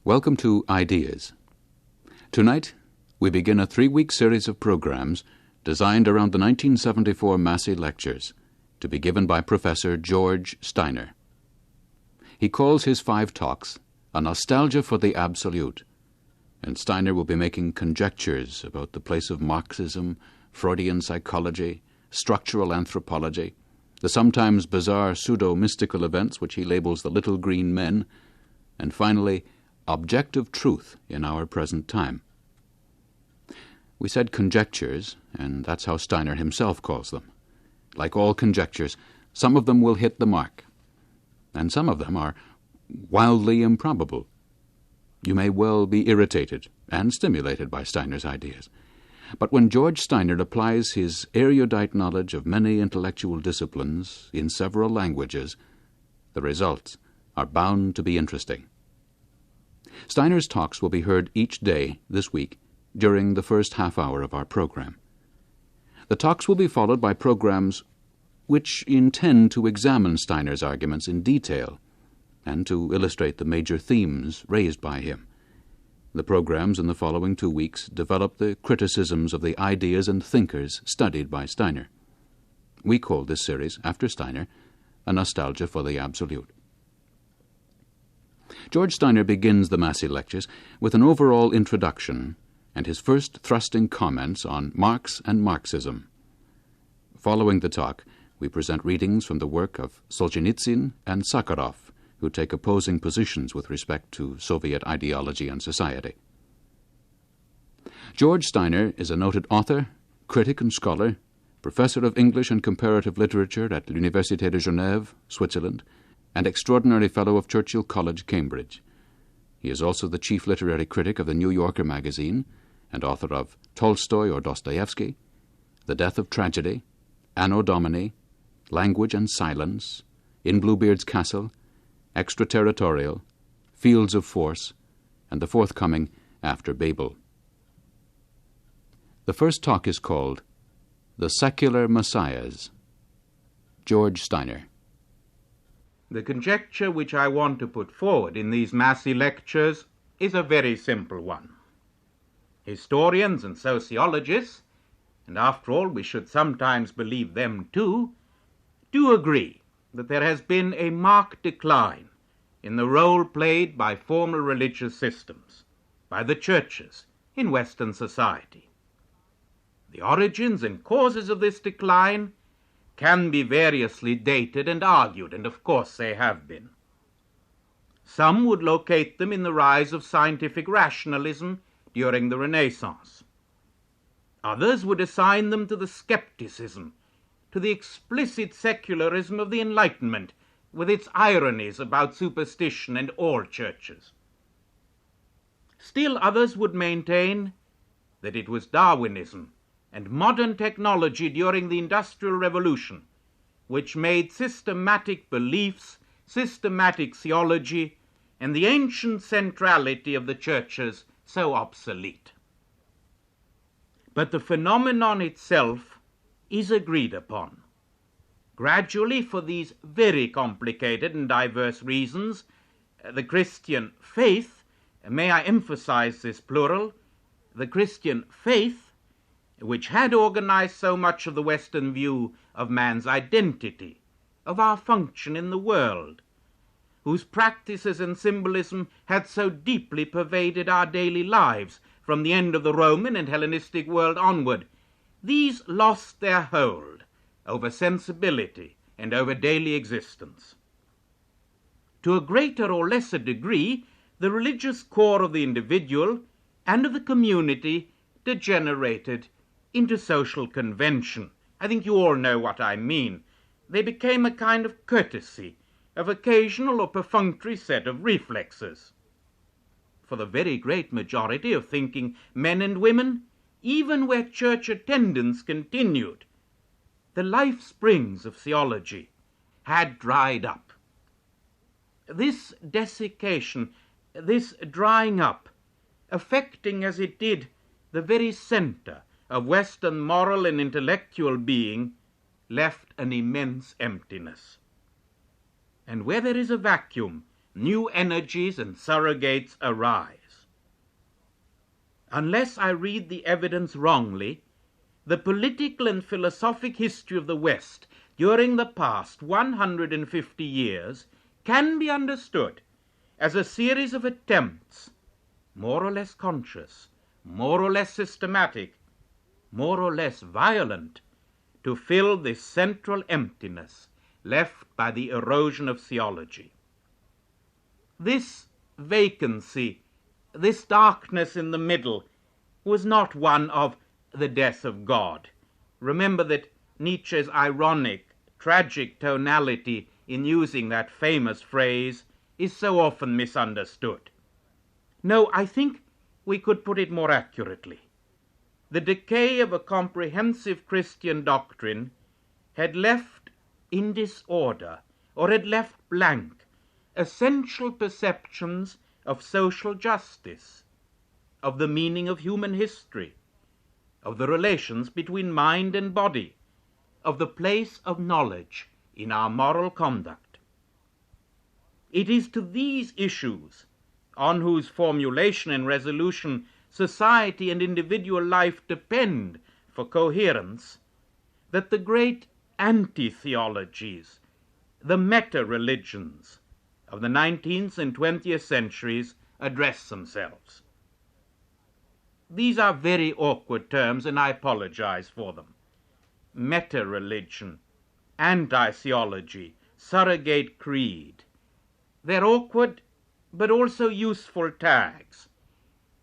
Welcome to Ideas. Tonight, we begin a 3-week series of programs designed around the 1974 Massey Lectures to be given by Professor George Steiner. He calls his 5 talks A Nostalgia for the Absolute, and Steiner will be making conjectures about the place of Marxism, Freudian psychology, structural anthropology, the sometimes bizarre pseudo-mystical events which he labels the little green men, and finally, objective truth in our present time. We said conjectures, and that's how Steiner himself calls them. Like all conjectures, some of them will hit the mark, and some of them are wildly improbable. You may well be irritated and stimulated by Steiner's ideas. But when George Steiner applies his erudite knowledge of many intellectual disciplines in several languages, the results are bound to be interesting. Steiner's talks will be heard each day this week during the first half hour of our program. The talks will be followed by programs which intend to examine Steiner's arguments in detail and to illustrate the major themes raised by him. The programs in the following 2 weeks develop the criticisms of the ideas and thinkers studied by Steiner. We call this series, after Steiner, A Nostalgia for the Absolute. George Steiner begins the Massey Lectures with an overall introduction and his first thrusting comments on Marx and Marxism. Following the talk, we present readings from the work of Solzhenitsyn and Sakharov, who take opposing positions with respect to Soviet ideology and society. George Steiner is a noted author, critic and scholar, professor of English and comparative literature at l'Université de Genève, Switzerland, and extraordinary fellow of Churchill College, Cambridge. He is also the chief literary critic of the New Yorker magazine and author of Tolstoy or Dostoevsky, The Death of Tragedy, Anno Domini, Language and Silence, In Bluebeard's Castle, Extraterritorial, Fields of Force, and the forthcoming After Babel. The first talk is called The Secular Messiahs. George Steiner. The conjecture which I want to put forward in these Massey Lectures is a very simple one. Historians and sociologists, and after all we should sometimes believe them too, do agree that there has been a marked decline in the role played by formal religious systems, by the churches in Western society. The origins and causes of this decline can be variously dated and argued, and of course they have been. Some would locate them in the rise of scientific rationalism during the Renaissance. Others would assign them to the skepticism, to the explicit secularism of the Enlightenment, with its ironies about superstition and all churches. Still others would maintain that it was Darwinism and modern technology during the Industrial Revolution which made systematic beliefs, systematic theology, and the ancient centrality of the churches so obsolete. But the phenomenon itself is agreed upon. Gradually, for these very complicated and diverse reasons, the Christian faith, may I emphasize this plural, the Christian faith, which had organized so much of the Western view of man's identity, of our function in the world, whose practices and symbolism had so deeply pervaded our daily lives from the end of the Roman and Hellenistic world onward, these lost their hold over sensibility and over daily existence. To a greater or lesser degree, the religious core of the individual and of the community degenerated into social convention. I think you all know what I mean. They became a kind of courtesy, of occasional or perfunctory set of reflexes. For the very great majority of thinking men and women, even where church attendance continued, the life springs of theology had dried up. This desiccation, this drying up, affecting as it did the very center of Western moral and intellectual being, left an immense emptiness. And where there is a vacuum, new energies and surrogates arise. Unless I read the evidence wrongly, the political and philosophic history of the West during the past 150 years can be understood as a series of attempts, more or less conscious, more or less systematic, more or less violent, to fill this central emptiness left by the erosion of theology. This vacancy, this darkness in the middle, was not one of the death of God. Remember that Nietzsche's ironic, tragic tonality in using that famous phrase is so often misunderstood. No, I think we could put it more accurately. The decay of a comprehensive Christian doctrine had left in disorder, or had left blank, essential perceptions of social justice, of the meaning of human history, of the relations between mind and body, of the place of knowledge in our moral conduct. It is to these issues, on whose formulation and resolution society and individual life depend for coherence, that the great anti-theologies, the meta-religions of the 19th and 20th centuries address themselves. These are very awkward terms, and I apologize for them. Meta-religion, anti-theology, surrogate creed. They're awkward, but also useful tags.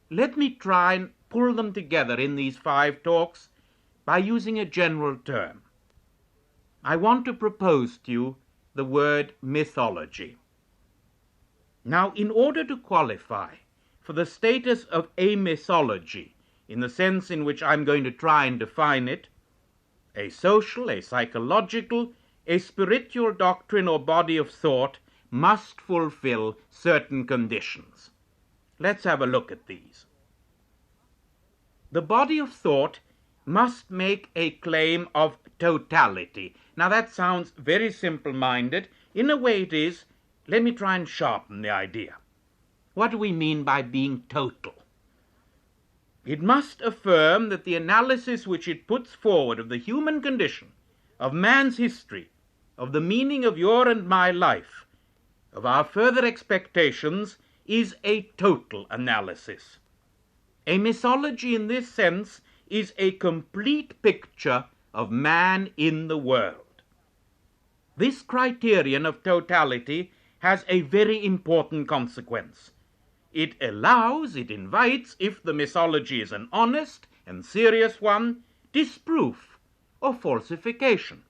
Let me try and pull them together in these 5 talks by using a general term. I want to propose to you the word mythology. Now, in order to qualify for the status of a mythology, in the sense in which I'm going to try and define it, a social, a psychological, a spiritual doctrine or body of thought must fulfill certain conditions. Let's have a look at these. The body of thought must make a claim of totality. Now that sounds very simple-minded. In a way it is. Let me try and sharpen the idea. What do we mean by being total? It must affirm that the analysis which it puts forward of the human condition, of man's history, of the meaning of your and my life, of our further expectations, is a total analysis. A mythology in this sense is a complete picture of man in the world. This criterion of totality has a very important consequence. It allows, it invites, if the mythology is an honest and serious one, disproof or falsification.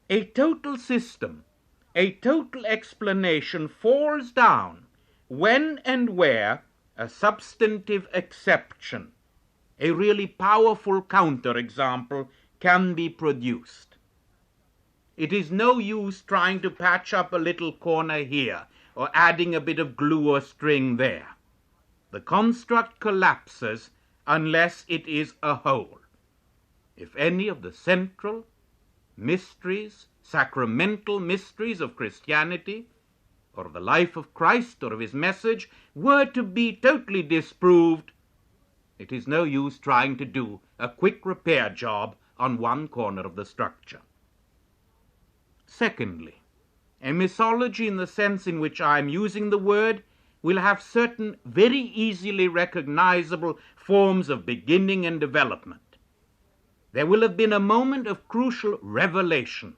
A total system, a total explanation falls down when and where a substantive exception, a really powerful counterexample, can be produced. It is no use trying to patch up a little corner here or adding a bit of glue or string there. The construct collapses unless it is a whole. If any of the central mysteries, sacramental mysteries of Christianity, or of the life of Christ, or of his message, were to be totally disproved, it is no use trying to do a quick repair job on one corner of the structure. Secondly, a mythology in the sense in which I am using the word will have certain very easily recognizable forms of beginning and development. There will have been a moment of crucial revelation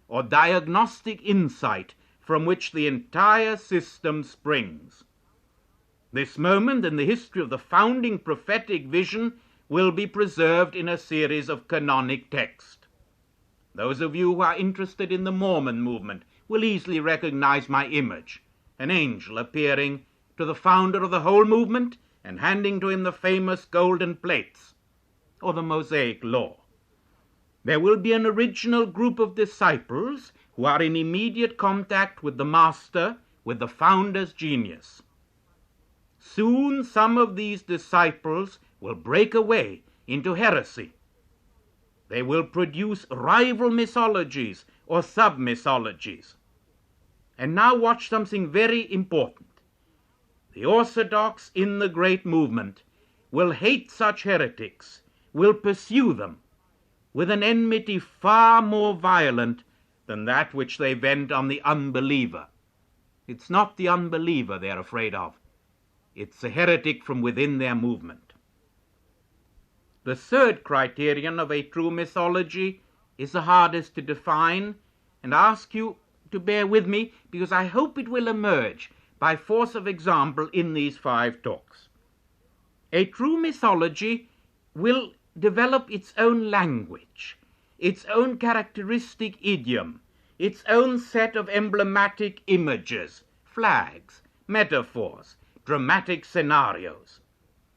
or diagnostic insight from which the entire system springs. This moment in the history of the founding prophetic vision will be preserved in a series of canonic texts. Those of you who are interested in the Mormon movement will easily recognize my image, an angel appearing to the founder of the whole movement and handing to him the famous golden plates, or the Mosaic Law. There will be an original group of disciples who are in immediate contact with the Master, with the founder's genius. Soon some of these disciples will break away into heresy. They will produce rival mythologies or sub-mythologies. And now watch something very important. The orthodox in the great movement will hate such heretics, will pursue them with an enmity far more violent than that which they vent on the unbeliever. It's not the unbeliever they're afraid of. It's the heretic from within their movement. The third criterion of a true mythology is the hardest to define, and I ask you to bear with me because I hope it will emerge by force of example in these 5 talks. A true mythology will develop its own language, its own characteristic idiom, its own set of emblematic images, flags, metaphors, dramatic scenarios.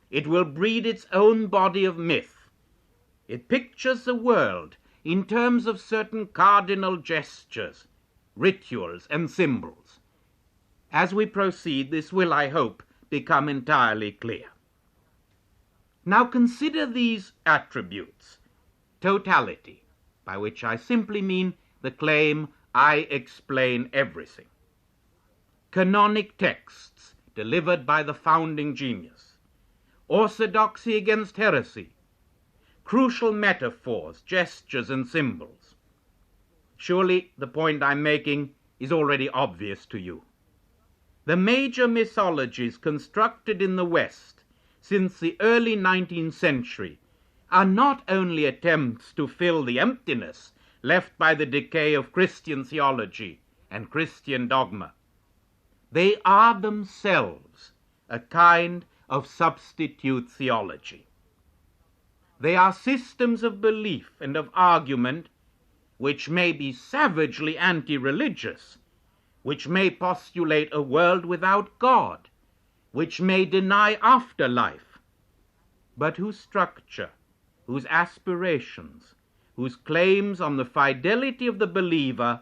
It will breed its own body of myth. It pictures the world in terms of certain cardinal gestures, rituals, and symbols. As we proceed, this will, I hope, become entirely clear. Now consider these attributes. Totality, by which I simply mean the claim, I explain everything. Canonic texts, delivered by the founding genius. Orthodoxy against heresy. Crucial metaphors, gestures, and symbols. Surely the point I'm making is already obvious to you. The major mythologies constructed in the West since the early 19th century are not only attempts to fill the emptiness left by the decay of Christian theology and Christian dogma. They are themselves a kind of substitute theology. They are systems of belief and of argument which may be savagely anti-religious, which may postulate a world without God, which may deny afterlife, but whose structure, whose aspirations, whose claims on the fidelity of the believer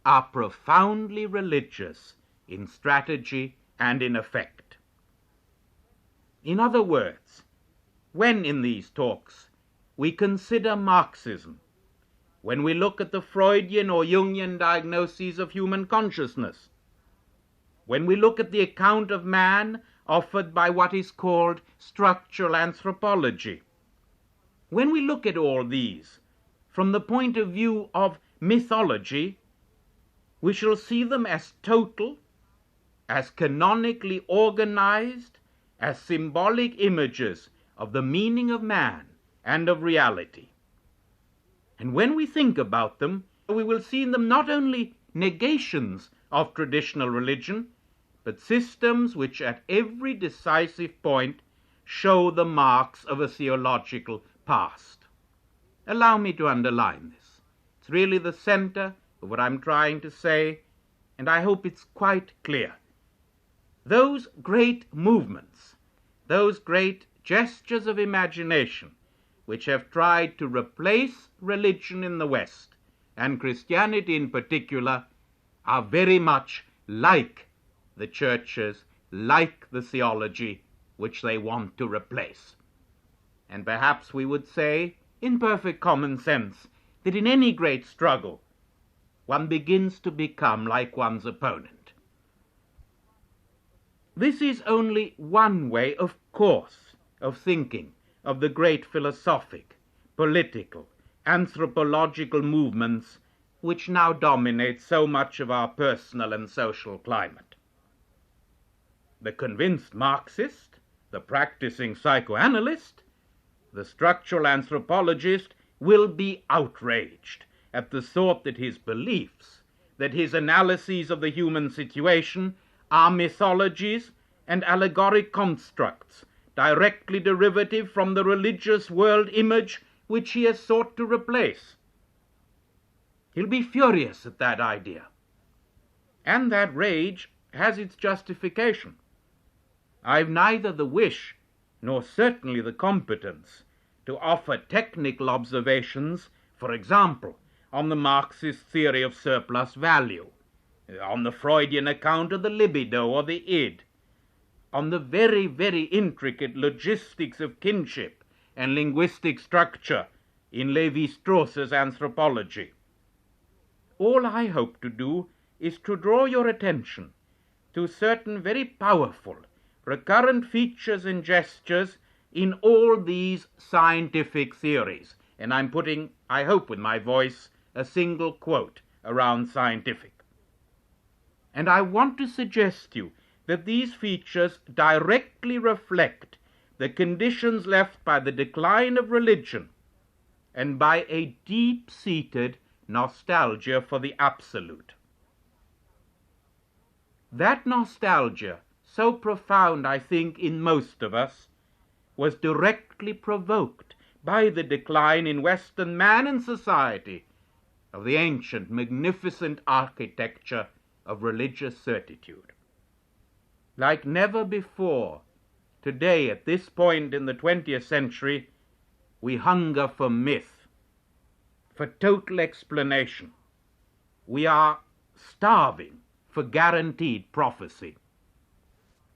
are profoundly religious in strategy and in effect. In other words, when in these talks we consider Marxism, when we look at the Freudian or Jungian diagnoses of human consciousness, when we look at the account of man offered by what is called structural anthropology, when we look at all these from the point of view of mythology, we shall see them as total, as canonically organized, as symbolic images of the meaning of man and of reality. And when we think about them, we will see in them not only negations of traditional religion, but systems which at every decisive point show the marks of a theological past. Allow me to underline this. It's really the center of what I'm trying to say, and I hope it's quite clear. Those great movements, those great gestures of imagination, which have tried to replace religion in the West, and Christianity in particular, are very much like the churches, like the theology which they want to replace. And perhaps we would say, in perfect common sense, that in any great struggle, one begins to become like one's opponent. This is only one way, of course, of thinking of the great philosophic, political, anthropological movements which now dominate so much of our personal and social climate. The convinced Marxist, the practicing psychoanalyst, the structural anthropologist will be outraged at the thought that his beliefs, that his analyses of the human situation are mythologies and allegoric constructs directly derivative from the religious world image which he has sought to replace. He'll be furious at that idea. And that rage has its justification. I've neither the wish nor certainly the competence to offer technical observations, for example, on the Marxist theory of surplus value, on the Freudian account of the libido or the id, on the very, very intricate logistics of kinship and linguistic structure in Lévi-Strauss's anthropology. All I hope to do is to draw your attention to certain very powerful, recurrent features and gestures in all these scientific theories. And I'm putting, I hope with my voice, a single quote around scientific. And I want to suggest to you that these features directly reflect the conditions left by the decline of religion and by a deep-seated nostalgia for the absolute. That nostalgia, so profound, I think, in most of us, was directly provoked by the decline in Western man and society of the ancient, magnificent architecture of religious certitude. Like never before, today, at this point in the 20th century, we hunger for myth, for total explanation. We are starving for guaranteed prophecy.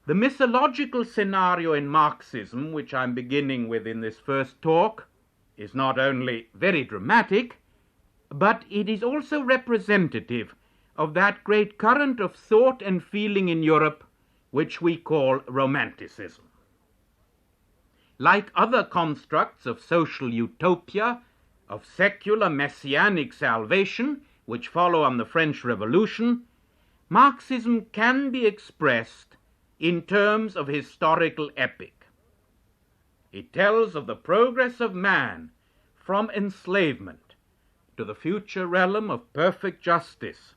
The mythological scenario in Marxism, which I'm beginning with in this first talk, is not only very dramatic, but it is also representative of that great current of thought and feeling in Europe which we call Romanticism. Like other constructs of social utopia, of secular messianic salvation, which follow on the French Revolution, Marxism can be expressed in terms of historical epic. It tells of the progress of man from enslavement to the future realm of perfect justice.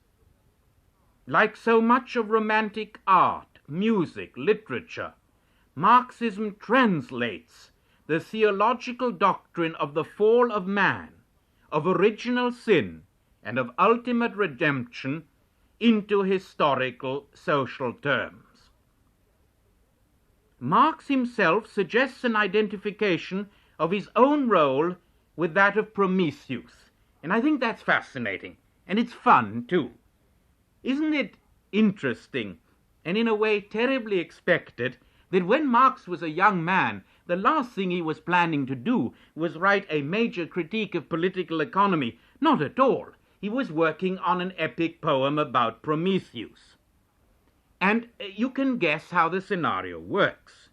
Like so much of romantic art, music, literature, Marxism translates the theological doctrine of the fall of man, of original sin, and of ultimate redemption into historical social terms. Marx himself suggests an identification of his own role with that of Prometheus, and I think that's fascinating, and it's fun too. Isn't it interesting, and in a way terribly expected, that when Marx was a young man, the last thing he was planning to do was write a major critique of political economy? Not at all. He was working on an epic poem about Prometheus. And you can guess how the scenario works.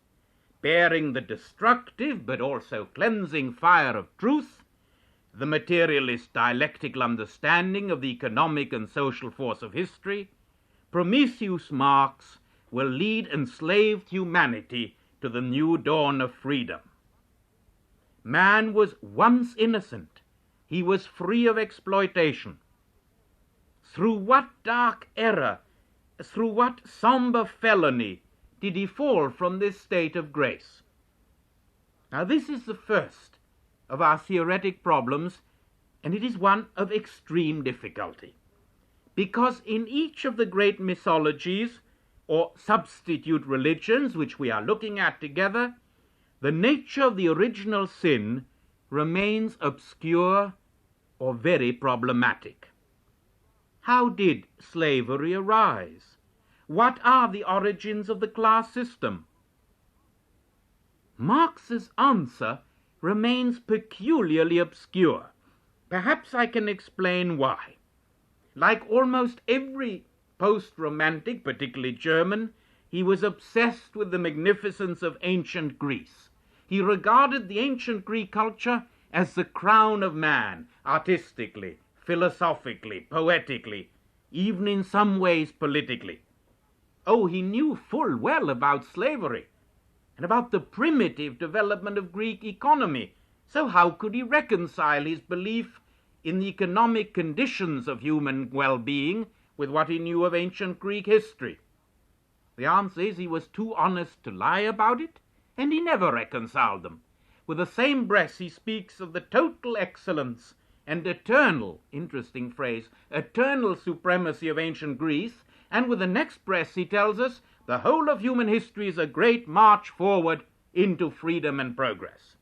Bearing the destructive but also cleansing fire of truth, the materialist dialectical understanding of the economic and social force of history, Prometheus Marx will lead enslaved humanity to the new dawn of freedom. Man was once innocent. He was free of exploitation. Through what dark error, through what somber felony did he fall from this state of grace? Now, this is the first of our theoretic problems, and it is one of extreme difficulty, because in each of the great mythologies or substitute religions which we are looking at together, the nature of the original sin remains obscure or very problematic. How did slavery arise? What are the origins of the class system? Marx's answer remains peculiarly obscure. Perhaps I can explain why. Like almost every post-romantic, particularly German, he was obsessed with the magnificence of ancient Greece. He regarded the ancient Greek culture as the crown of man, artistically, philosophically, poetically, even in some ways politically. Oh, he knew full well about slavery and about the primitive development of Greek economy. So how could he reconcile his belief in the economic conditions of human well-being with what he knew of ancient Greek history? The answer is he was too honest to lie about it, and he never reconciled them. With the same breath he speaks of the total excellence and eternal, interesting phrase, eternal supremacy of ancient Greece, and with the next breath he tells us the whole of human history is a great march forward into freedom and progress.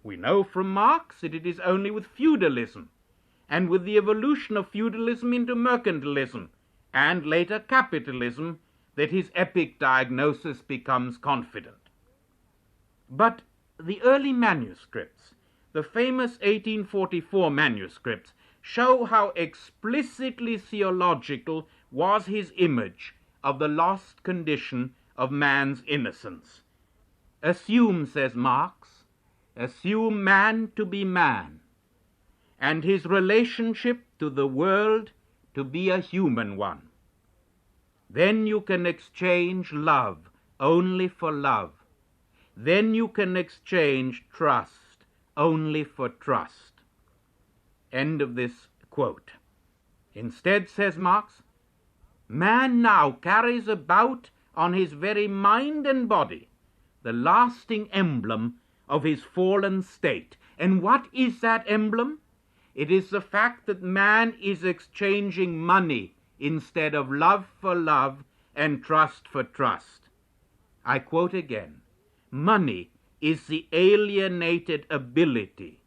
We know from Marx that it is only with feudalism, and with the evolution of feudalism into mercantilism, and later capitalism, that his epic diagnosis becomes confident. But the early manuscripts, the famous 1844 manuscripts, show how explicitly theological was his image of the lost condition of man's innocence. Assume, says Marx, assume man to be man, and his relationship to the world to be a human one. Then you can exchange love only for love. Then you can exchange trust only for trust. End of this quote. Instead, says Marx, man now carries about on his very mind and body the lasting emblem of his fallen state. And what is that emblem? It is the fact that man is exchanging money instead of love for love and trust for trust. I quote again, money is the alienated ability,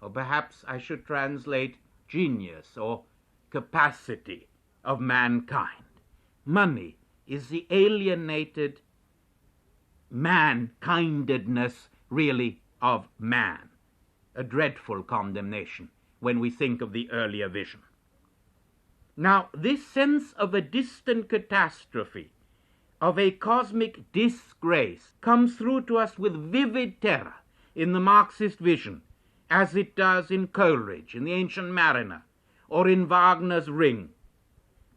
or perhaps I should translate genius or capacity of mankind. Money is the alienated mankindedness, really, of man. A dreadful condemnation when we think of the earlier vision. Now, this sense of a distant catastrophe, of a cosmic disgrace, comes through to us with vivid terror in the Marxist vision, as it does in Coleridge, in The Ancient Mariner, or in Wagner's Ring.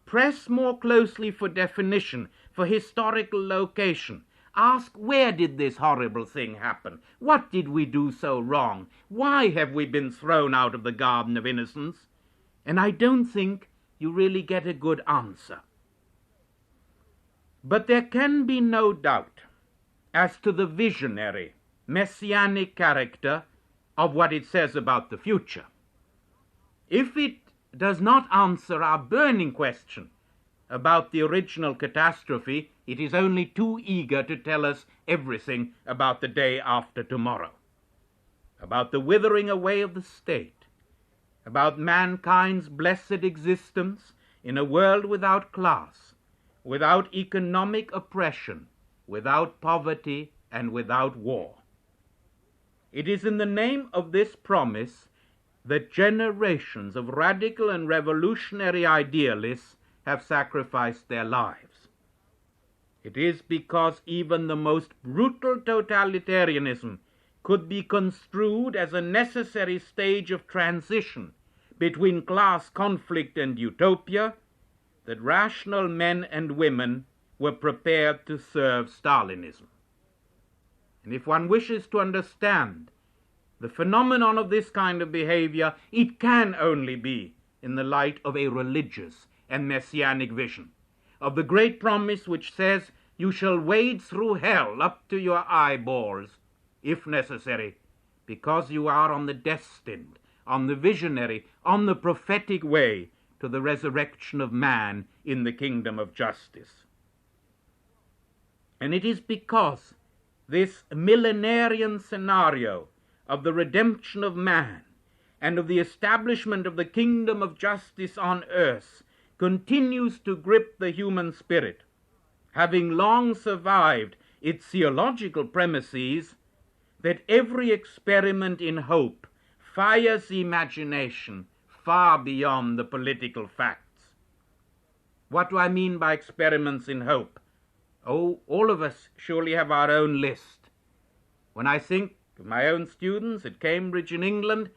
Press more closely for definition, for historical location. Ask, where did this horrible thing happen? What did we do so wrong? Why have we been thrown out of the garden of innocence? And I don't think you really get a good answer. But there can be no doubt as to the visionary, messianic character of what it says about the future. If it does not answer our burning question about the original catastrophe, it is only too eager to tell us everything about the day after tomorrow, about the withering away of the state, about mankind's blessed existence in a world without class, without economic oppression, without poverty, and without war. It is in the name of this promise that generations of radical and revolutionary idealists have sacrificed their lives. It is because even the most brutal totalitarianism could be construed as a necessary stage of transition between class conflict and utopia that rational men and women were prepared to serve Stalinism. And if one wishes to understand the phenomenon of this kind of behavior, it can only be in the light of a religious and messianic vision, of the great promise which says, you shall wade through hell up to your eyeballs, if necessary, because you are on the destined, on the visionary, on the prophetic way to the resurrection of man in the kingdom of justice. And it is because this millenarian scenario of the redemption of man and of the establishment of the kingdom of justice on earth continues to grip the human spirit, having long survived its theological premises, that every experiment in hope fires the imagination far beyond the political facts. What do I mean by experiments in hope? Oh, all of us surely have our own list. When I think of my own students at Cambridge in England,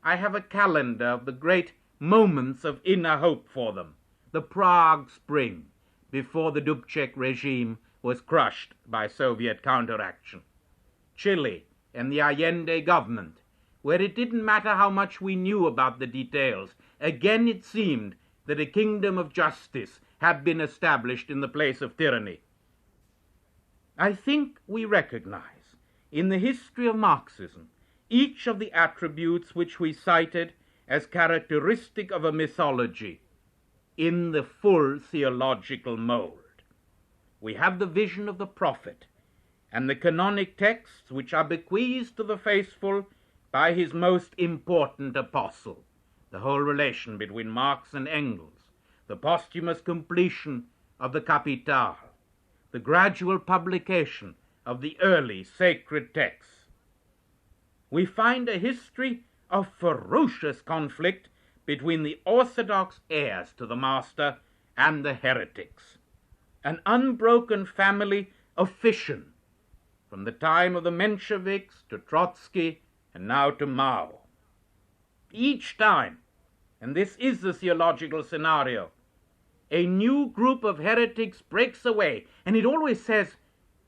I have a calendar of the great moments of inner hope for them. The Prague Spring, before the Dubček regime was crushed by Soviet counteraction. Chile and the Allende government, where it didn't matter how much we knew about the details. Again it seemed that a kingdom of justice had been established in the place of tyranny. I think we recognize in the history of Marxism each of the attributes which we cited as characteristic of a mythology in the full theological mold. We have the vision of the prophet and the canonic texts which are bequeathed to the faithful by his most important apostle, the whole relation between Marx and Engels, the posthumous completion of the Capital, the gradual publication of the early sacred texts. We find a history of ferocious conflict between the orthodox heirs to the master and the heretics, an unbroken family of fission from the time of the Mensheviks to Trotsky and now to Mao. Each time, and this is the theological scenario, a new group of heretics breaks away, and it always says,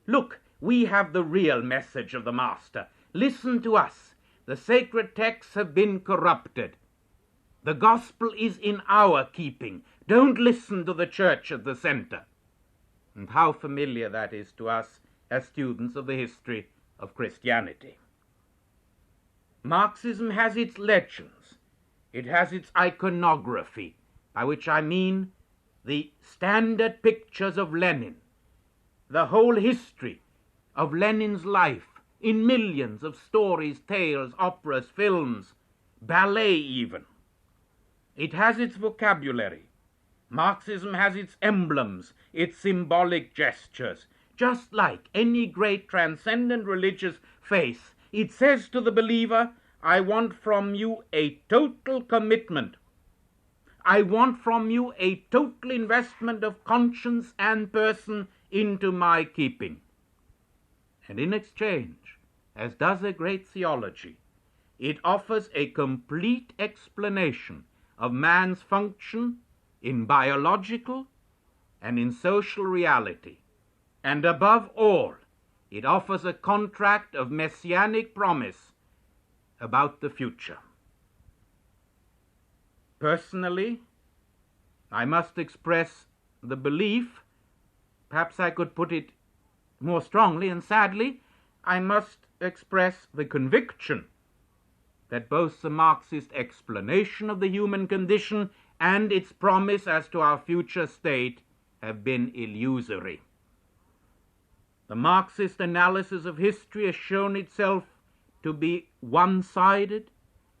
look, we have the real message of the master. Listen to us. The sacred texts have been corrupted. The gospel is in our keeping. Don't listen to the church at the center. And how familiar that is to us as students of the history of Christianity. Marxism has its legends. It has its iconography, by which I mean the standard pictures of Lenin, the whole history of Lenin's life in millions of stories, tales, operas, films, ballet even. It has its vocabulary. Marxism has its emblems, its symbolic gestures. Just like any great transcendent religious faith, it says to the believer, I want from you a total commitment. I want from you a total investment of conscience and person into my keeping. And in exchange, as does a great theology, it offers a complete explanation of man's function in biological and in social reality. And above all, it offers a contract of messianic promise about the future. Personally, I must express the belief, perhaps I could put it more strongly and sadly, I must express the conviction that both the Marxist explanation of the human condition and its promise as to our future state have been illusory. The Marxist analysis of history has shown itself to be one-sided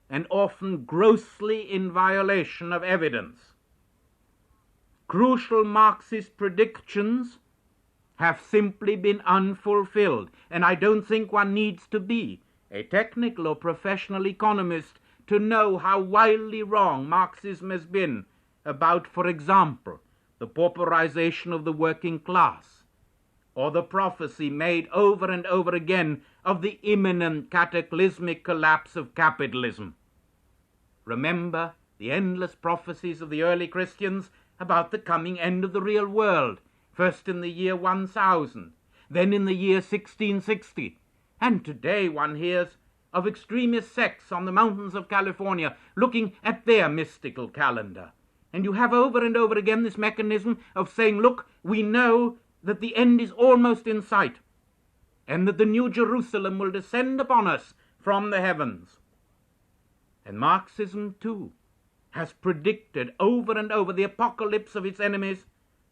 and often grossly in violation of evidence. Crucial Marxist predictions have simply been unfulfilled, and I don't think one needs to be a technical or professional economist to know how wildly wrong Marxism has been about, for example, the pauperization of the working class, or the prophecy made over and over again of the imminent cataclysmic collapse of capitalism. Remember the endless prophecies of the early Christians about the coming end of the real world, first in the year 1000, then in the year 1660, and today one hears of extremist sects on the mountains of California looking at their mystical calendar. And you have over and over again this mechanism of saying, look, we know that the end is almost in sight, and that the New Jerusalem will descend upon us from the heavens. And Marxism, too, has predicted over and over the apocalypse of its enemies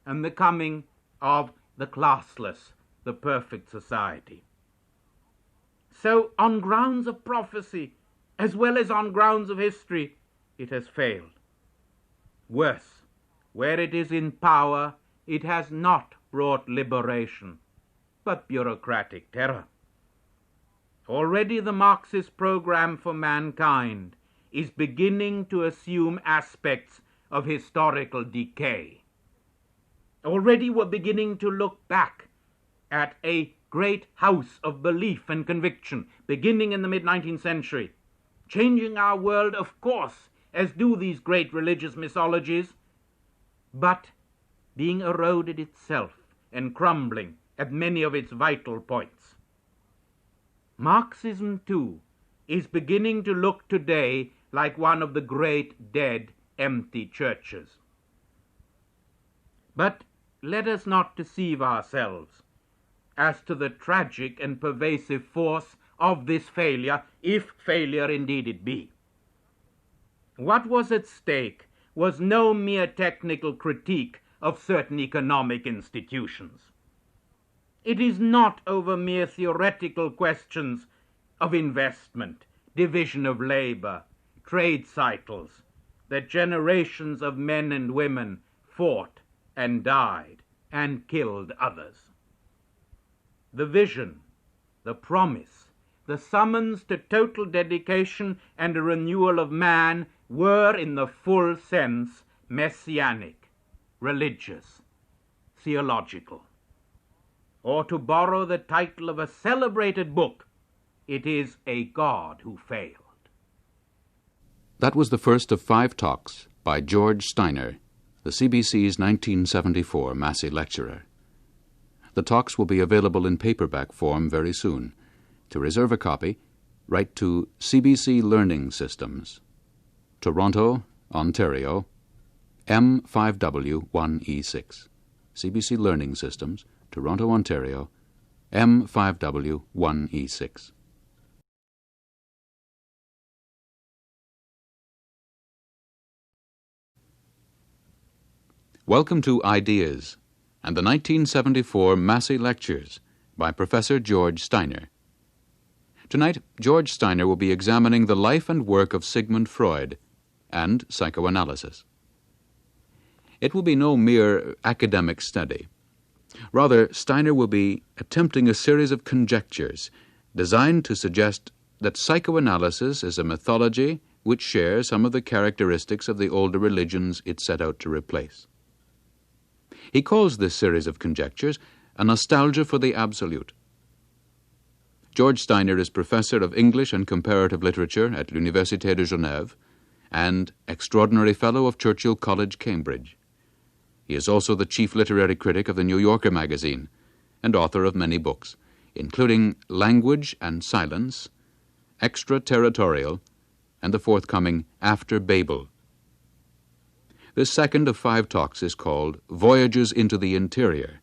and the coming of the classless, the perfect society. So, on grounds of prophecy, as well as on grounds of history, it has failed. Worse, where it is in power, it has not brought liberation, but bureaucratic terror. Already the Marxist program for mankind is beginning to assume aspects of historical decay. Already we're beginning to look back at a great house of belief and conviction, beginning in the mid-19th century, changing our world, of course, as do these great religious mythologies, but being eroded itself and crumbling at many of its vital points. Marxism, too, is beginning to look today like one of the great dead, empty churches. But let us not deceive ourselves as to the tragic and pervasive force of this failure, if failure indeed it be. What was at stake was no mere technical critique of certain economic institutions. It is not over mere theoretical questions of investment, division of labor, trade cycles, that generations of men and women fought and died and killed others. The vision, the promise, the summons to total dedication and a renewal of man were in the full sense messianic, religious, theological. Or to borrow the title of a celebrated book, it is a God who failed. That was the first of 5 talks by George Steiner, the CBC's 1974 Massey Lecturer. The talks will be available in paperback form very soon. To reserve a copy, write to CBC Learning Systems, Toronto, Ontario, M5W1E6. CBC Learning Systems, Toronto, Ontario, M5W1E6. Welcome to Ideas and the 1974 Massey Lectures by Professor George Steiner. Tonight, George Steiner will be examining the life and work of Sigmund Freud and psychoanalysis. It will be no mere academic study. Rather, Steiner will be attempting a series of conjectures designed to suggest that psychoanalysis is a mythology which shares some of the characteristics of the older religions it set out to replace. He calls this series of conjectures a nostalgia for the Absolute. George Steiner is Professor of English and Comparative Literature at l'Université de Genève and Extraordinary Fellow of Churchill College, Cambridge. He is also the chief literary critic of the New Yorker magazine and author of many books, including Language and Silence, Extraterritorial, and the forthcoming After Babel. This second of 5 talks is called Voyages into the Interior.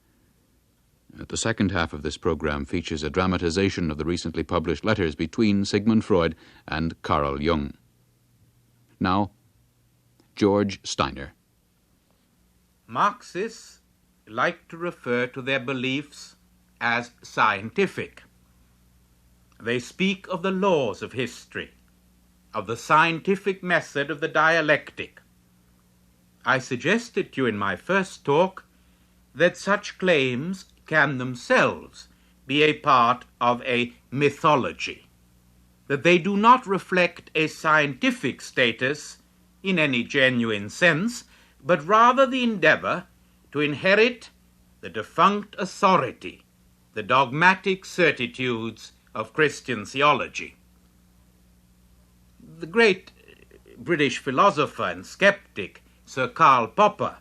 The second half of this program features a dramatization of the recently published letters between Sigmund Freud and Carl Jung. Now, George Steiner. Marxists like to refer to their beliefs as scientific. They speak of the laws of history, of the scientific method of the dialectic. I suggested to you in my first talk that such claims can themselves be a part of a mythology, that they do not reflect a scientific status in any genuine sense, but rather the endeavor to inherit the defunct authority, the dogmatic certitudes of Christian theology. The great British philosopher and skeptic Sir Karl Popper,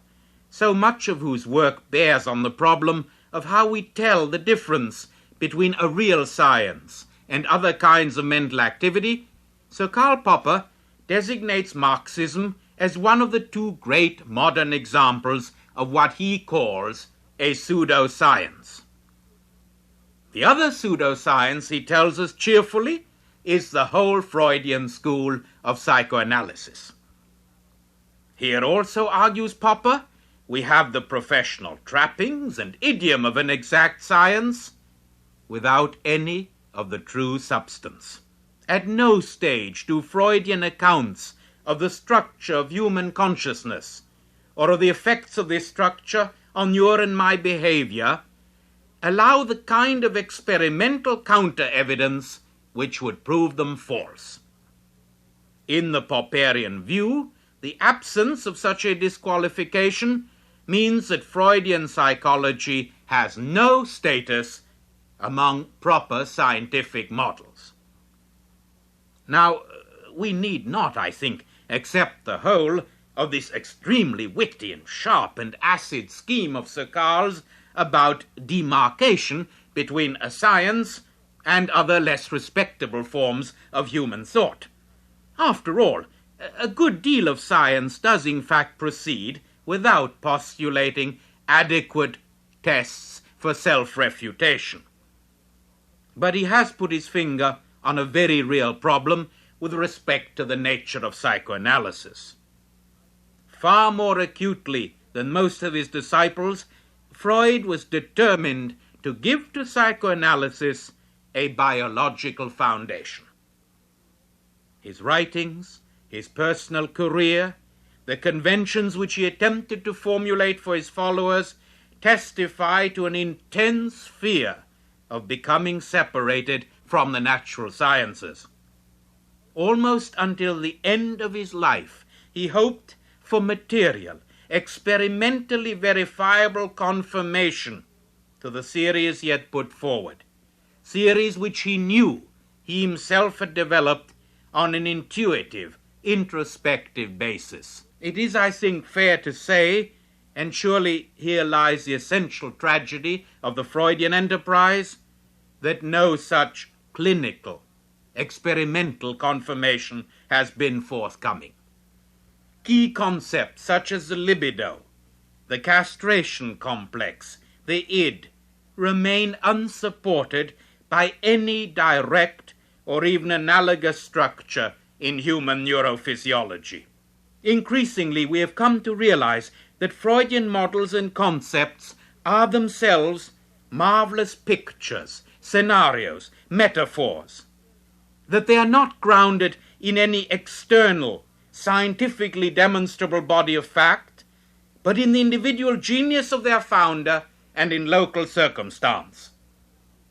so much of whose work bears on the problem of how we tell the difference between a real science and other kinds of mental activity, Sir Karl Popper designates Marxism as one of the 2 great modern examples of what he calls a pseudoscience. The other pseudoscience, he tells us cheerfully, is the whole Freudian school of psychoanalysis. Here also, argues Popper, we have the professional trappings and idiom of an exact science without any of the true substance. At no stage do Freudian accounts of the structure of human consciousness or of the effects of this structure on your and my behavior allow the kind of experimental counter-evidence which would prove them false. In the Popperian view, the absence of such a disqualification means that Freudian psychology has no status among proper scientific models. Now, we need not, I think, accept the whole of this extremely witty and sharp and acid scheme of Sir Karl's about demarcation between a science and other less respectable forms of human thought. After all, a good deal of science does in fact proceed without postulating adequate tests for self-refutation. But he has put his finger on a very real problem with respect to the nature of psychoanalysis. Far more acutely than most of his disciples, Freud was determined to give to psychoanalysis a biological foundation. His writings, his personal career, the conventions which he attempted to formulate for his followers testify to an intense fear of becoming separated from the natural sciences. almost until the end of his life, he hoped for material, experimentally verifiable confirmation to the theories he had put forward, theories which he knew he himself had developed on an intuitive, introspective basis. It is, I think, fair to say, and surely here lies the essential tragedy of the Freudian enterprise, that no such clinical, experimental confirmation has been forthcoming. Key concepts such as the libido, the castration complex, the id, remain unsupported by any direct or even analogous structure in human neurophysiology. Increasingly, we have come to realize that Freudian models and concepts are themselves marvelous pictures, scenarios, metaphors, that they are not grounded in any external, scientifically demonstrable body of fact, but in the individual genius of their founder and in local circumstance.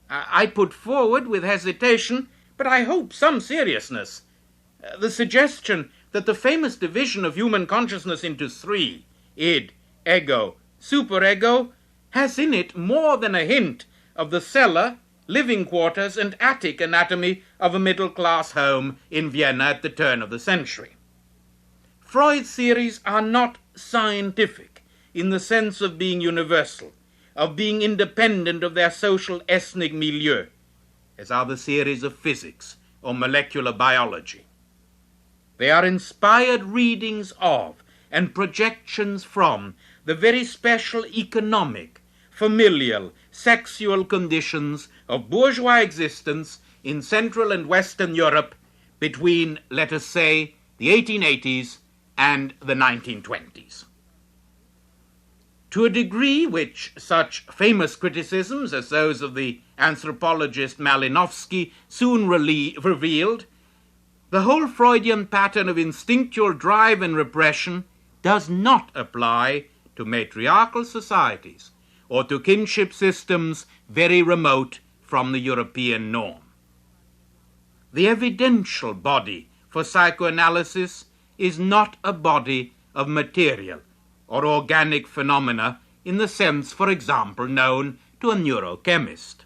I put forward with hesitation, but I hope some seriousness, the suggestion that the famous division of human consciousness into three, id, ego, superego, has in it more than a hint of the cellar, living quarters, and attic anatomy of a middle-class home in Vienna at the turn of the century. Freud's theories are not scientific in the sense of being universal, of being independent of their social ethnic milieu, as are the theories of physics or molecular biology. They are inspired readings of and projections from the very special economic, familial, sexual conditions of bourgeois existence in Central and Western Europe between, let us say, the 1880s and the 1920s. To a degree which such famous criticisms as those of the anthropologist Malinowski soon revealed, the whole Freudian pattern of instinctual drive and repression does not apply to matriarchal societies or to kinship systems very remote from the European norm. The evidential body for psychoanalysis is not a body of material or organic phenomena in the sense, for example, known to a neurochemist.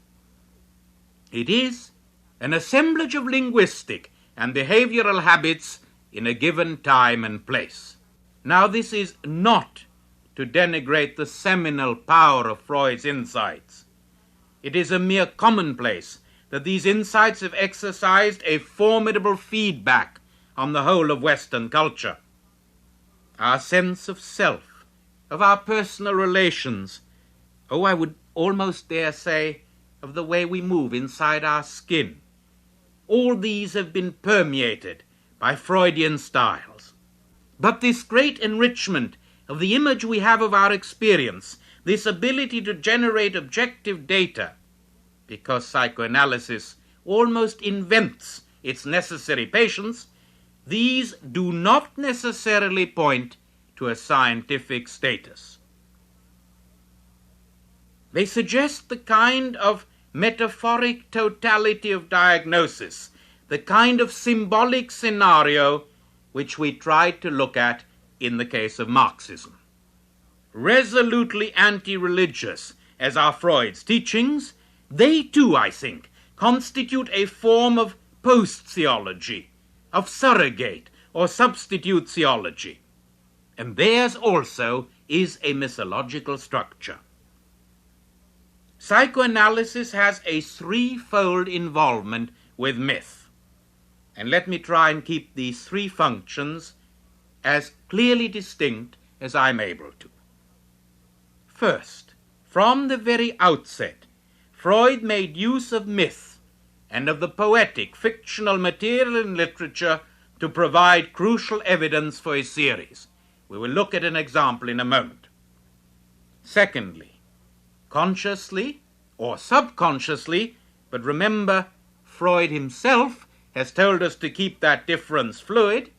It is an assemblage of linguistic and behavioral habits in a given time and place. Now, this is not to denigrate the seminal power of Freud's insights. It is a mere commonplace that these insights have exercised a formidable feedback on the whole of Western culture. Our sense of self, of our personal relations, I would almost dare say, of the way we move inside our skin, all these have been permeated by Freudian styles. But this great enrichment of the image we have of our experience, this ability to generate objective data, because psychoanalysis almost invents its necessary patience, these do not necessarily point to a scientific status. They suggest the kind of metaphoric totality of diagnosis, the kind of symbolic scenario which we tried to look at in the case of Marxism. Resolutely anti-religious as are Freud's teachings, they too, I think, constitute a form of post-theology, of surrogate or substitute theology, and theirs also is a mythological structure. Psychoanalysis has a threefold involvement with myth, and let me try and keep these three functions as clearly distinct as I'm able to. First, from the very outset, Freud made use of myth and of the poetic, fictional material in literature to provide crucial evidence for his theories. We will look at an example in a moment. Secondly, consciously or subconsciously, but remember, Freud himself has told us to keep that difference fluid,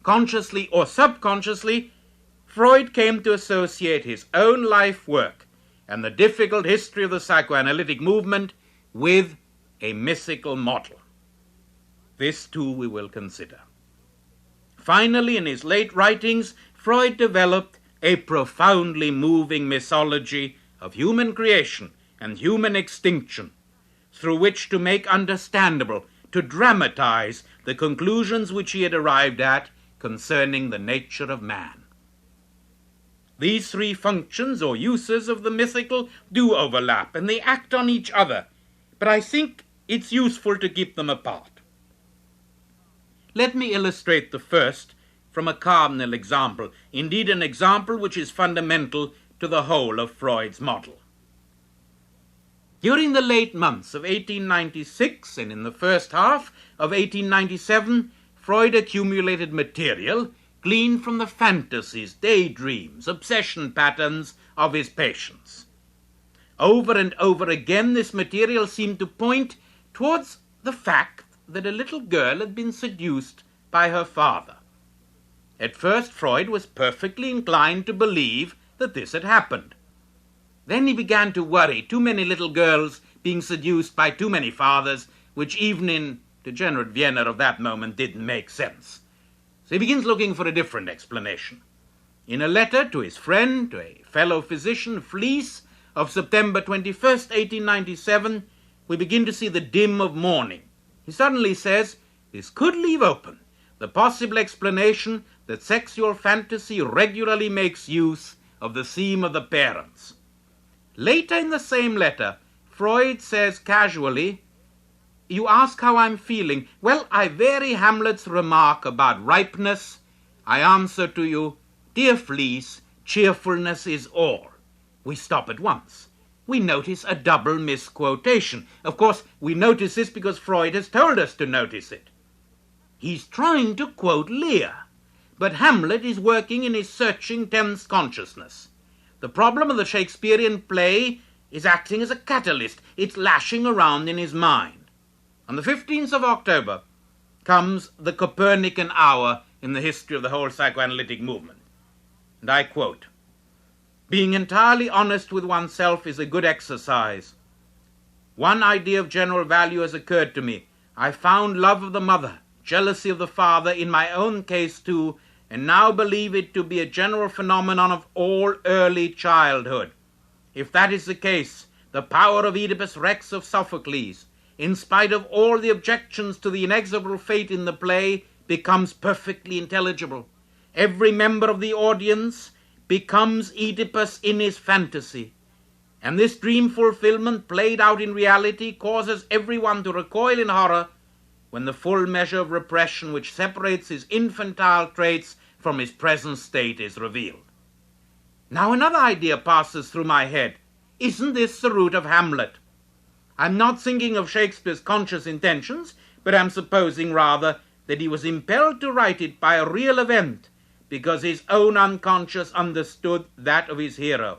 consciously or subconsciously, Freud came to associate his own life work and the difficult history of the psychoanalytic movement with a mythical model. This too we will consider. Finally, in his late writings, Freud developed a profoundly moving mythology of human creation and human extinction, through which to make understandable, to dramatize the conclusions which he had arrived at concerning the nature of man. These three functions or uses of the mythical do overlap, and they act on each other, but I think it's useful to keep them apart. Let me illustrate the first from a cardinal example, indeed an example which is fundamental to the whole of Freud's model. During the late months of 1896 and in the first half of 1897, Freud accumulated material gleaned from the fantasies, daydreams, obsession patterns of his patients. Over and over again, this material seemed to point towards the fact that a little girl had been seduced by her father. At first, Freud was perfectly inclined to believe that this had happened. Then he began to worry, too many little girls being seduced by too many fathers, which even in degenerate Vienna of that moment didn't make sense. So he begins looking for a different explanation. In a letter to his friend, to a fellow physician, Fliess, of September 21st, 1897, we begin to see the dim of morning. He suddenly says, this could leave open the possible explanation that sexual fantasy regularly makes use of the theme of the parents. Later in the same letter, Freud says casually, you ask how I'm feeling. Well, I vary Hamlet's remark about ripeness. I answer to you, dear Fliess, cheerfulness is all. We stop at once. We notice a double misquotation. Of course, we notice this because Freud has told us to notice it. He's trying to quote Lear, but Hamlet is working in his searching tense consciousness. The problem of the Shakespearean play is acting as a catalyst. It's lashing around in his mind. On the 15th of October comes the Copernican hour in the history of the whole psychoanalytic movement. And I quote, being entirely honest with oneself is a good exercise. One idea of general value has occurred to me. I found love of the mother, jealousy of the father in my own case too, and now believe it to be a general phenomenon of all early childhood. If that is the case, the power of Oedipus Rex of Sophocles, in spite of all the objections to the inexorable fate in the play, becomes perfectly intelligible. Every member of the audience becomes Oedipus in his fantasy, and this dream fulfillment played out in reality causes everyone to recoil in horror when the full measure of repression which separates his infantile traits from his present state is revealed. Now another idea passes through my head. Isn't this the root of Hamlet? I'm not thinking of Shakespeare's conscious intentions, but I'm supposing rather that he was impelled to write it by a real event, because his own unconscious understood that of his hero.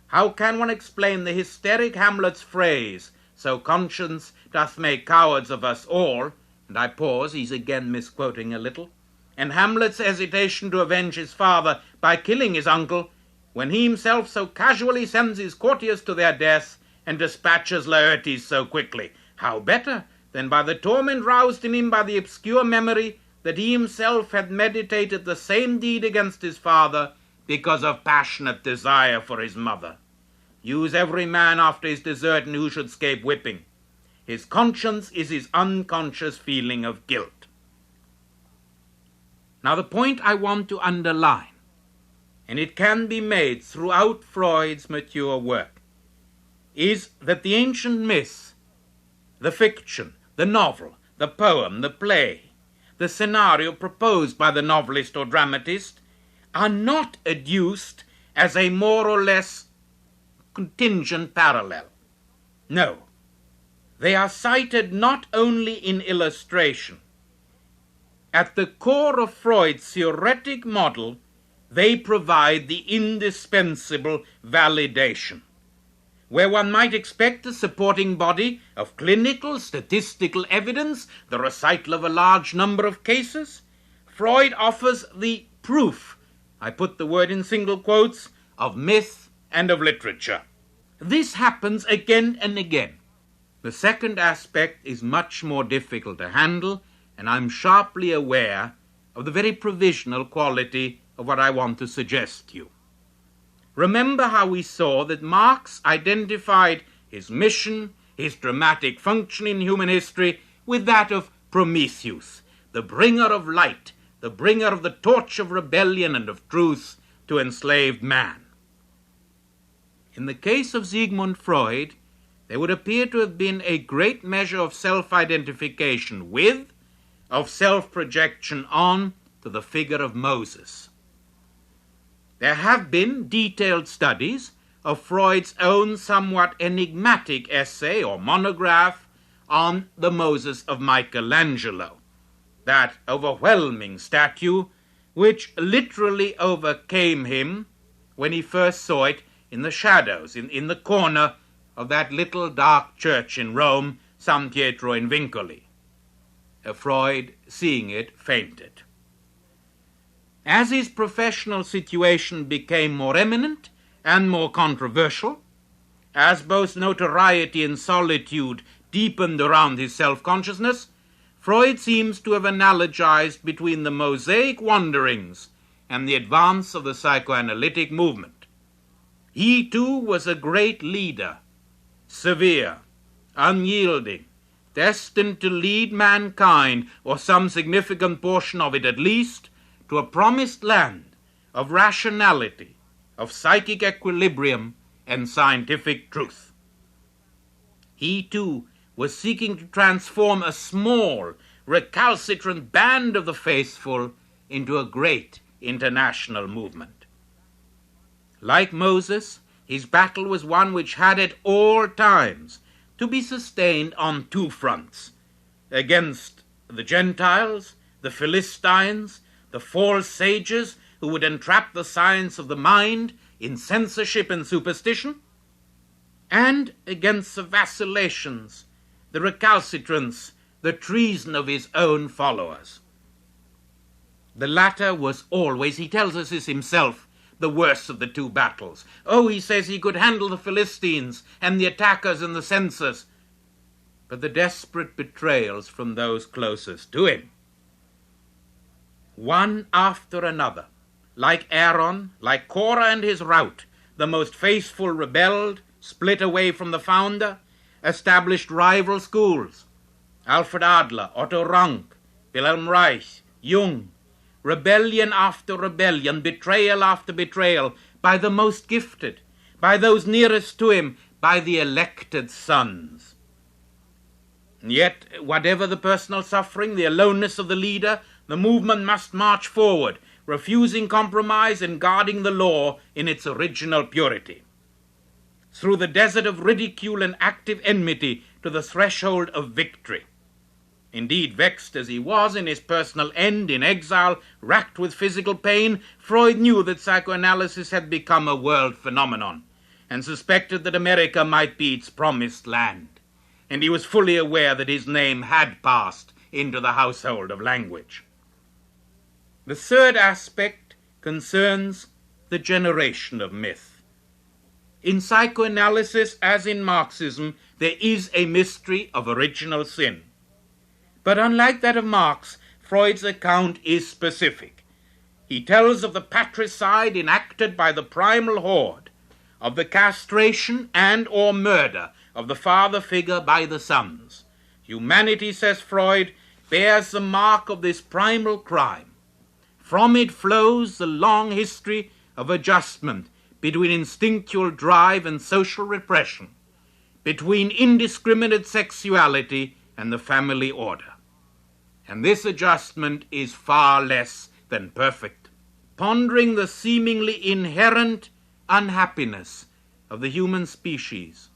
How can one explain the hysteric Hamlet's phrase, so conscience doth make cowards of us all, and I pause, he's again misquoting a little, and Hamlet's hesitation to avenge his father by killing his uncle, when he himself so casually sends his courtiers to their death and dispatches Laertes so quickly? How better than by the torment roused in him by the obscure memory that he himself had meditated the same deed against his father because of passionate desire for his mother. Use every man after his desert and who should escape whipping. His conscience is his unconscious feeling of guilt. Now the point I want to underline, and it can be made throughout Freud's mature work, is that the ancient myth, the fiction, the novel, the poem, the play, the scenario proposed by the novelist or dramatist are not adduced as a more or less contingent parallel. No, they are cited not only in illustration. At the core of Freud's theoretic model, they provide the indispensable validation. Where one might expect a supporting body of clinical, statistical evidence, the recital of a large number of cases, Freud offers the proof, I put the word in single quotes, of myth and of literature. This happens again and again. The second aspect is much more difficult to handle, and I'm sharply aware of the very provisional quality of what I want to suggest to you. Remember how we saw that Marx identified his mission, his dramatic function in human history, with that of Prometheus, the bringer of light, the bringer of the torch of rebellion and of truth to enslaved man. In the case of Sigmund Freud, there would appear to have been a great measure of self-identification with, of self-projection on, to the figure of Moses. There have been detailed studies of Freud's own somewhat enigmatic essay or monograph on the Moses of Michelangelo, that overwhelming statue which literally overcame him when he first saw it in the shadows, in the corner of that little dark church in Rome, San Pietro in Vincoli. Freud, seeing it, fainted. As his professional situation became more eminent and more controversial, as both notoriety and solitude deepened around his self-consciousness, Freud seems to have analogized between the Mosaic wanderings and the advance of the psychoanalytic movement. He too was a great leader, severe, unyielding, destined to lead mankind, or some significant portion of it at least, to a promised land of rationality, of psychic equilibrium, and scientific truth. He too was seeking to transform a small, recalcitrant band of the faithful into a great international movement. Like Moses, his battle was one which had at all times to be sustained on two fronts: against the Gentiles, the Philistines, the false sages who would entrap the science of the mind in censorship and superstition, and against the vacillations, the recalcitrance, the treason of his own followers. The latter was always, he tells us this himself, the worst of the two battles. Oh, he says he could handle the Philistines and the attackers and the censors, but the desperate betrayals from those closest to him. One after another, like Aron, like Korah and his rout, the most faithful rebelled, split away from the founder, established rival schools. Alfred Adler, Otto Rank, Wilhelm Reich, Jung, rebellion after rebellion, betrayal after betrayal, by the most gifted, by those nearest to him, by the elected sons. And yet, whatever the personal suffering, the aloneness of the leader, the movement must march forward, refusing compromise and guarding the law in its original purity. Through the desert of ridicule and active enmity to the threshold of victory. Indeed, vexed as he was in his personal end, in exile, racked with physical pain, Freud knew that psychoanalysis had become a world phenomenon, and suspected that America might be its promised land. And he was fully aware that his name had passed into the household of language. The third aspect concerns the generation of myth. In psychoanalysis, as in Marxism, there is a mystery of original sin. But unlike that of Marx, Freud's account is specific. He tells of the patricide enacted by the primal horde, of the castration and or murder of the father figure by the sons. Humanity, says Freud, bears the mark of this primal crime. From it flows the long history of adjustment between instinctual drive and social repression, between indiscriminate sexuality and the family order. And this adjustment is far less than perfect. Pondering the seemingly inherent unhappiness of the human species,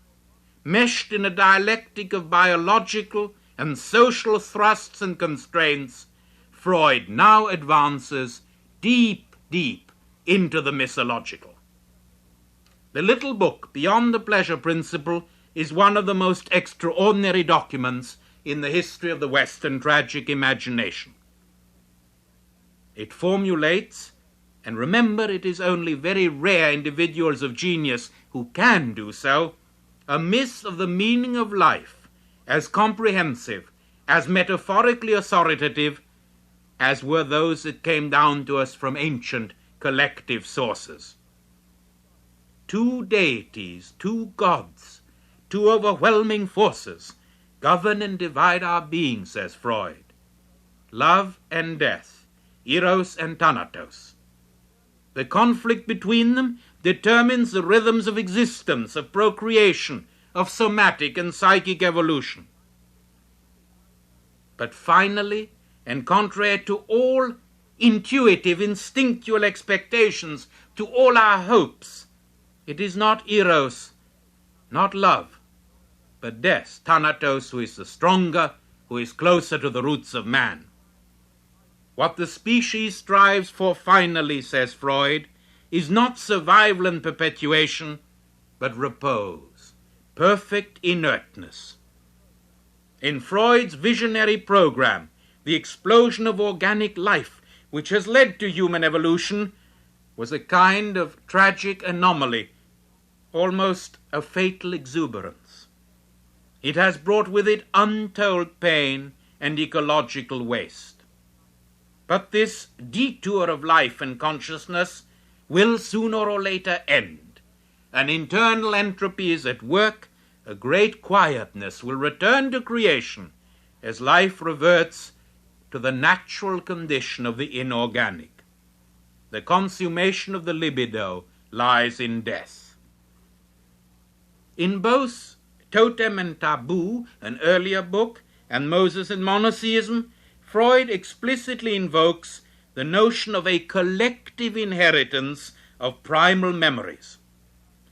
meshed in a dialectic of biological and social thrusts and constraints, Freud now advances deep, deep into the mythological. The little book, Beyond the Pleasure Principle, is one of the most extraordinary documents in the history of the Western tragic imagination. It formulates, and remember, it is only very rare individuals of genius who can do so, a myth of the meaning of life as comprehensive as metaphorically authoritative as were those that came down to us from ancient collective sources. Two deities, two gods, two overwhelming forces govern and divide our being, says Freud. Love and death, eros and thanatos. The conflict between them determines the rhythms of existence, of procreation, of somatic and psychic evolution. But finally, and contrary to all intuitive, instinctual expectations, to all our hopes, it is not eros, not love, but death, thanatos, who is the stronger, who is closer to the roots of man. What the species strives for finally, says Freud, is not survival and perpetuation, but repose, perfect inertness. In Freud's visionary program, the explosion of organic life, which has led to human evolution, was a kind of tragic anomaly, almost a fatal exuberance. It has brought with it untold pain and ecological waste. But this detour of life and consciousness will sooner or later end. An internal entropy is at work, a great quietness will return to creation as life reverts to the natural condition of the inorganic. The consummation of the libido lies in death. In both Totem and Taboo, an earlier book, and Moses and Monotheism, Freud explicitly invokes the notion of a collective inheritance of primal memories.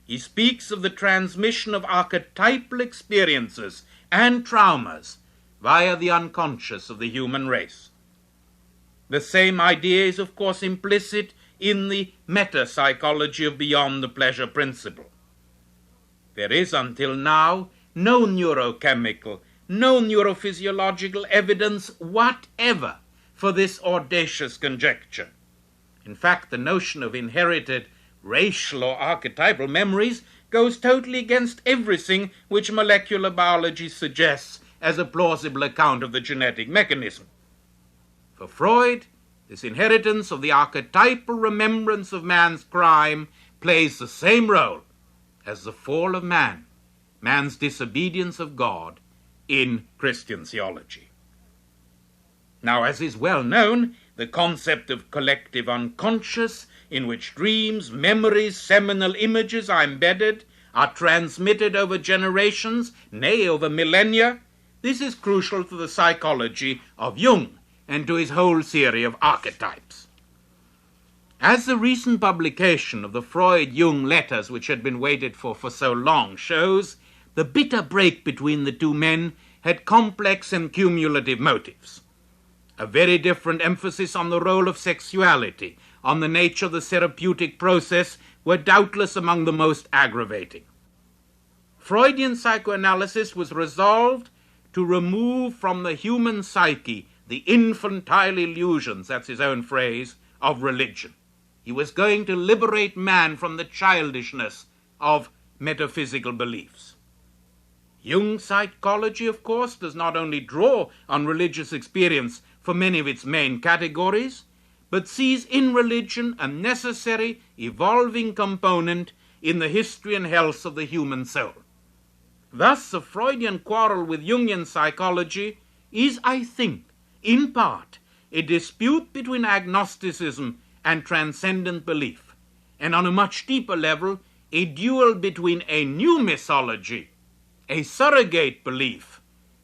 He speaks of the transmission of archetypal experiences and traumas via the unconscious of the human race. The same idea is, of course, implicit in the meta-psychology of beyond the pleasure principle. There is, until now, no neurochemical, no neurophysiological evidence whatever for this audacious conjecture. In fact, the notion of inherited racial or archetypal memories goes totally against everything which molecular biology suggests as a plausible account of the genetic mechanism. For Freud, this inheritance of the archetypal remembrance of man's crime plays the same role as the fall of man, man's disobedience of God, in Christian theology. Now, as is well known, the concept of collective unconscious, in which dreams, memories, seminal images are embedded, are transmitted over generations, nay, over millennia, this is crucial to the psychology of Jung and to his whole theory of archetypes. As the recent publication of the Freud-Jung letters, which had been waited for so long, shows, the bitter break between the two men had complex and cumulative motives. A very different emphasis on the role of sexuality, on the nature of the therapeutic process, were doubtless among the most aggravating. Freudian psychoanalysis was resolved to remove from the human psyche the infantile illusions, that's his own phrase, of religion. He was going to liberate man from the childishness of metaphysical beliefs. Jung's psychology, of course, does not only draw on religious experience for many of its main categories, but sees in religion a necessary, evolving component in the history and health of the human soul. Thus, the Freudian quarrel with Jungian psychology is, I think, in part, a dispute between agnosticism and transcendent belief, and on a much deeper level, a duel between a new mythology, a surrogate belief,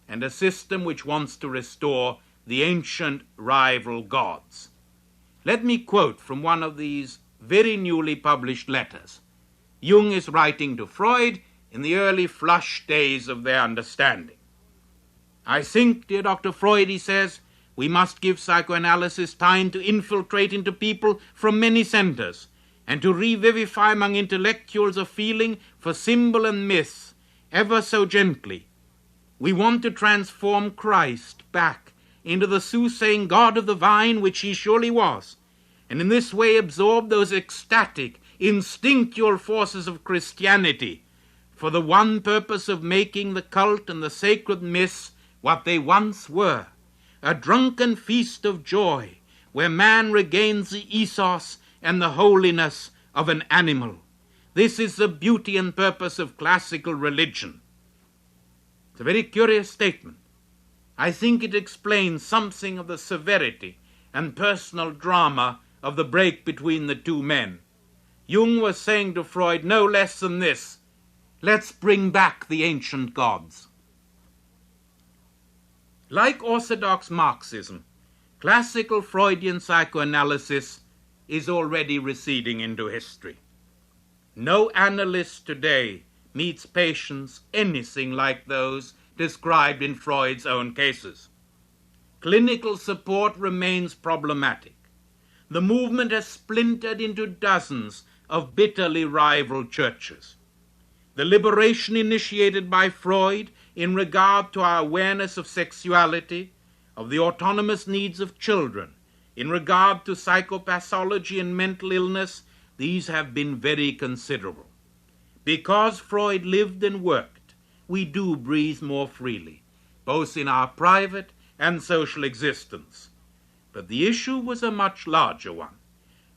and a system which wants to restore the ancient rival gods. Let me quote from one of these very newly published letters. Jung is writing to Freud in the early flush days of their understanding. I think, dear Dr. Freud, he says, we must give psychoanalysis time to infiltrate into people from many centers and to revivify among intellectuals a feeling for symbol and myth ever so gently. We want to transform Christ back into the soothsaying God of the vine, which he surely was, and in this way absorb those ecstatic, instinctual forces of Christianity for the one purpose of making the cult and the sacred myths what they once were, a drunken feast of joy, where man regains the ethos and the holiness of an animal. This is the beauty and purpose of classical religion. It's a very curious statement. I think it explains something of the severity and personal drama of the break between the two men. Jung was saying to Freud no less than this: let's bring back the ancient gods. Like orthodox Marxism, classical Freudian psychoanalysis is already receding into history. No analyst today meets patients anything like those described in Freud's own cases. Clinical support remains problematic. The movement has splintered into dozens of bitterly rival churches. The liberation initiated by Freud in regard to our awareness of sexuality, of the autonomous needs of children, in regard to psychopathology and mental illness, these have been very considerable. Because Freud lived and worked, we do breathe more freely, both in our private and social existence. But the issue was a much larger one.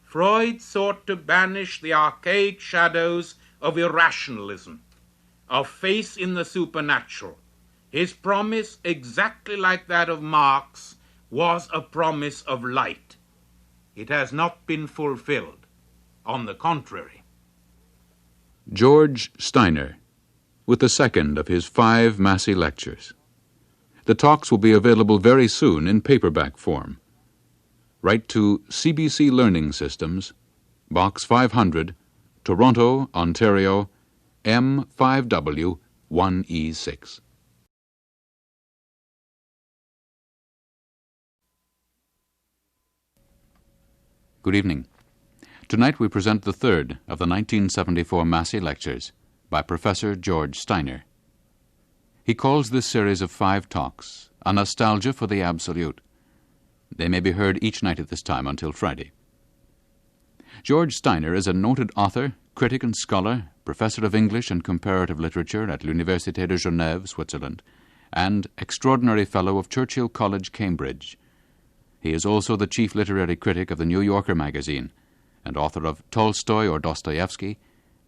Freud sought to banish the archaic shadows of irrationalism, of faith in the supernatural. His promise, exactly like that of Marx, was a promise of light. It has not been fulfilled. On the contrary. George Steiner, with the second of his 5 Massey Lectures. The talks will be available very soon in paperback form. Write to CBC Learning Systems, Box 500, Toronto, Ontario, M5W 1E6. Good evening. Tonight we present the third of the 1974 Massey Lectures by Professor George Steiner. He calls this series of 5 talks a nostalgia for the Absolute. They may be heard each night at this time until Friday. George Steiner is a noted author, critic and scholar, professor of English and comparative literature at l'Université de Genève, Switzerland, and extraordinary fellow of Churchill College, Cambridge. He is also the chief literary critic of the New Yorker magazine and author of Tolstoy or Dostoevsky,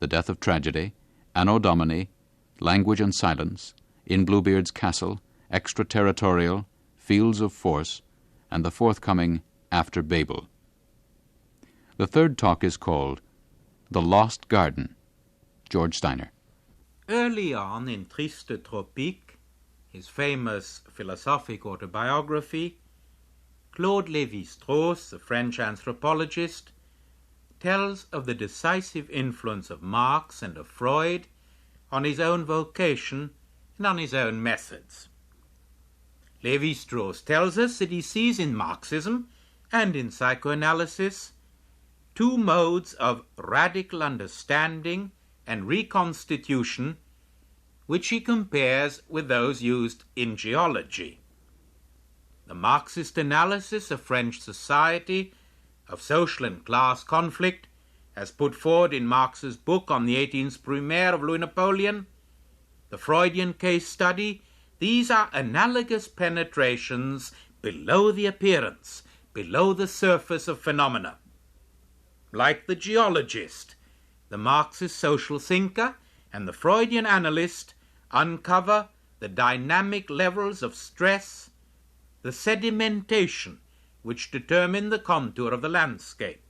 The Death of Tragedy, Anno Domini, Language and Silence, In Bluebeard's Castle, Extraterritorial, Fields of Force, and the forthcoming After Babel. The third talk is called The Lost Garden. George Steiner. Early on in Triste Tropique, his famous philosophic autobiography, Claude Lévi-Strauss, the French anthropologist, tells of the decisive influence of Marx and of Freud on his own vocation and on his own methods. Lévi-Strauss tells us that he sees in Marxism and in psychoanalysis 2 modes of radical understanding and reconstitution which he compares with those used in geology. The Marxist analysis of French society, of social and class conflict, as put forward in Marx's book on the 18th Brumaire of Louis Napoleon, the Freudian case study, these are analogous penetrations below the appearance, below the surface of phenomena. Like the geologist, the Marxist social thinker and the Freudian analyst uncover the dynamic levels of stress, the sedimentation which determine the contour of the landscape.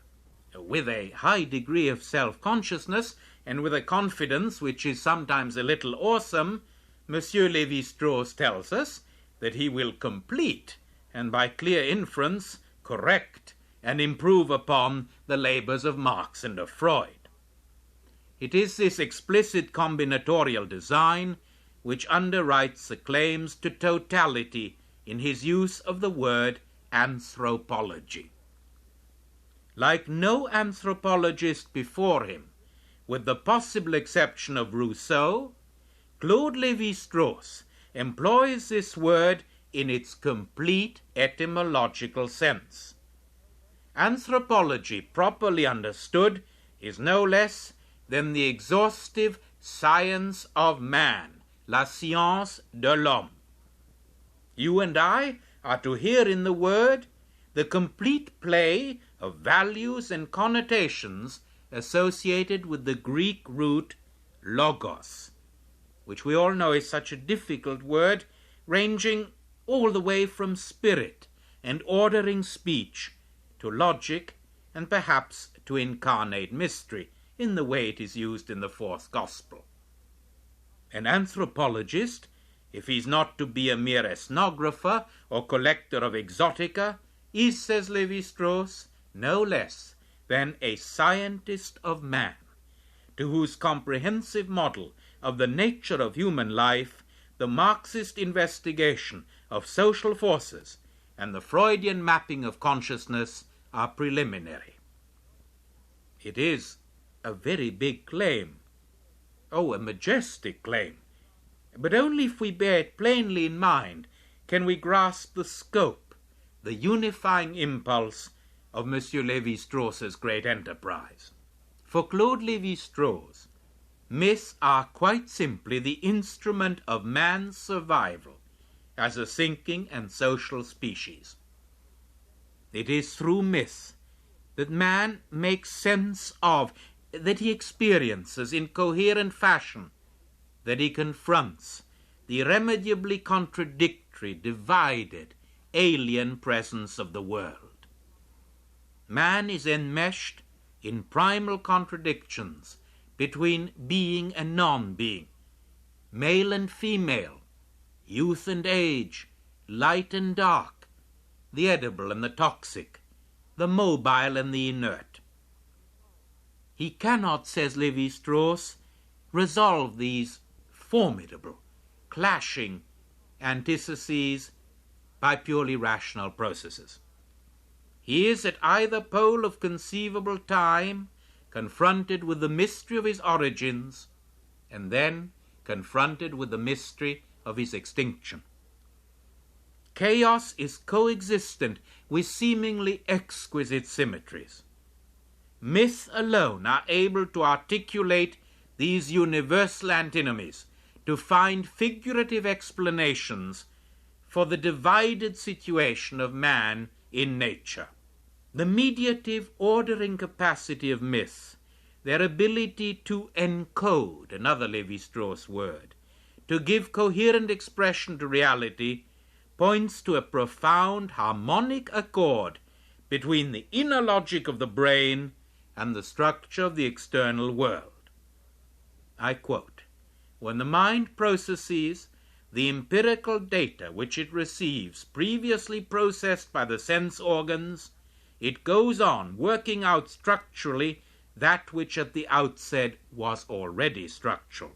With a high degree of self-consciousness and with a confidence which is sometimes a little awesome, Monsieur Lévi-Strauss tells us that he will complete and by clear inference correct and improve upon the labors of Marx and of Freud. It is this explicit combinatorial design which underwrites the claims to totality in his use of the word anthropology. Like no anthropologist before him, with the possible exception of Rousseau, Claude Lévi-Strauss employs this word in its complete etymological sense. Anthropology, properly understood, is no less than the exhaustive science of man, la science de l'homme. You and I are to hear in the word the complete play of values and connotations associated with the Greek root logos, which we all know is such a difficult word, ranging all the way from spirit and ordering speech to logic and perhaps to incarnate mystery in the way it is used in the fourth gospel. An anthropologist, if he's not to be a mere ethnographer or collector of exotica, is, says Lévi-Strauss, no less than a scientist of man, to whose comprehensive model of the nature of human life the Marxist investigation of social forces and the Freudian mapping of consciousness are preliminary. It is a very big claim, a majestic claim, but only if we bear it plainly in mind can we grasp the scope, the unifying impulse of M. Lévi-Strauss's great enterprise. For Claude Lévi-Strauss, myths are quite simply the instrument of man's survival as a thinking and social species. It is through myth that man makes sense of, that he experiences in coherent fashion, that he confronts the irremediably contradictory, divided, alien presence of the world. Man is enmeshed in primal contradictions between being and non-being, male and female, youth and age, light and dark, the edible and the toxic, the mobile and the inert. He cannot, says Lévi-Strauss, resolve these formidable, clashing antitheses by purely rational processes. He is at either pole of conceivable time confronted with the mystery of his origins, and then confronted with the mystery of his extinction. Chaos is coexistent with seemingly exquisite symmetries. Myths alone are able to articulate these universal antinomies, to find figurative explanations for the divided situation of man in nature. The mediative ordering capacity of myths, their ability to encode, another Lévi-Strauss word, to give coherent expression to reality, points to a profound harmonic accord between the inner logic of the brain and the structure of the external world. I quote, "When the mind processes the empirical data which it receives previously processed by the sense organs, it goes on working out structurally that which at the outset was already structural.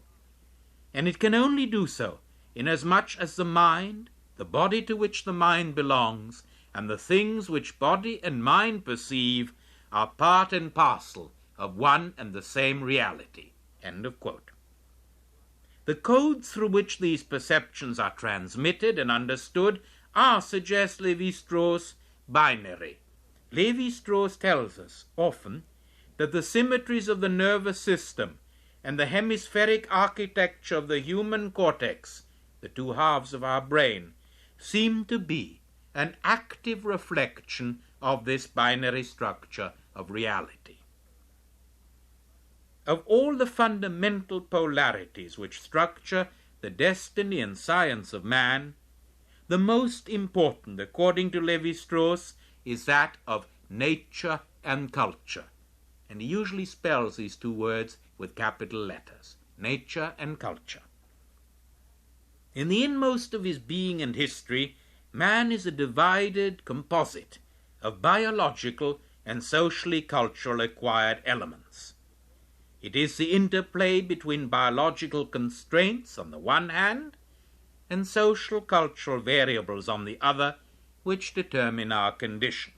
And it can only do so inasmuch as the mind, the body to which the mind belongs, and the things which body and mind perceive are part and parcel of one and the same reality." End of quote. The codes through which these perceptions are transmitted and understood are, suggests Lévi-Strauss, binary. Lévi-Strauss tells us often that the symmetries of the nervous system and the hemispheric architecture of the human cortex, the two halves of our brain, seem to be an active reflection of this binary structure of reality. Of all the fundamental polarities which structure the destiny and science of man, the most important, according to Lévi-Strauss, is that of nature and culture. And he usually spells these two words with capital letters, nature and culture. In the inmost of his being and history, man is a divided composite of biological and socially cultural acquired elements. It is the interplay between biological constraints on the one hand and social cultural variables on the other which determine our condition.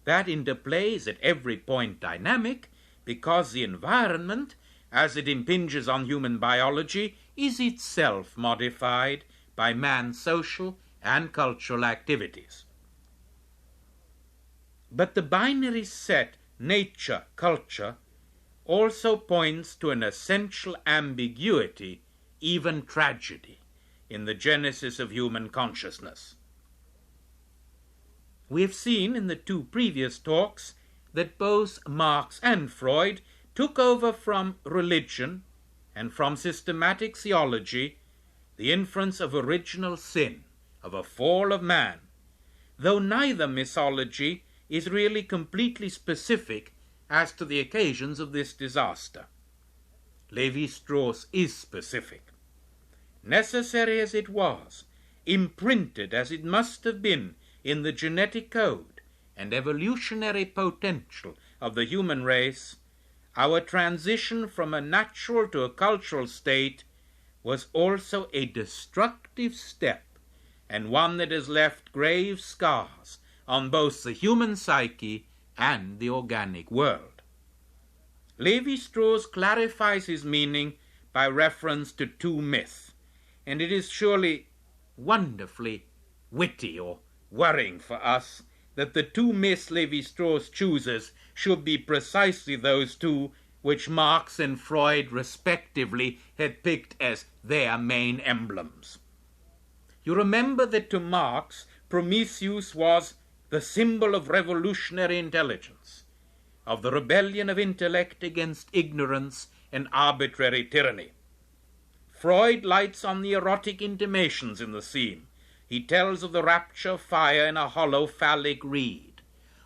That interplay is at every point dynamic because the environment, as it impinges on human biology, is itself modified by man's social and cultural activities. But the binary set nature-culture also points to an essential ambiguity, even tragedy, in the genesis of human consciousness. We have seen in the two previous talks that both Marx and Freud took over from religion and from systematic theology the inference of original sin, of a fall of man, though neither mythology is really completely specific as to the occasions of this disaster. Lévi-Strauss is specific. Necessary as it was, imprinted as it must have been in the genetic code and evolutionary potential of the human race, our transition from a natural to a cultural state was also a destructive step, and one that has left grave scars on both the human psyche and the organic world. Lévi-Strauss clarifies his meaning by reference to two myths, and it is surely wonderfully witty or worrying for us that the two myths Lévi-Strauss chooses should be precisely those two which Marx and Freud respectively had picked as their main emblems. You remember that to Marx, Prometheus was the symbol of revolutionary intelligence, of the rebellion of intellect against ignorance and arbitrary tyranny. Freud lights on the erotic intimations in the theme. He tells of the rapture of fire in a hollow phallic reed,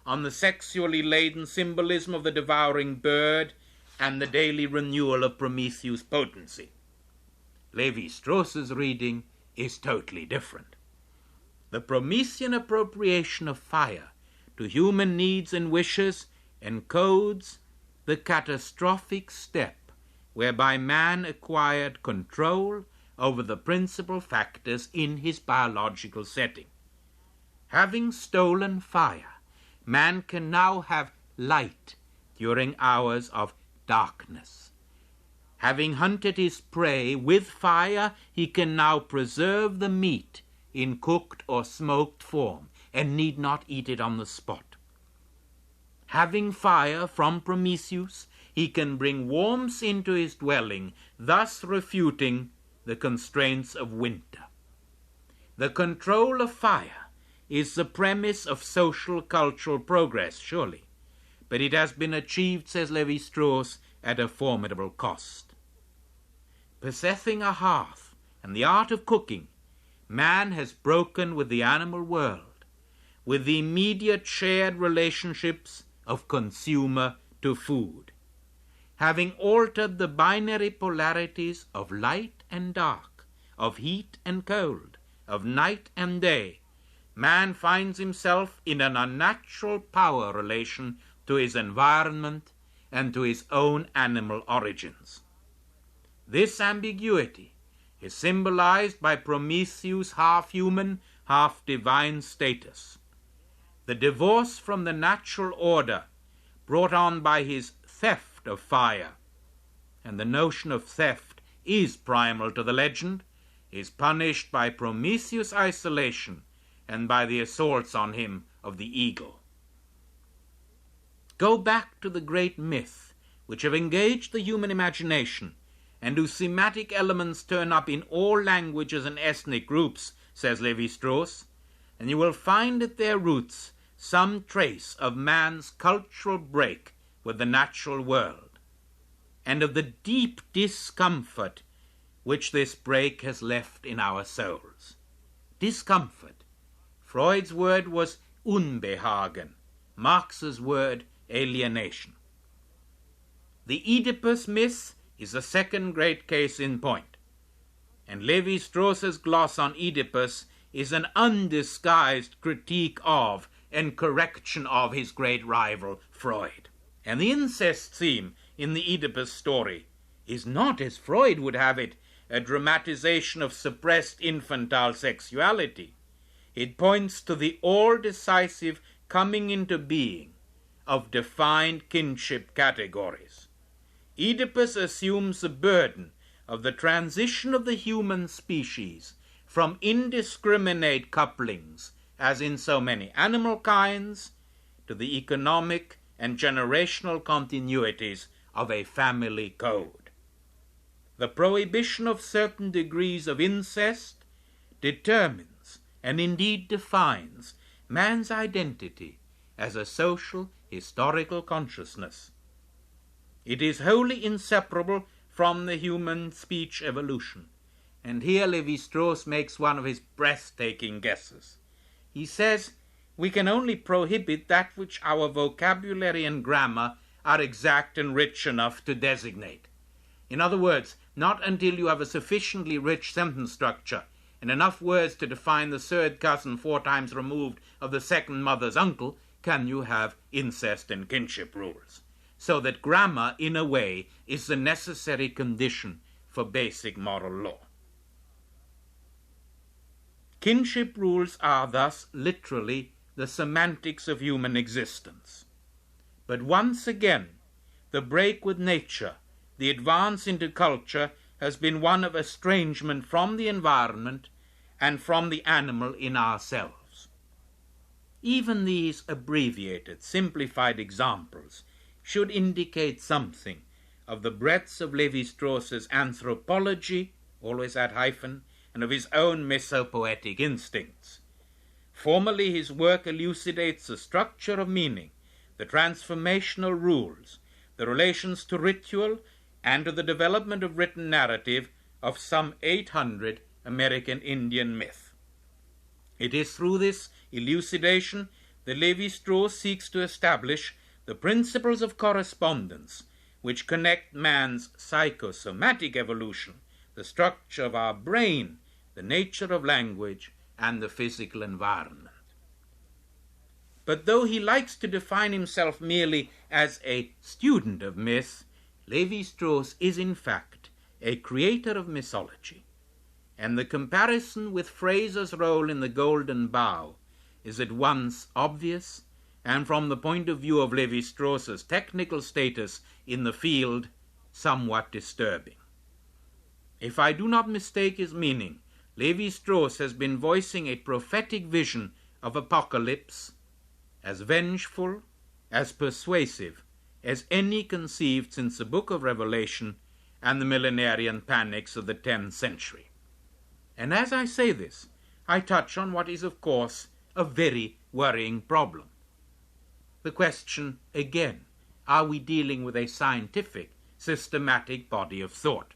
on the sexually laden symbolism of the devouring bird, and the daily renewal of Prometheus' potency. Lévi-Strauss's reading is totally different. The Promethean appropriation of fire to human needs and wishes encodes the catastrophic step whereby man acquired control over the principal factors in his biological setting. Having stolen fire, man can now have light during hours of darkness. Having hunted his prey with fire, he can now preserve the meat in cooked or smoked form and need not eat it on the spot. Having fire from Prometheus, he can bring warmth into his dwelling, thus refuting the constraints of winter. The control of fire is the premise of social cultural progress, surely, but it has been achieved, says Lévi-Strauss, at a formidable cost. Possessing a hearth and the art of cooking, man has broken with the animal world, with the immediate shared relationships of consumer to food. Having altered the binary polarities of light and dark, of heat and cold, of night and day, man finds himself in an unnatural power relation to his environment and to his own animal origins. This ambiguity is symbolized by Prometheus' half-human, half-divine status. The divorce from the natural order brought on by his theft of fire, and the notion of theft is primal to the legend, is punished by Prometheus' isolation and by the assaults on him of the eagle. Go back to the great myths which have engaged the human imagination and whose thematic elements turn up in all languages and ethnic groups, says Lévi-Strauss, and you will find at their roots some trace of man's cultural break with the natural world, and of the deep discomfort which this break has left in our souls. Discomfort. Freud's word was Unbehagen, Marx's word alienation. The Oedipus myth is the second great case in point, and Lévi-Strauss's gloss on Oedipus is an undisguised critique of and correction of his great rival, Freud. And the incest theme in the Oedipus story is not, as Freud would have it, a dramatization of suppressed infantile sexuality. It points to the all-decisive coming into being of defined kinship categories. Oedipus assumes the burden of the transition of the human species from indiscriminate couplings, as in so many animal kinds, to the economic and generational continuities of a family code. The prohibition of certain degrees of incest determines, and indeed defines, man's identity as a social, historical consciousness. It is wholly inseparable from the human speech evolution. And here Lévi-Strauss makes one of his breathtaking guesses. He says, we can only prohibit that which our vocabulary and grammar are exact and rich enough to designate. In other words, not until you have a sufficiently rich sentence structure and enough words to define the third cousin 4 times removed of the second mother's uncle can you have incest and kinship rules. So that grammar, in a way, is the necessary condition for basic moral law. Kinship rules are thus literally the semantics of human existence. But once again, the break with nature, the advance into culture, has been one of estrangement from the environment and from the animal in ourselves. Even these abbreviated, simplified examples should indicate something of the breadth of Lévi-Strauss's anthropology, always at hyphen, and of his own mythopoetic instincts. Formally, his work elucidates the structure of meaning, the transformational rules, the relations to ritual, and to the development of written narrative of some 800 American Indian myth. It is through this elucidation that Lévi-Strauss seeks to establish the principles of correspondence which connect man's psychosomatic evolution, the structure of our brain, the nature of language, and the physical environment. But though he likes to define himself merely as a student of myth, Lévi-Strauss is in fact a creator of mythology, and the comparison with Fraser's role in The Golden Bough is at once obvious and, from the point of view of Lévi-Strauss's technical status in the field, somewhat disturbing. If I do not mistake his meaning, Lévi-Strauss has been voicing a prophetic vision of apocalypse as vengeful, as persuasive as any conceived since the Book of Revelation and the millenarian panics of the 10th century. And as I say this, I touch on what is, of course, a very worrying problem. The question, again, are we dealing with a scientific, systematic body of thought?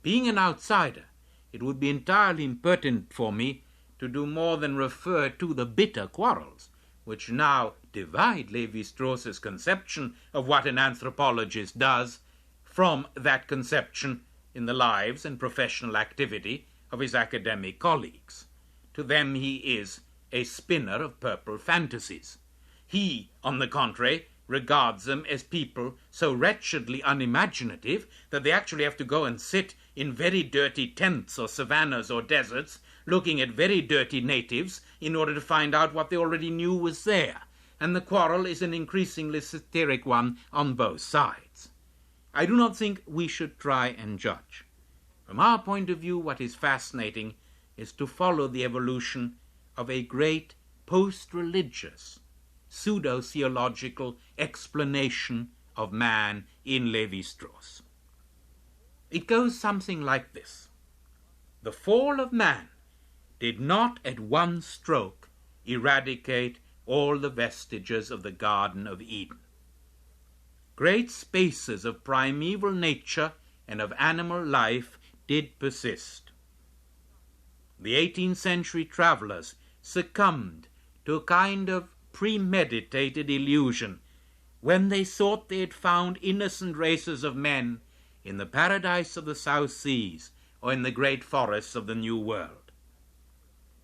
Being an outsider, it would be entirely impertinent for me to do more than refer to the bitter quarrels which now divide Lévi-Strauss's conception of what an anthropologist does from that conception in the lives and professional activity of his academic colleagues. To them he is a spinner of purple fantasies. He, on the contrary, regards them as people so wretchedly unimaginative that they actually have to go and sit in very dirty tents or savannas or deserts looking at very dirty natives in order to find out what they already knew was there. And the quarrel is an increasingly satiric one on both sides. I do not think we should try and judge. From our point of view, what is fascinating is to follow the evolution of a great post-religious, pseudo-theological explanation of man in Lévi-Strauss. It goes something like this. The fall of man did not at one stroke eradicate all the vestiges of the Garden of Eden. Great spaces of primeval nature and of animal life did persist. The 18th century travelers succumbed to a kind of premeditated illusion when they thought they had found innocent races of men in the paradise of the South Seas or in the great forests of the New World.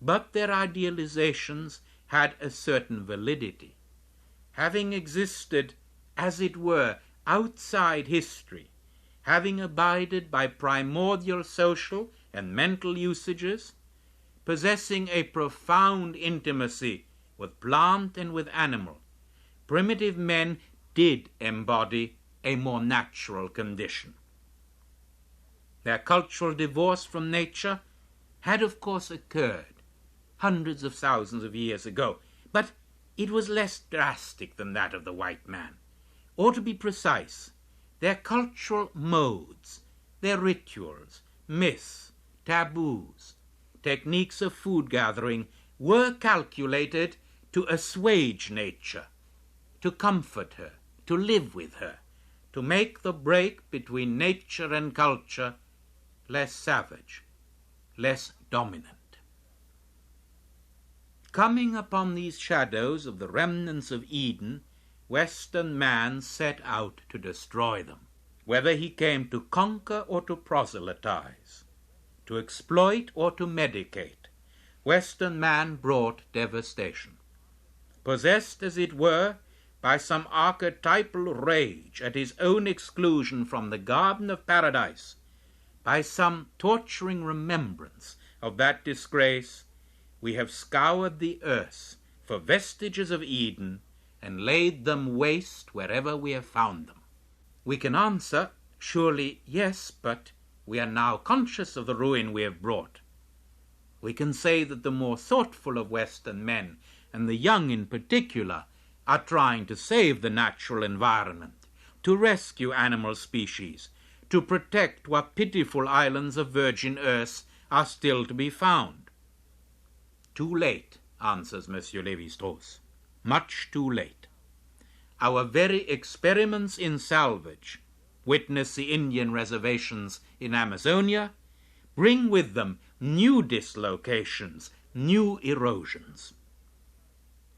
But their idealizations had a certain validity, having existed, as it were, outside history, having abided by primordial social and mental usages, possessing a profound intimacy with plant and with animal. Primitive men did embody a more natural condition. Their cultural divorce from nature had, of course, occurred hundreds of thousands of years ago, but it was less drastic than that of the white man. Or to be precise, their cultural modes, their rituals, myths, taboos, techniques of food gathering were calculated to assuage nature, to comfort her, to live with her, to make the break between nature and culture less savage, less dominant. Coming upon these shadows of the remnants of Eden, Western man set out to destroy them, whether he came to conquer or to proselytize, to exploit or to medicate. Western man brought devastation. Possessed, as it were, by some archetypal rage at his own exclusion from the Garden of Paradise, by some torturing remembrance of that disgrace, we have scoured the earth for vestiges of Eden and laid them waste wherever we have found them. We can answer, surely, yes, but we are now conscious of the ruin we have brought. We can say that the more thoughtful of Western men, and the young in particular, are trying to save the natural environment, to rescue animal species, to protect what pitiful islands of virgin earth are still to be found. Too late, answers Monsieur Lévi-Strauss. Much too late. Our very experiments in salvage, witness the Indian reservations in Amazonia, bring with them new dislocations, new erosions.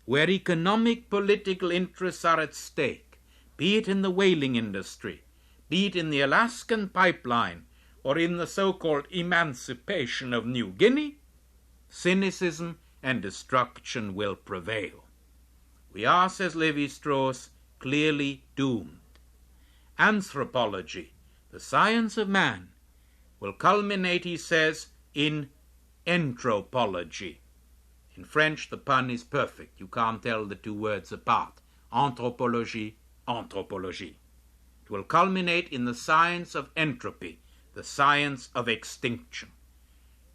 Where economic political interests are at stake, be it in the whaling industry, be it in the Alaskan pipeline, or in the so-called emancipation of New Guinea, cynicism and destruction will prevail. We are, says Lévi-Strauss, clearly doomed. Anthropology, the science of man, will culminate, he says, in anthropology. In French, the pun is perfect. You can't tell the two words apart. Anthropologie, anthropologie. It will culminate in the science of entropy, the science of extinction.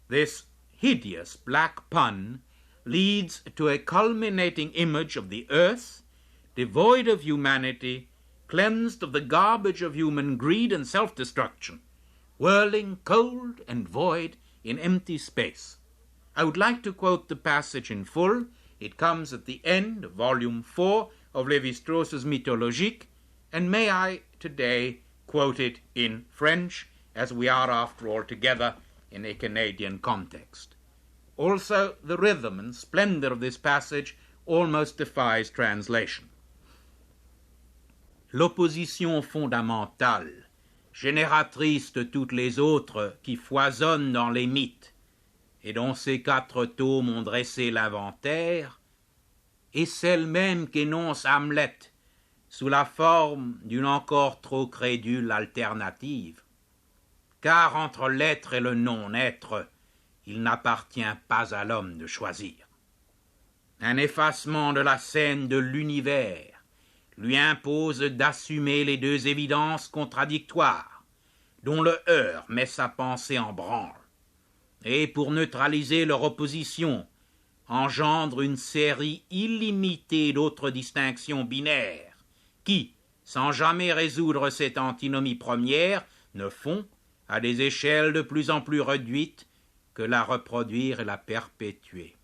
This hideous black pun leads to a culminating image of the earth, devoid of humanity, cleansed of the garbage of human greed and self-destruction, whirling cold and void in empty space. I would like to quote the passage in full. It comes at the end of volume 4 of Lévi-Strauss's Mythologies, and may I today quote it in French, as we are, after all, together in a Canadian context. Also, the rhythm and splendor of this passage almost defies translation. L'opposition fondamentale, génératrice de toutes les autres qui foisonnent dans les mythes, et dont ces 4 tomes ont dressé l'inventaire, est celle même qu'énonce Hamlet sous la forme d'une encore trop crédule alternative. Car entre l'être et le non-être, il n'appartient pas à l'homme de choisir. Un effacement de la scène de l'univers lui impose d'assumer les deux évidences contradictoires, dont le heurt met sa pensée en branle, et pour neutraliser leur opposition, engendre une série illimitée d'autres distinctions binaires, qui, sans jamais résoudre cette antinomie première, ne font, à des échelles de plus en plus réduites, que la reproduire et la perpétuer.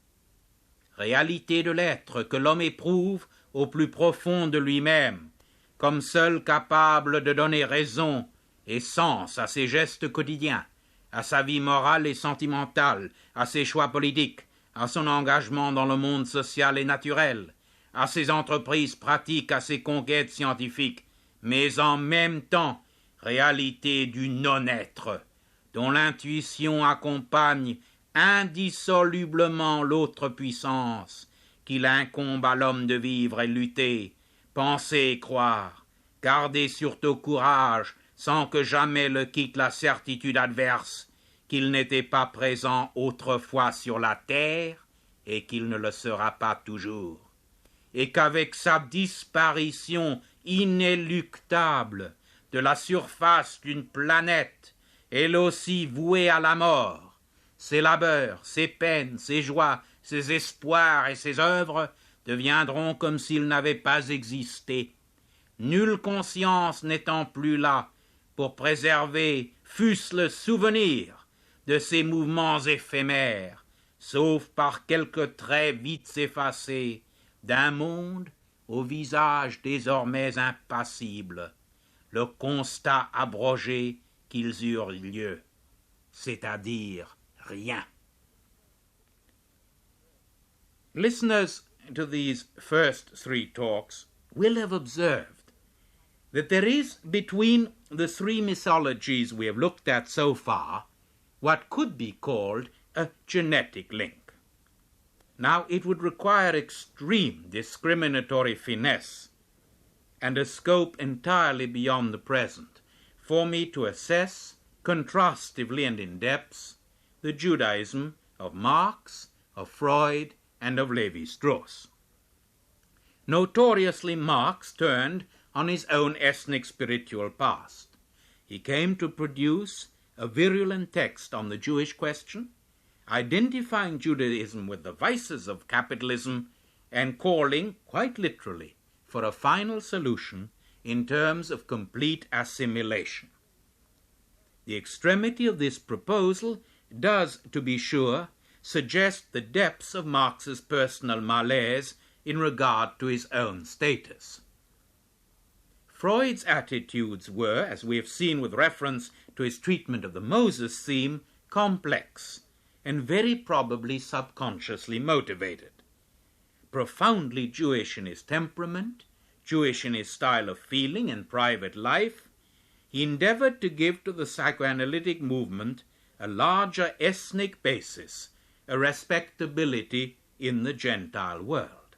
Réalité de l'être que l'homme éprouve au plus profond de lui-même, comme seul capable de donner raison et sens à ses gestes quotidiens, à sa vie morale et sentimentale, à ses choix politiques, à son engagement dans le monde social et naturel, à ses entreprises pratiques, à ses conquêtes scientifiques, mais en même temps, réalité du non-être, dont l'intuition accompagne indissolublement l'autre puissance qu'il incombe à l'homme de vivre et lutter, penser et croire, garder surtout courage sans que jamais le quitte la certitude adverse qu'il n'était pas présent autrefois sur la terre et qu'il ne le sera pas toujours, et qu'avec sa disparition inéluctable de la surface d'une planète, elle aussi vouée à la mort, ses labeurs, ses peines, ses joies, ses espoirs et ses œuvres deviendront comme s'ils n'avaient pas existé, nulle conscience n'étant plus là pour préserver, fût-ce le souvenir, de ces mouvements éphémères, sauf par quelques traits vite effacés d'un monde au visage désormais impassible, le constat abrogé qu'ils eurent lieu, c'est-à-dire rien. Listeners to these first three talks will have observed that there is between the three mythologies we have looked at so far what could be called a genetic link. Now, it would require extreme discriminatory finesse and a scope entirely beyond the present for me to assess, contrastively and in depth, the Judaism of Marx, of Freud, and of Lévi-Strauss. Notoriously, Marx turned on his own ethnic spiritual past. He came to produce a virulent text on the Jewish question, identifying Judaism with the vices of capitalism and calling, quite literally, for a final solution in terms of complete assimilation. The extremity of this proposal does, to be sure, suggest the depths of Marx's personal malaise in regard to his own status. Freud's attitudes were, as we have seen with reference to his treatment of the Moses theme, complex and very probably subconsciously motivated. Profoundly Jewish in his temperament, Jewish in his style of feeling and private life, he endeavored to give to the psychoanalytic movement a larger ethnic basis, a respectability in the Gentile world.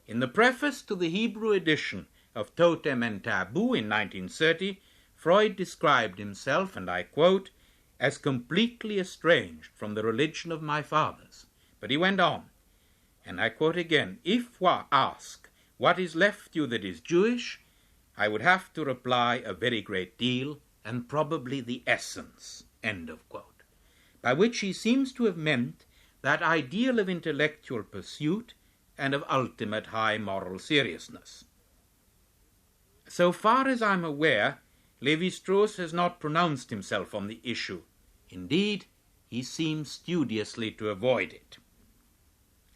In the preface to the Hebrew edition of Totem and Taboo in 1930, Freud described himself, and I quote, as completely estranged from the religion of my fathers. But he went on, and I quote again, if one ask, what is left you that is Jewish, I would have to reply a very great deal, and probably the essence, end of quote. By which he seems to have meant that ideal of intellectual pursuit and of ultimate high moral seriousness. So far as I'm aware, Lévi-Strauss has not pronounced himself on the issue. Indeed, he seems studiously to avoid it.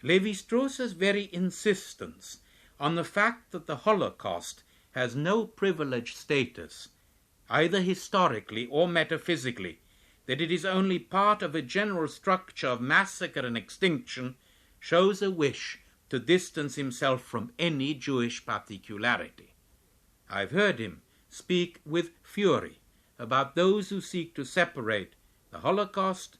Lévi-Strauss's very insistence on the fact that the Holocaust has no privileged status, either historically or metaphysically, that it is only part of a general structure of massacre and extinction, shows a wish to distance himself from any Jewish particularity. I've heard him speak with fury about those who seek to separate the Holocaust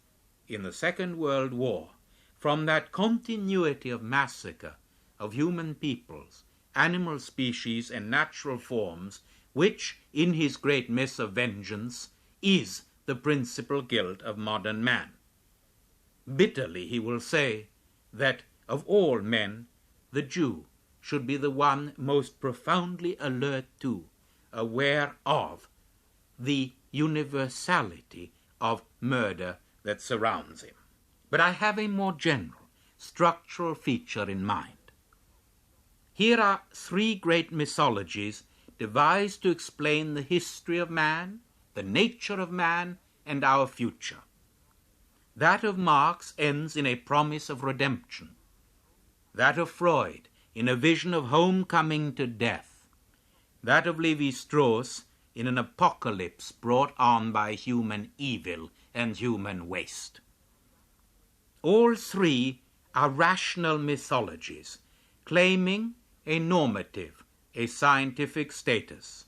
in the Second World War from that continuity of massacre of human peoples, animal species, and natural forms, which, in his great myth of vengeance, is the principal guilt of modern man. Bitterly he will say that of all men, the Jew should be the one most profoundly alert to, aware of, the universality of murder that surrounds him. But I have a more general, structural feature in mind. Here are three great mythologies devised to explain the history of man, the nature of man, and our future. That of Marx ends in a promise of redemption. That of Freud in a vision of homecoming to death. That of Lévi-Strauss in an apocalypse brought on by human evil and human waste. All three are rational mythologies, claiming a normative, a scientific status.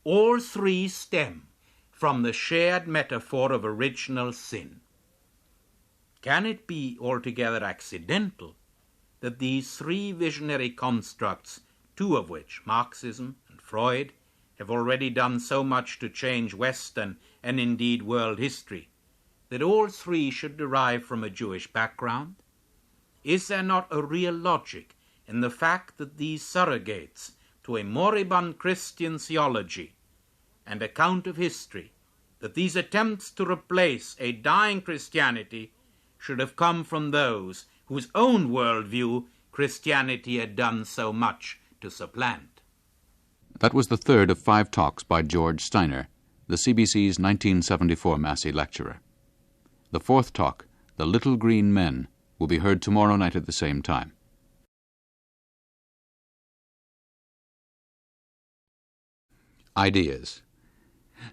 All three stem from the shared metaphor of original sin. Can it be altogether accidental that these three visionary constructs, two of which, Marxism and Freud, have already done so much to change Western and indeed world history, that all three should derive from a Jewish background? Is there not a real logic in the fact that these surrogates to a moribund Christian theology and account of history, that these attempts to replace a dying Christianity should have come from those whose own worldview Christianity had done so much to supplant? That was the third of 5 talks by George Steiner, the CBC's 1974 Massey lecturer. The fourth talk, The Little Green Men, will be heard tomorrow night at the same time. Ideas.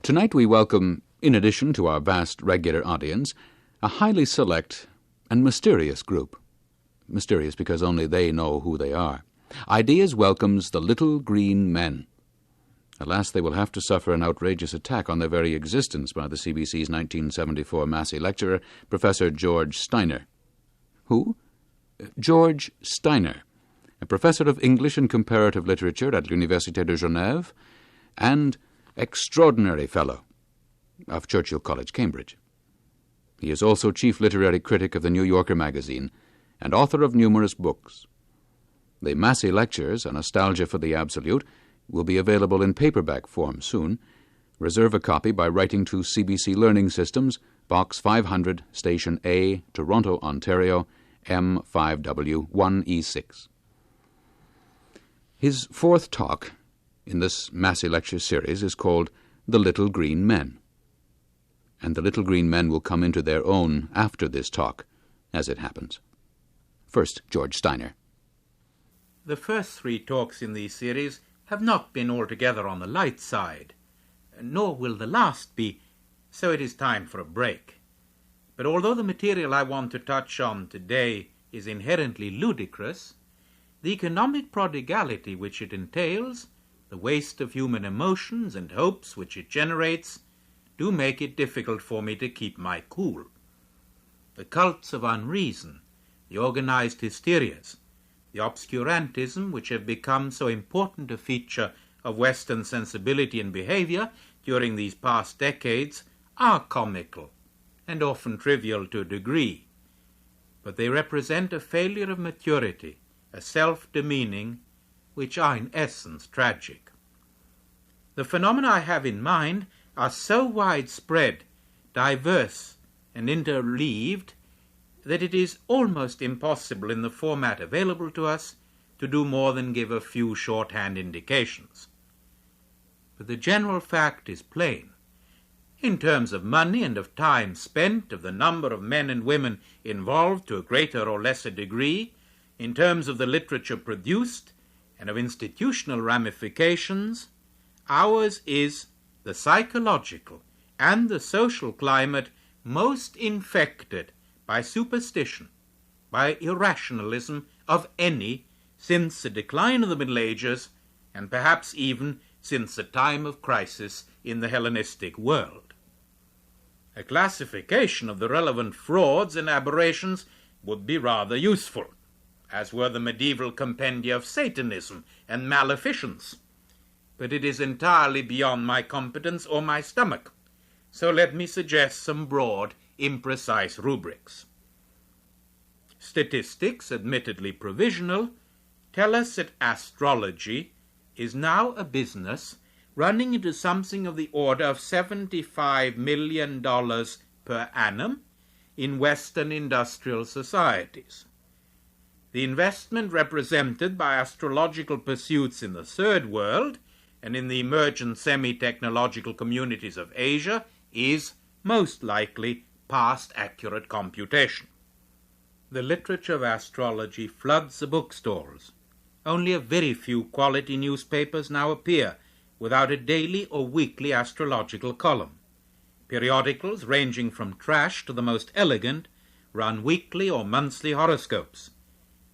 Tonight we welcome, in addition to our vast regular audience, a highly select and mysterious group. Mysterious because only they know who they are. Ideas welcomes the Little Green Men. Alas, they will have to suffer an outrageous attack on their very existence by the CBC's 1974 Massey lecturer, Professor George Steiner. Who? George Steiner, a professor of English and comparative literature at l'Université de Genève, and extraordinary fellow of Churchill College, Cambridge. He is also chief literary critic of the New Yorker magazine and author of numerous books. The Massey Lectures, A Nostalgia for the Absolute, will be available in paperback form soon. Reserve a copy by writing to CBC Learning Systems, Box 500, Station A, Toronto, Ontario, M5W1E6. His fourth talk in this Massey Lecture series is called The Little Green Men. And the Little Green Men will come into their own after this talk, as it happens. First, George Steiner. The first three talks in these series have not been altogether on the light side, nor will the last be, so it is time for a break. But although the material I want to touch on today is inherently ludicrous, the economic prodigality which it entails, the waste of human emotions and hopes which it generates, do make it difficult for me to keep my cool. The cults of unreason, the organized hysterias, the obscurantism which have become so important a feature of Western sensibility and behavior during these past decades are comical and often trivial to a degree, but they represent a failure of maturity, a self-demeaning, which are in essence tragic. The phenomena I have in mind are so widespread, diverse, and interleaved that it is almost impossible in the format available to us to do more than give a few shorthand indications. But the general fact is plain. In terms of money and of time spent, of the number of men and women involved to a greater or lesser degree, in terms of the literature produced, and of institutional ramifications, ours is the psychological and the social climate most infected by superstition, by irrationalism of any, since the decline of the Middle Ages, and perhaps even since the time of crisis in the Hellenistic world. A classification of the relevant frauds and aberrations would be rather useful, as were the medieval compendia of Satanism and maleficence. But it is entirely beyond my competence or my stomach, so let me suggest some broad, imprecise rubrics. Statistics, admittedly provisional, tell us that astrology is now a business running into something of the order of $75 million per annum in Western industrial societies. The investment represented by astrological pursuits in the Third World and in the emergent semi-technological communities of Asia is, most likely, past accurate computation. The literature of astrology floods the bookstores. Only a very few quality newspapers now appear without a daily or weekly astrological column. Periodicals, ranging from trash to the most elegant, run weekly or monthly horoscopes.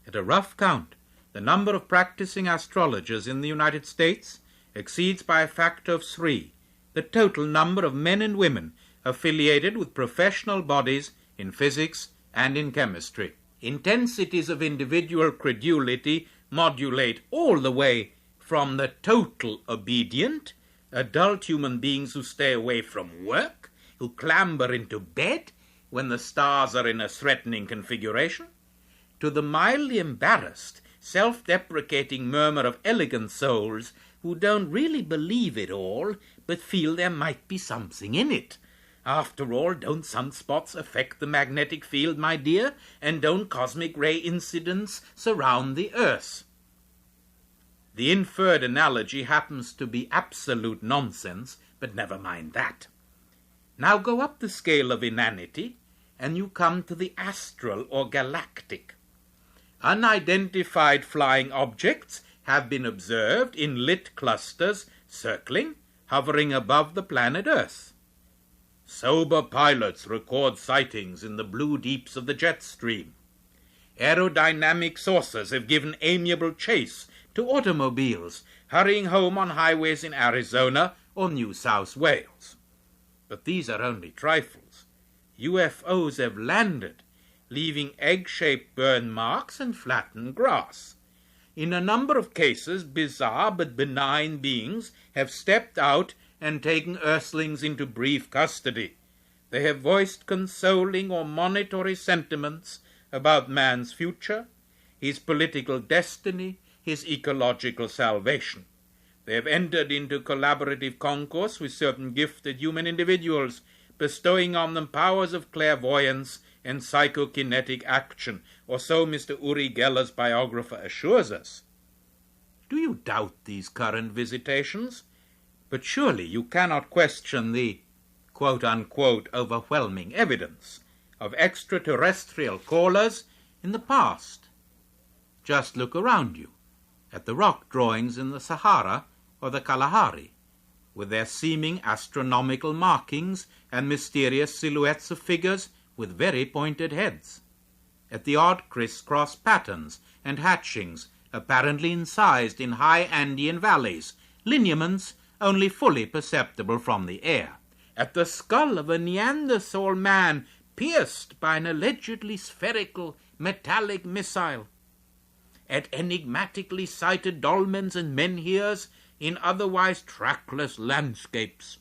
At a rough count, the number of practicing astrologers in the United States exceeds by a factor of 3 the total number of men and women affiliated with professional bodies in physics and in chemistry. Intensities of individual credulity modulate all the way from the total obedient, adult human beings who stay away from work, who clamber into bed when the stars are in a threatening configuration, to the mildly embarrassed, self-deprecating murmur of elegant souls who don't really believe it all, but feel there might be something in it. After all, don't sunspots affect the magnetic field, my dear, and don't cosmic ray incidents surround the Earth? The inferred analogy happens to be absolute nonsense, but never mind that. Now go up the scale of inanity, and you come to the astral or galactic. Unidentified flying objects have been observed in lit clusters circling, hovering above the planet Earth. Sober pilots record sightings in the blue deeps of the jet stream. Aerodynamic sources have given amiable chase to automobiles hurrying home on highways in Arizona or New South Wales. But these are only trifles. UFOs have landed, leaving egg-shaped burn marks and flattened grass. In a number of cases, bizarre but benign beings have stepped out and taken earthlings into brief custody. They have voiced consoling or monitory sentiments about man's future, his political destiny, his ecological salvation. They have entered into collaborative concourse with certain gifted human individuals, bestowing on them powers of clairvoyance and psychokinetic action, or so Mr. Uri Geller's biographer assures us. Do you doubt these current visitations? But surely you cannot question the quote-unquote overwhelming evidence of extraterrestrial callers in the past. Just look around you at the rock drawings in the Sahara or the Kalahari, with their seeming astronomical markings and mysterious silhouettes of figures with very pointed heads, at the odd criss-cross patterns and hatchings apparently incised in high Andean valleys, lineaments only fully perceptible from the air, at the skull of a Neanderthal man pierced by an allegedly spherical metallic missile, at enigmatically sighted dolmens and menhirs in otherwise trackless landscapes,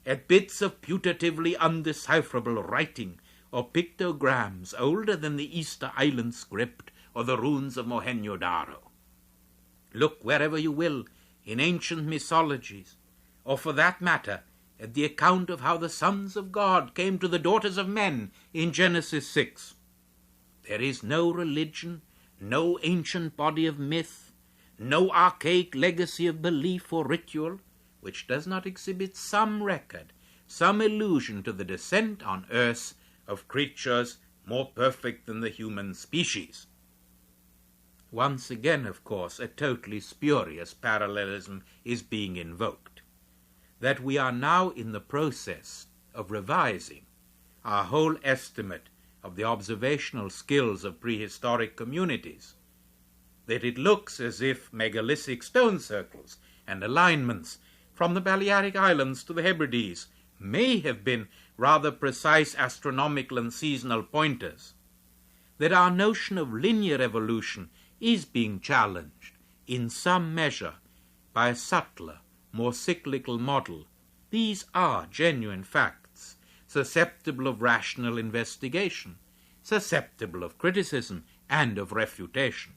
at bits of putatively undecipherable writing or pictograms older than the Easter Island script or the runes of Mohenjo-Daro. Look wherever you will in ancient mythologies, or for that matter, at the account of how the sons of God came to the daughters of men in Genesis 6. There is no religion, no ancient body of myth, no archaic legacy of belief or ritual, which does not exhibit some record, some allusion to the descent on earth of creatures more perfect than the human species. Once again, of course, a totally spurious parallelism is being invoked, that we are now in the process of revising our whole estimate of the observational skills of prehistoric communities, that it looks as if megalithic stone circles and alignments from the Balearic Islands to the Hebrides may have been rather precise astronomical and seasonal pointers, that our notion of linear evolution is being challenged in some measure by a subtler, more cyclical model. These are genuine facts, susceptible of rational investigation, susceptible of criticism and of refutation.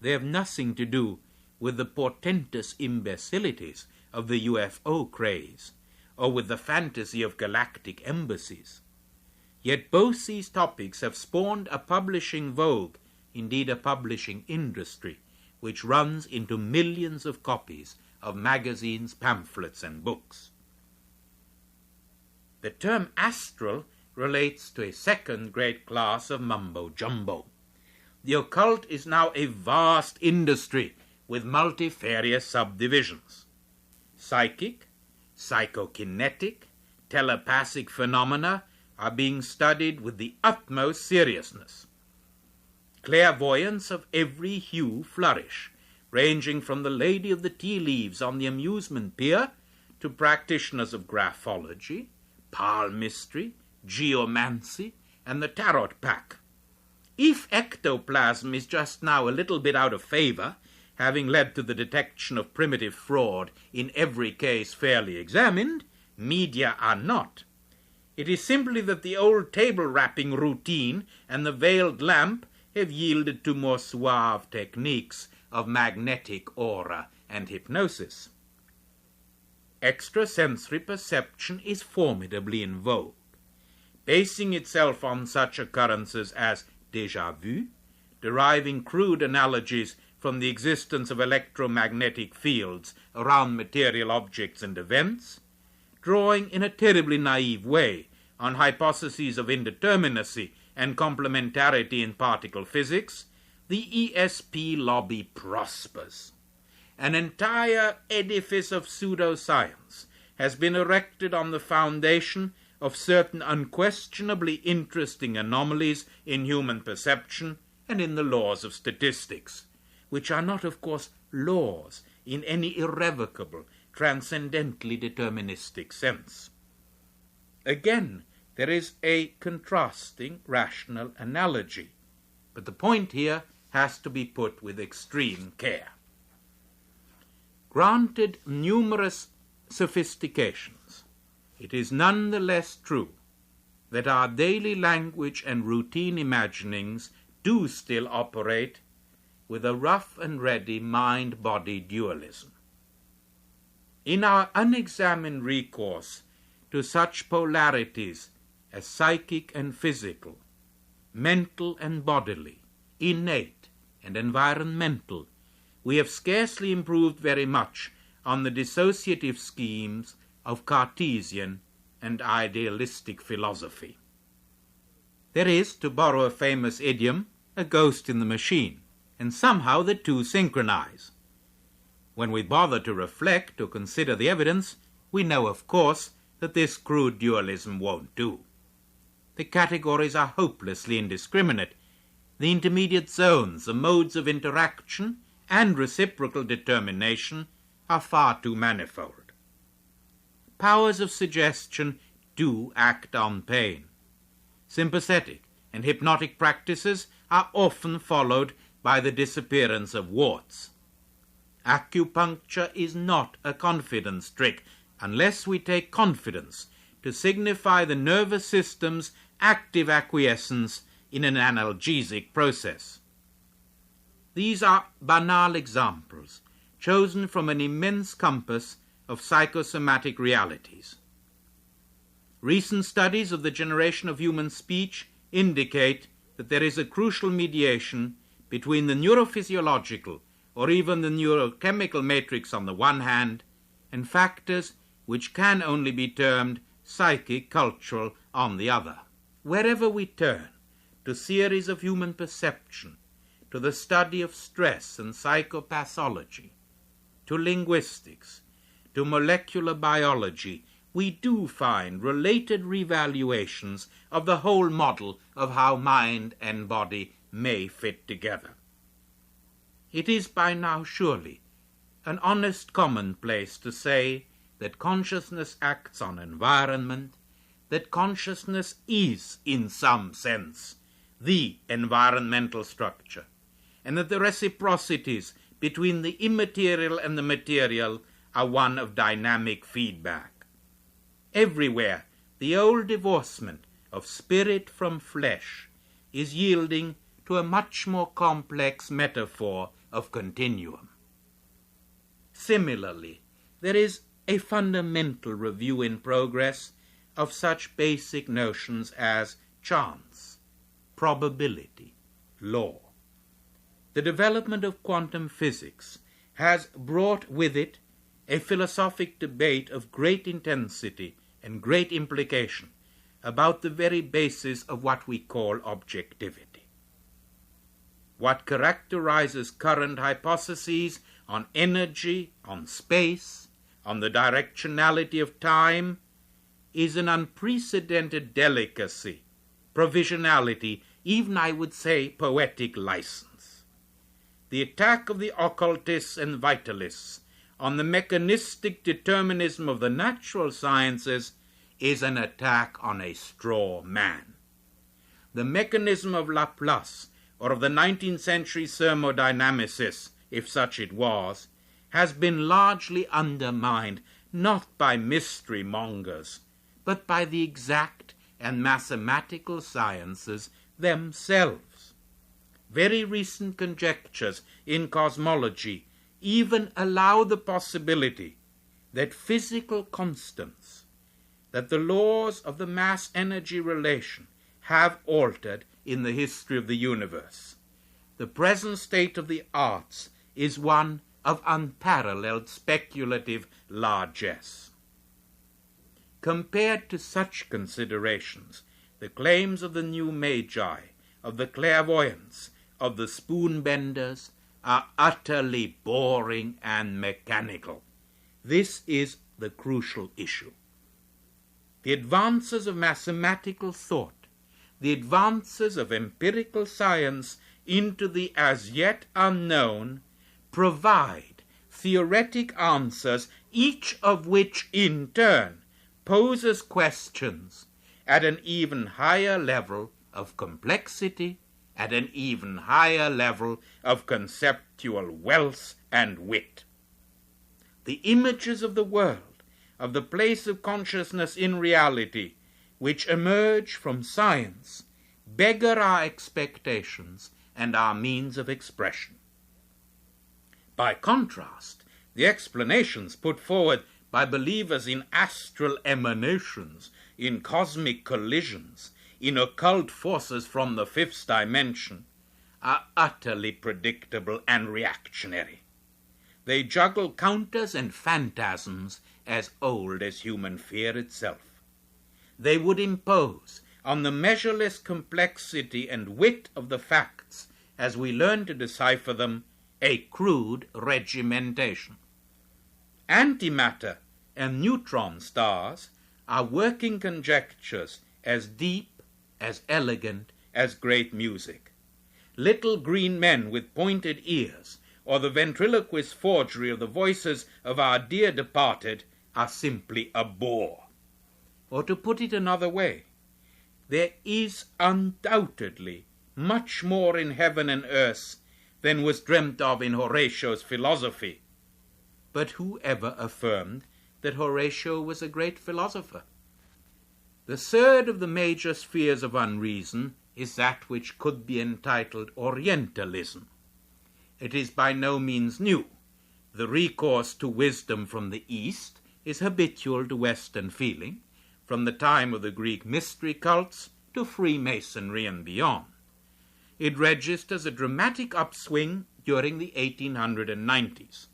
They have nothing to do with the portentous imbecilities of the UFO craze, or with the fantasy of galactic embassies. Yet both these topics have spawned a publishing vogue, indeed a publishing industry, which runs into millions of copies of magazines, pamphlets, and books. The term astral relates to a second great class of mumbo-jumbo. The occult is now a vast industry with multifarious subdivisions. Psychic, psychokinetic, telepathic phenomena are being studied with the utmost seriousness. Clairvoyants of every hue flourish, ranging from the lady of the tea leaves on the amusement pier to practitioners of graphology, palmistry, geomancy, and the tarot pack. If ectoplasm is just now a little bit out of favor, having led to the detection of primitive fraud in every case fairly examined, media are not. It is simply that the old table-rapping routine and the veiled lamp have yielded to more suave techniques of magnetic aura and hypnosis. Extrasensory perception is formidably in vogue, basing itself on such occurrences as déjà vu, deriving crude analogies from the existence of electromagnetic fields around material objects and events, drawing in a terribly naive way on hypotheses of indeterminacy and complementarity in particle physics, the ESP lobby prospers. An entire edifice of pseudoscience has been erected on the foundation of certain unquestionably interesting anomalies in human perception and in the laws of statistics, which are not, of course, laws in any irrevocable, transcendently deterministic sense. Again, there is a contrasting rational analogy, but the point here has to be put with extreme care. Granted numerous sophistications, it is none the less true that our daily language and routine imaginings do still operate with a rough and ready mind-body dualism. In our unexamined recourse to such polarities as psychic and physical, mental and bodily, innate and environmental, we have scarcely improved very much on the dissociative schemes of Cartesian and idealistic philosophy. There is, to borrow a famous idiom, a ghost in the machine, and somehow the two synchronize. When we bother to reflect or consider the evidence, we know, of course, that this crude dualism won't do. The categories are hopelessly indiscriminate. The intermediate zones, the modes of interaction and reciprocal determination are far too manifold. Powers of suggestion do act on pain. Sympathetic and hypnotic practices are often followed by the disappearance of warts. Acupuncture is not a confidence trick, unless we take confidence to signify the nervous system's active acquiescence in an analgesic process. These are banal examples, chosen from an immense compass of psychosomatic realities. Recent studies of the generation of human speech indicate that there is a crucial mediation between the neurophysiological or even the neurochemical matrix on the one hand, and factors which can only be termed psychic, cultural on the other. Wherever we turn, to theories of human perception, to the study of stress and psychopathology, to linguistics, to molecular biology, we do find related revaluations of the whole model of how mind and body may fit together. It is by now surely an honest commonplace to say that consciousness acts on environment, that consciousness is, in some sense, the environmental structure, and that the reciprocities between the immaterial and the material are one of dynamic feedback. Everywhere, the old divorcement of spirit from flesh is yielding to a much more complex metaphor of continuum. Similarly, there is a fundamental review in progress of such basic notions as chance, probability, law. The development of quantum physics has brought with it a philosophic debate of great intensity and great implication about the very basis of what we call objectivity. What characterizes current hypotheses on energy, on space, on the directionality of time, is an unprecedented delicacy, provisionality, even I would say poetic license. The attack of the occultists and vitalists on the mechanistic determinism of the natural sciences is an attack on a straw man. The mechanism of Laplace, or of the 19th century thermodynamicists, if such it was, has been largely undermined not by mystery mongers, but by the exact and mathematical sciences themselves. Very recent conjectures in cosmology even allow the possibility that physical constants, that the laws of the mass-energy relation have altered in the history of the universe. The present state of the arts is one of unparalleled speculative largesse. Compared to such considerations, the claims of the new magi, of the clairvoyants, of the spoon-benders are utterly boring and mechanical. This is the crucial issue. The advances of mathematical thought, the advances of empirical science into the as yet unknown, provide theoretic answers, each of which in turn poses questions at an even higher level of complexity, at an even higher level of conceptual wealth and wit. The images of the world, of the place of consciousness in reality, which emerge from science, beggar our expectations and our means of expression. By contrast, the explanations put forward by believers in astral emanations, in cosmic collisions, in occult forces from the fifth dimension, are utterly predictable and reactionary. They juggle counters and phantasms as old as human fear itself. They would impose on the measureless complexity and wit of the facts, as we learn to decipher them, a crude regimentation. Antimatter and neutron stars are working conjectures as deep, as elegant as great music. Little green men with pointed ears, or the ventriloquist forgery of the voices of our dear departed, are simply a bore. Or to put it another way, there is undoubtedly much more in heaven and earth than was dreamt of in Horatio's philosophy. But who ever affirmed that Horatio was a great philosopher? The third of the major spheres of unreason is that which could be entitled Orientalism. It is by no means new. The recourse to wisdom from the East is habitual to Western feeling, from the time of the Greek mystery cults to Freemasonry and beyond. It registers a dramatic upswing during the 1890s.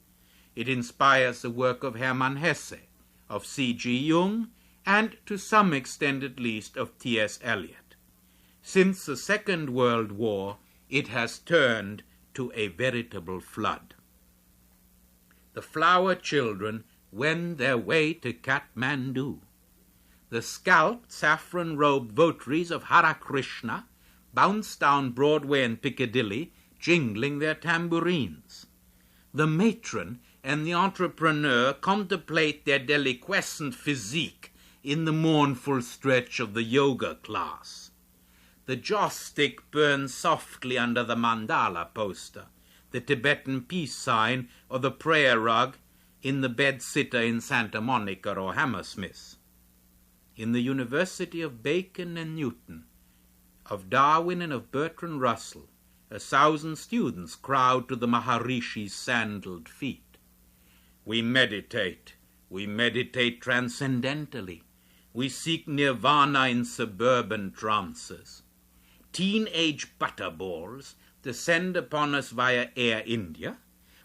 It inspires the work of Hermann Hesse, of C.G. Jung, and to some extent at least of T.S. Eliot. Since the Second World War, it has turned to a veritable flood. The flower children wend their way to Kathmandu. The scalped, saffron-robed votaries of Hare Krishna bounce down Broadway and Piccadilly, jingling their tambourines. The matron and the entrepreneur contemplate their deliquescent physique in the mournful stretch of the yoga class. The joss stick burns softly under the mandala poster, the Tibetan peace sign, or the prayer rug in the bed-sitter in Santa Monica or Hammersmith. In the University of Bacon and Newton, of Darwin and of Bertrand Russell, 1,000 students crowd to the Maharishi's sandaled feet. We meditate transcendentally. We seek nirvana in suburban trances. Teenage butterballs descend upon us via Air India,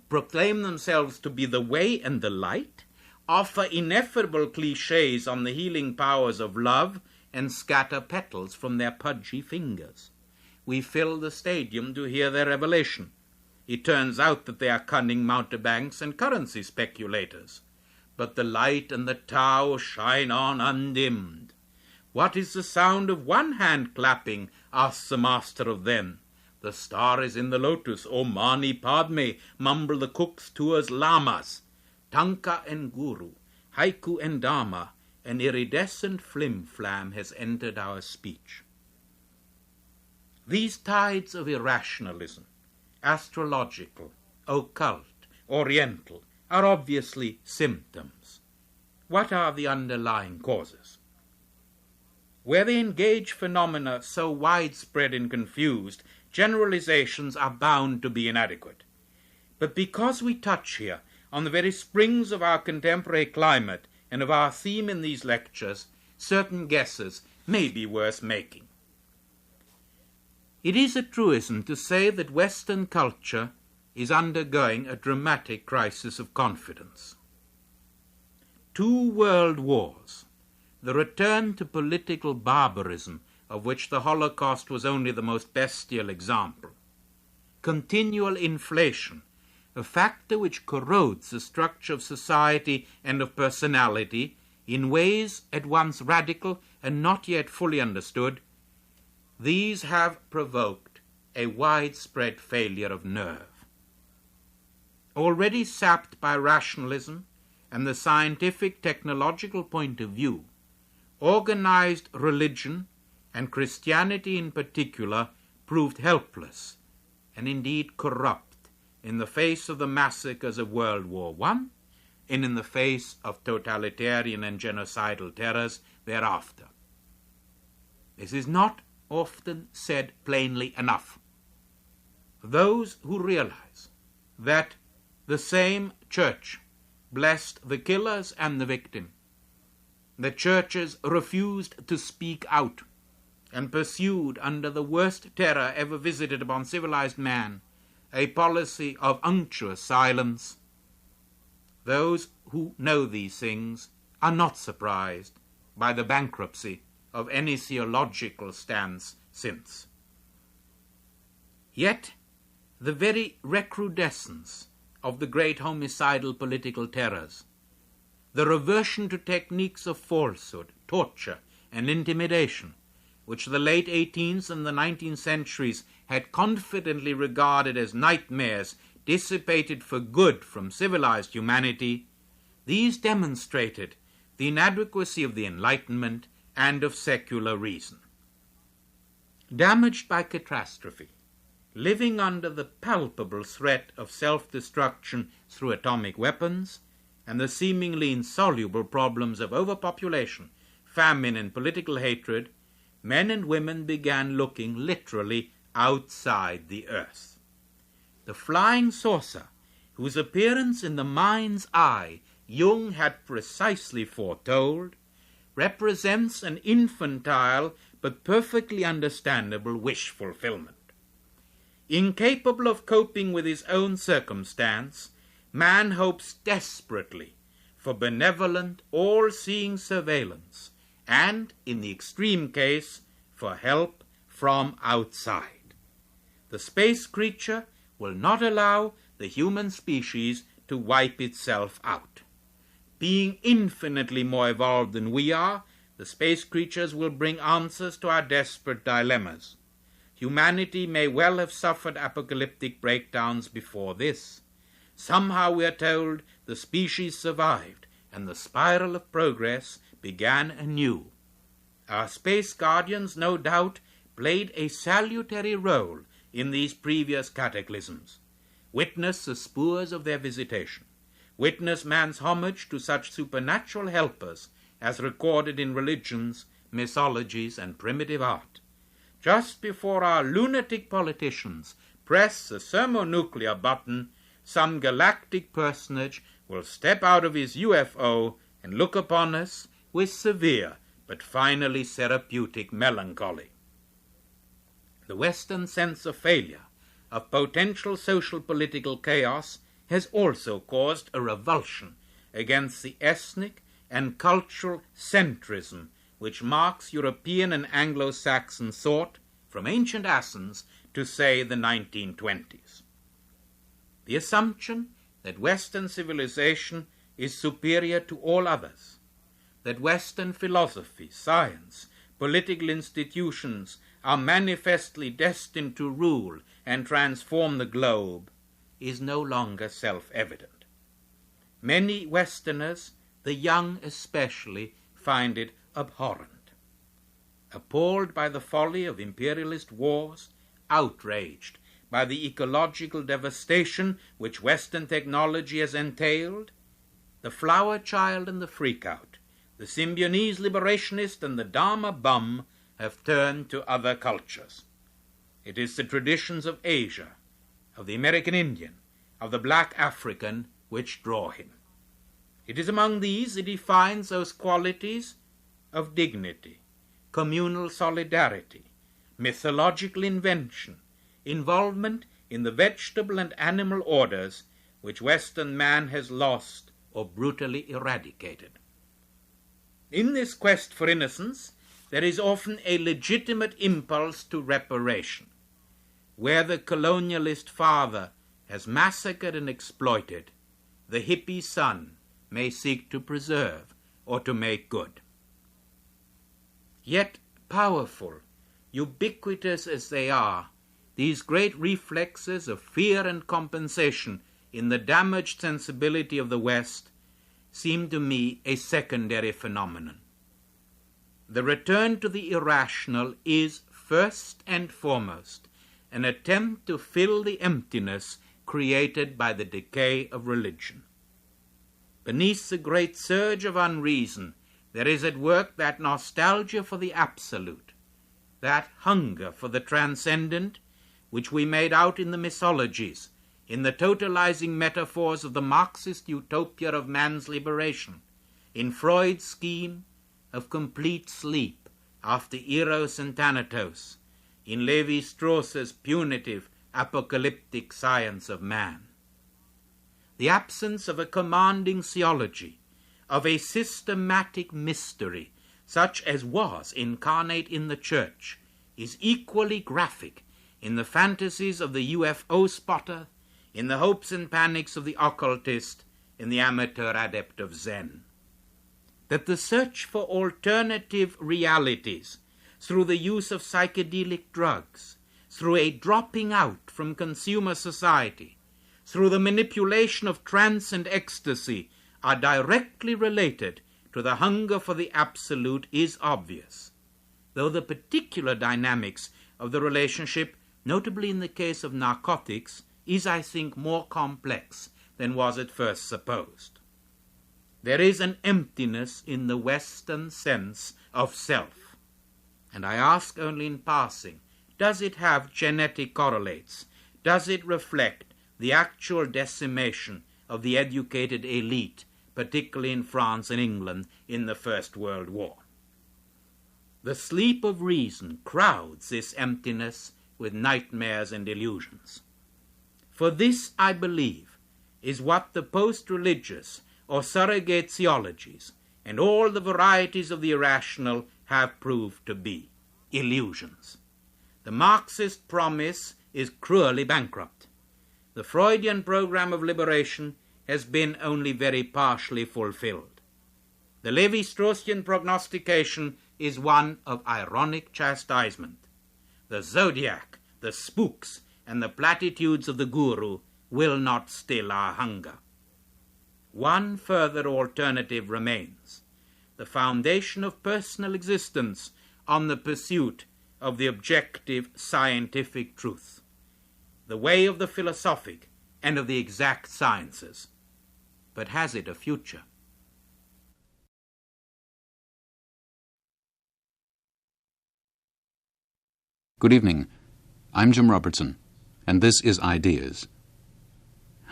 proclaim themselves to be the way and the light, offer ineffable cliches on the healing powers of love, and scatter petals from their pudgy fingers. We fill the stadium to hear their revelation. It turns out that they are cunning mountebanks and currency speculators. But the light and the Tao shine on undimmed. What is the sound of one hand clapping? Asks the master of them. The star is in the lotus, O Mani Padme, mumble the cooks, tours, lamas. Tanka and Guru, haiku and dharma, an iridescent flim-flam has entered our speech. These tides of irrationalism, astrological, occult, oriental, are obviously symptoms. What are the underlying causes? Where they engage phenomena so widespread and confused, generalizations are bound to be inadequate. But because we touch here on the very springs of our contemporary climate and of our theme in these lectures, certain guesses may be worth making. It is a truism to say that Western culture is undergoing a dramatic crisis of confidence. 2 world wars, the return to political barbarism, of which the Holocaust was only the most bestial example, continual inflation, a factor which corrodes the structure of society and of personality in ways at once radical and not yet fully understood, these have provoked a widespread failure of nerve. Already sapped by rationalism and the scientific technological point of view, organized religion, and Christianity in particular, proved helpless and indeed corrupt in the face of the massacres of World War I and in the face of totalitarian and genocidal terrors thereafter. This is not often said plainly enough. Those who realize that the same church blessed the killers and the victim, the churches refused to speak out and pursued under the worst terror ever visited upon civilized man a policy of unctuous silence, those who know these things are not surprised by the bankruptcy of any theological stance since. Yet the very recrudescence of the great homicidal political terrors, the reversion to techniques of falsehood, torture, and intimidation, which the late 18th and the 19th centuries had confidently regarded as nightmares dissipated for good from civilized humanity, these demonstrated the inadequacy of the Enlightenment and of secular reason. Damaged by catastrophe, living under the palpable threat of self-destruction through atomic weapons, and the seemingly insoluble problems of overpopulation, famine, and political hatred, men and women began looking literally outside the earth. The flying saucer, whose appearance in the mind's eye Jung had precisely foretold, represents an infantile but perfectly understandable wish fulfillment. Incapable of coping with his own circumstance, man hopes desperately for benevolent, all-seeing surveillance, and, in the extreme case, for help from outside. The space creature will not allow the human species to wipe itself out. Being infinitely more evolved than we are, the space creatures will bring answers to our desperate dilemmas. Humanity may well have suffered apocalyptic breakdowns before this. Somehow, we are told, the species survived, and the spiral of progress began anew. Our space guardians, no doubt, played a salutary role in these previous cataclysms. Witness the spurs of their visitation. Witness man's homage to such supernatural helpers as recorded in religions, mythologies, and primitive art. Just before our lunatic politicians press the thermonuclear button, some galactic personage will step out of his UFO and look upon us with severe but finally therapeutic melancholy. The Western sense of failure, of potential social political chaos, has also caused a revulsion against the ethnic and cultural centrism which marks European and Anglo-Saxon thought from ancient Athens to, say, the 1920s. The assumption that Western civilization is superior to all others, that Western philosophy, science, political institutions are manifestly destined to rule and transform the globe, is no longer self-evident. Many Westerners, the young especially, find it abhorrent. Appalled by the folly of imperialist wars, outraged by the ecological devastation which Western technology has entailed, the flower child and the freak-out, the Symbionese liberationist and the Dharma bum have turned to other cultures. It is the traditions of Asia, of the American Indian, of the black African which draw him. It is among these that he finds those qualities of dignity, communal solidarity, mythological invention, involvement in the vegetable and animal orders which Western man has lost or brutally eradicated. In this quest for innocence, there is often a legitimate impulse to reparation. Where the colonialist father has massacred and exploited, the hippie son may seek to preserve or to make good. Yet powerful, ubiquitous as they are, these great reflexes of fear and compensation in the damaged sensibility of the West seem to me a secondary phenomenon. The return to the irrational is, first and foremost, an attempt to fill the emptiness created by the decay of religion. Beneath the great surge of unreason, there is at work that nostalgia for the absolute, that hunger for the transcendent, which we made out in the mythologies, in the totalizing metaphors of the Marxist utopia of man's liberation, in Freud's scheme of complete sleep after Eros and Thanatos, in Lévi-Straussian's punitive apocalyptic science of man. The absence of a commanding theology, of a systematic mystery, such as was incarnate in the Church, is equally graphic in the fantasies of the UFO spotter, in the hopes and panics of the occultist, in the amateur adept of Zen. That the search for alternative realities through the use of psychedelic drugs, through a dropping out from consumer society, through the manipulation of trance and ecstasy, are directly related to the hunger for the absolute is obvious, though the particular dynamics of the relationship, notably in the case of narcotics, is, I think, more complex than was at first supposed. There is an emptiness in the Western sense of self, and I ask only in passing, does it have genetic correlates? Does it reflect the actual decimation of the educated elite, particularly in France and England in the First World War? The sleep of reason crowds this emptiness with nightmares and illusions. For this, I believe, is what the post-religious or surrogate theologies and all the varieties of the irrational have proved to be illusions. The Marxist promise is cruelly bankrupt. The Freudian program of liberation has been only very partially fulfilled. The Lévi-Straussian prognostication is one of ironic chastisement. The zodiac, the spooks, and the platitudes of the guru will not still our hunger. One further alternative remains, the foundation of personal existence on the pursuit of the objective scientific truth, the way of the philosophic and of the exact sciences. But has it a future? Good evening. I'm Jim Robertson, and this is Ideas.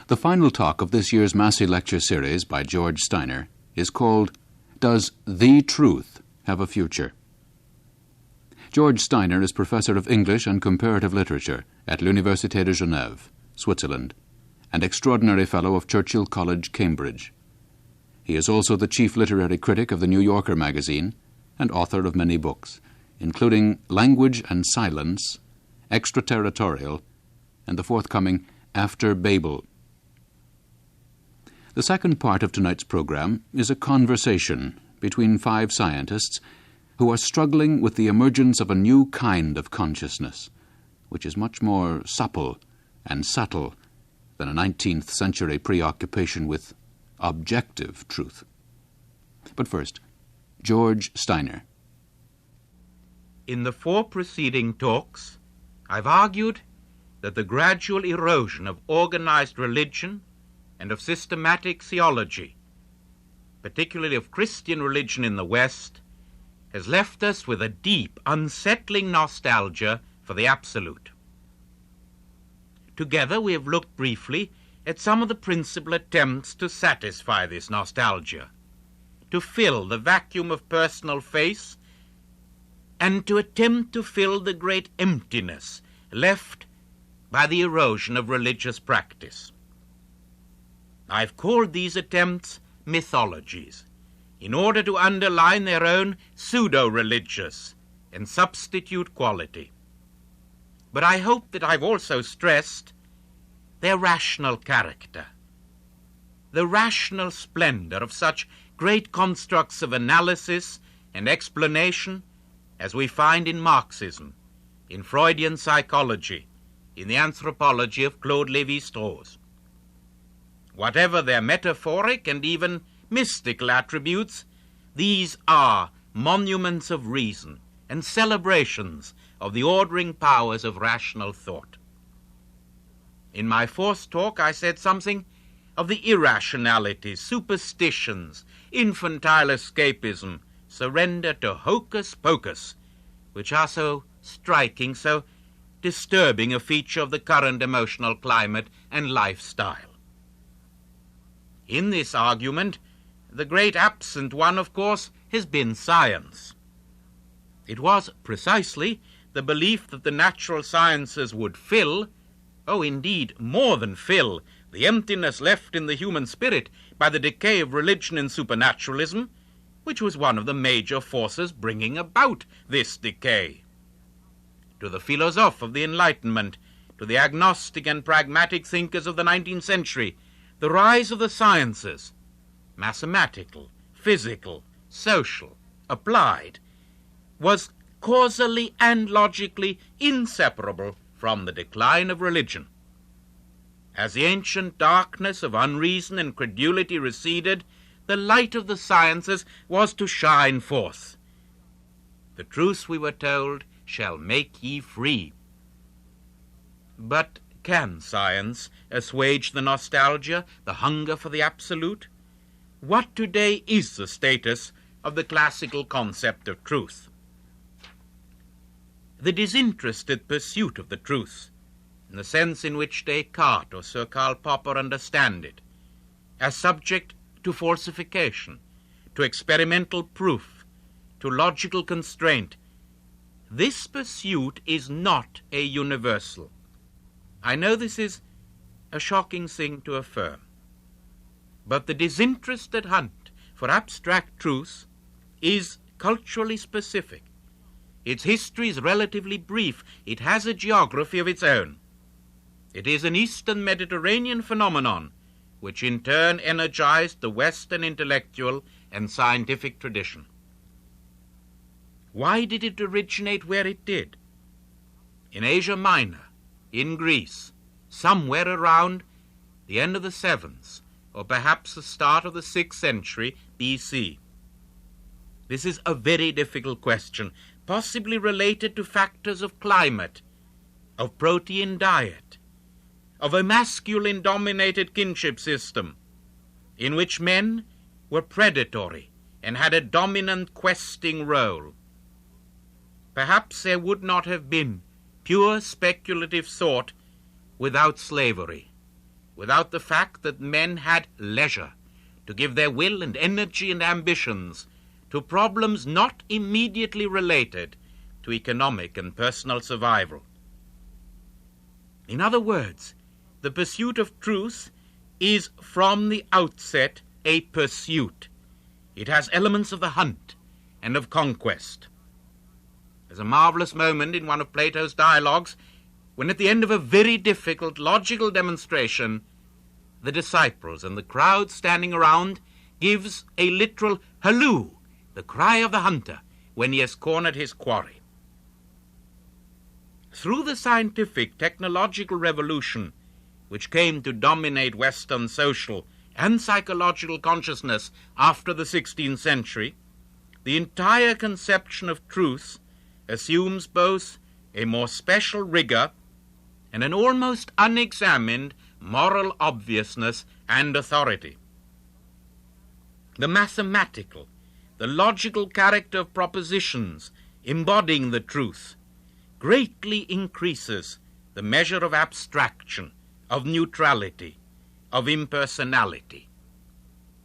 The final talk of this year's Massey Lecture series by George Steiner is called, Does the Truth Have a Future? George Steiner is Professor of English and Comparative Literature at l'Université de Genève, Switzerland, and Extraordinary Fellow of Churchill College, Cambridge. He is also the Chief Literary Critic of the New Yorker magazine and author of many books, including Language and Silence, Extraterritorial, and the forthcoming After Babel. The second part of tonight's program is a conversation between 5 scientists who are struggling with the emergence of a new kind of consciousness, which is much more supple and subtle than a 19th century preoccupation with objective truth. But first, George Steiner. In the 4 preceding talks, I've argued that the gradual erosion of organized religion and of systematic theology, particularly of Christian religion in the West, has left us with a deep, unsettling nostalgia for the absolute. Together we have looked briefly at some of the principal attempts to satisfy this nostalgia, to fill the vacuum of personal faith, and to attempt to fill the great emptiness left by the erosion of religious practice. I've called these attempts mythologies, in order to underline their own pseudo-religious and substitute quality. But I hope that I've also stressed their rational character, the rational splendor of such great constructs of analysis and explanation as we find in Marxism, in Freudian psychology, in the anthropology of Claude Lévi-Strauss. Whatever their metaphoric and even mystical attributes, these are monuments of reason and celebrations of the ordering powers of rational thought. In my fourth talk, I said something of the irrationalities, superstitions, infantile escapism, surrender to hocus pocus, which are so striking, so disturbing a feature of the current emotional climate and lifestyle. In this argument, the great absent one, of course, has been science. It was precisely the belief that the natural sciences would fill, oh, indeed, more than fill, the emptiness left in the human spirit by the decay of religion and supernaturalism, which was one of the major forces bringing about this decay. To the philosophes of the Enlightenment, to the agnostic and pragmatic thinkers of the 19th century, the rise of the sciences, mathematical, physical, social, applied, was causally and logically inseparable from the decline of religion. As the ancient darkness of unreason and credulity receded, the light of the sciences was to shine forth. The truth, we were told, shall make ye free. But can science assuage the nostalgia, the hunger for the absolute? What today is the status of the classical concept of truth? The disinterested pursuit of the truth, in the sense in which Descartes or Sir Karl Popper understand it, as subject to falsification, to experimental proof, to logical constraint, this pursuit is not a universal. I know this is a shocking thing to affirm, but the disinterested hunt for abstract truth is culturally specific. Its history is relatively brief. It has a geography of its own. It is an Eastern Mediterranean phenomenon, which in turn energized the Western intellectual and scientific tradition. Why did it originate where it did? In Asia Minor, in Greece, somewhere around the end of the 7th, or perhaps the start of the 6th century BC. This is a very difficult question, possibly related to factors of climate, of protein diet, of a masculine-dominated kinship system, in which men were predatory and had a dominant questing role. Perhaps there would not have been pure speculative thought without slavery, without the fact that men had leisure to give their will and energy and ambitions to problems not immediately related to economic and personal survival. In other words, the pursuit of truth is from the outset a pursuit. It has elements of the hunt and of conquest. There's a marvelous moment in one of Plato's dialogues when at the end of a very difficult logical demonstration, the disciples and the crowd standing around gives a literal halloo, the cry of the hunter when he has cornered his quarry. Through the scientific technological revolution which came to dominate Western social and psychological consciousness after the 16th century, the entire conception of truth assumes both a more special rigor and an almost unexamined moral obviousness and authority. The mathematical, the logical character of propositions embodying the truth greatly increases the measure of abstraction, of neutrality, of impersonality.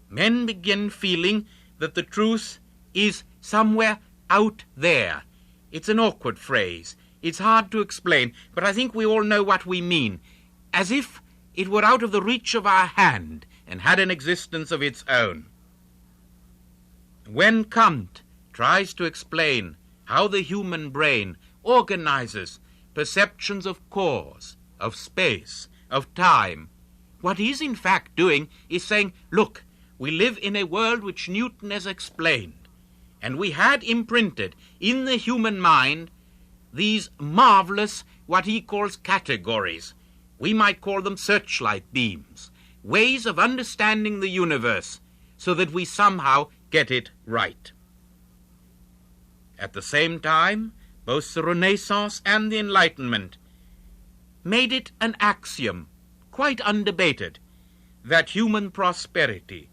Men begin feeling that the truth is somewhere out there. It's an awkward phrase. It's hard to explain, but I think we all know what we mean. As if it were out of the reach of our hand and had an existence of its own. When Kant tries to explain how the human brain organizes perceptions of cause, of space, of time, what he's in fact doing is saying, look, we live in a world which Newton has explained, and we had imprinted in the human mind these marvelous, what he calls categories. We might call them searchlight beams, ways of understanding the universe so that we somehow get it right. At the same time, both the Renaissance and the Enlightenment made it an axiom, quite undebated, that human prosperity,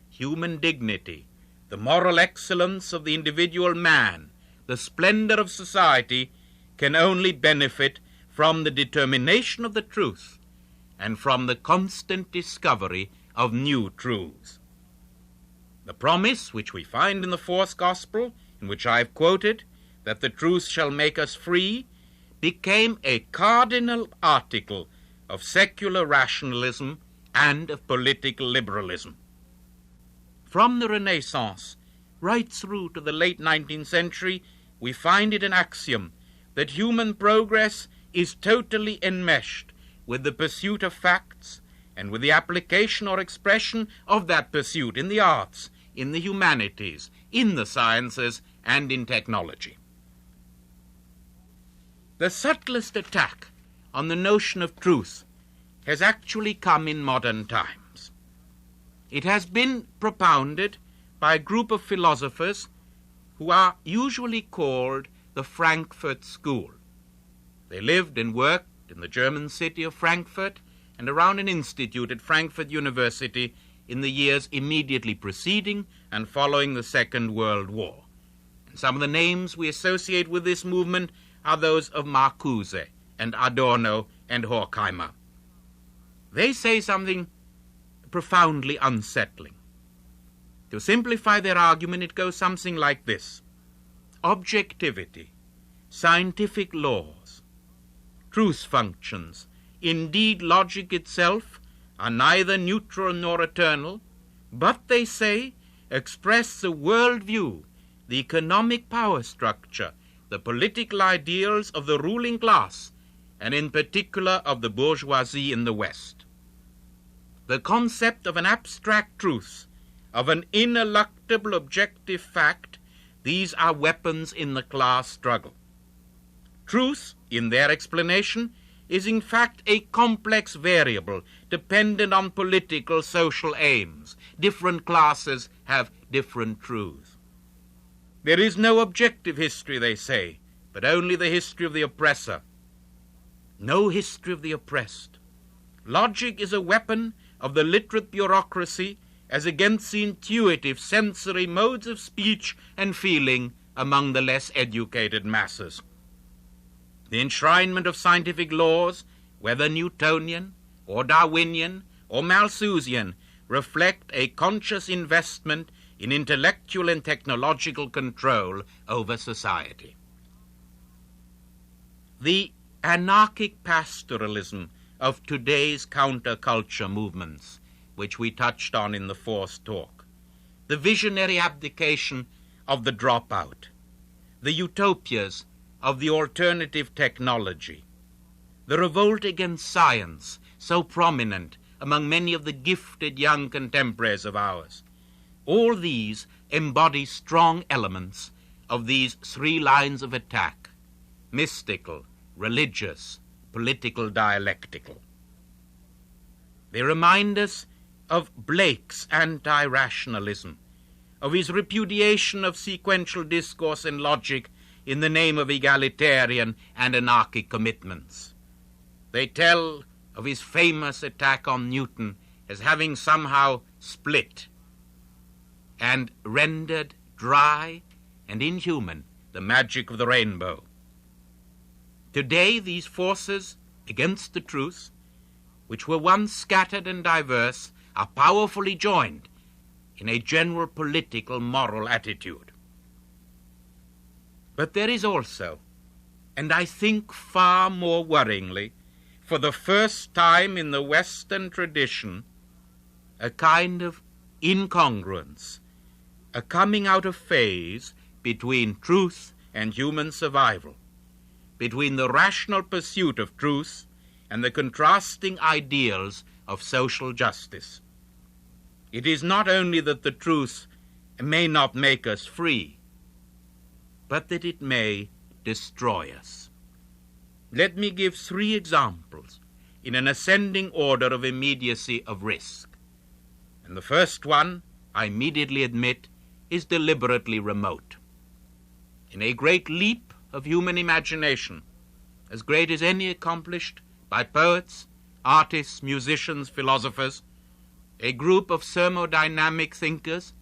human dignity, the moral excellence of the individual man, the splendor of society, can only benefit from the determination of the truth and from the constant discovery of new truths. The promise which we find in the fourth gospel, in which I have quoted, that the truth shall make us free, became a cardinal article of secular rationalism and of political liberalism. From the Renaissance right through to the late 19th century, we find it an axiom that human progress is totally enmeshed with the pursuit of facts and with the application or expression of that pursuit in the arts, in the humanities, in the sciences, and in technology. The subtlest attack on the notion of truth has actually come in modern times. It has been propounded by a group of philosophers who are usually called the Frankfurt School. They lived and worked in the German city of Frankfurt and around an institute at Frankfurt University in the years immediately preceding and following the Second World War. And some of the names we associate with this movement are those of Marcuse and Adorno and Horkheimer. They say something profoundly unsettling. To simplify their argument, it goes something like this: objectivity, scientific laws, truth functions, indeed logic itself, are neither neutral nor eternal, but, they say, express the worldview, the economic power structure, the political ideals of the ruling class, and in particular of the bourgeoisie in the West. The concept of an abstract truth, of an ineluctable objective fact, these are weapons in the class struggle. Truth, in their explanation, is in fact a complex variable dependent on political, social aims. Different classes have different truths. There is no objective history, they say, but only the history of the oppressor. No history of the oppressed. Logic is a weapon of the literate bureaucracy as against the intuitive, sensory modes of speech and feeling among the less educated masses. The enshrinement of scientific laws, whether Newtonian or Darwinian or Malthusian, reflect a conscious investment in intellectual and technological control over society. The anarchic pastoralism of today's counterculture movements, which we touched on in the fourth talk, the visionary abdication of the dropout, the utopias of the alternative technology, the revolt against science, so prominent among many of the gifted young contemporaries of ours, all these embody strong elements of these three lines of attack: mystical, religious, political, dialectical. They remind us of Blake's anti-rationalism, of his repudiation of sequential discourse and logic in the name of egalitarian and anarchic commitments. They tell of his famous attack on Newton as having somehow split and rendered dry and inhuman the magic of the rainbow. Today, these forces against the truth, which were once scattered and diverse, are powerfully joined in a general political moral attitude. But there is also, and I think far more worryingly, for the first time in the Western tradition, a kind of incongruence, a coming out of phase between truth and human survival, between the rational pursuit of truth and the contrasting ideals of social justice. It is not only that the truth may not make us free, but that it may destroy us. Let me give 3 examples in an ascending order of immediacy of risk. And the first one, I immediately admit, is deliberately remote. In a great leap of human imagination, as great as any accomplished by poets, artists, musicians, philosophers, a group of thermodynamic thinkers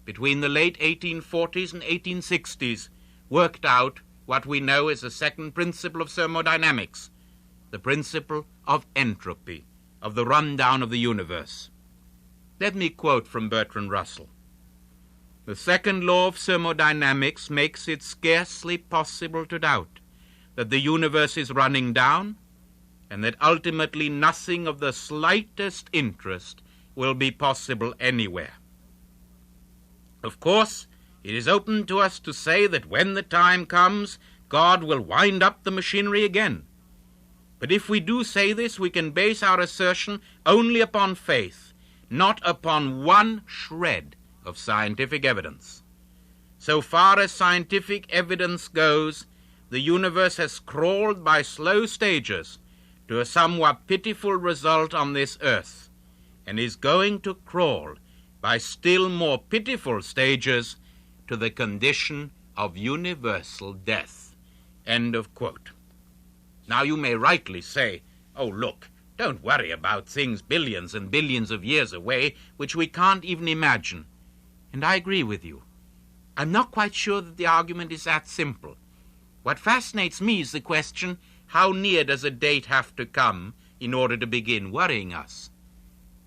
between the late 1840s and 1860s worked out what we know as the second principle of thermodynamics, the principle of entropy, of the rundown of the universe. Let me quote from Bertrand Russell. The second law of thermodynamics makes it scarcely possible to doubt that the universe is running down, and that ultimately nothing of the slightest interest will be possible anywhere. Of course, it is open to us to say that when the time comes, God will wind up the machinery again. But if we do say this, we can base our assertion only upon faith, not upon one shred of scientific evidence. So far as scientific evidence goes, the universe has crawled by slow stages to a somewhat pitiful result on this earth, and is going to crawl by still more pitiful stages to the condition of universal death. End of quote. Now you may rightly say, oh look, don't worry about things billions and billions of years away which we can't even imagine. And I agree with you. I'm not quite sure that the argument is that simple. What fascinates me is the question, how near does a date have to come in order to begin worrying us?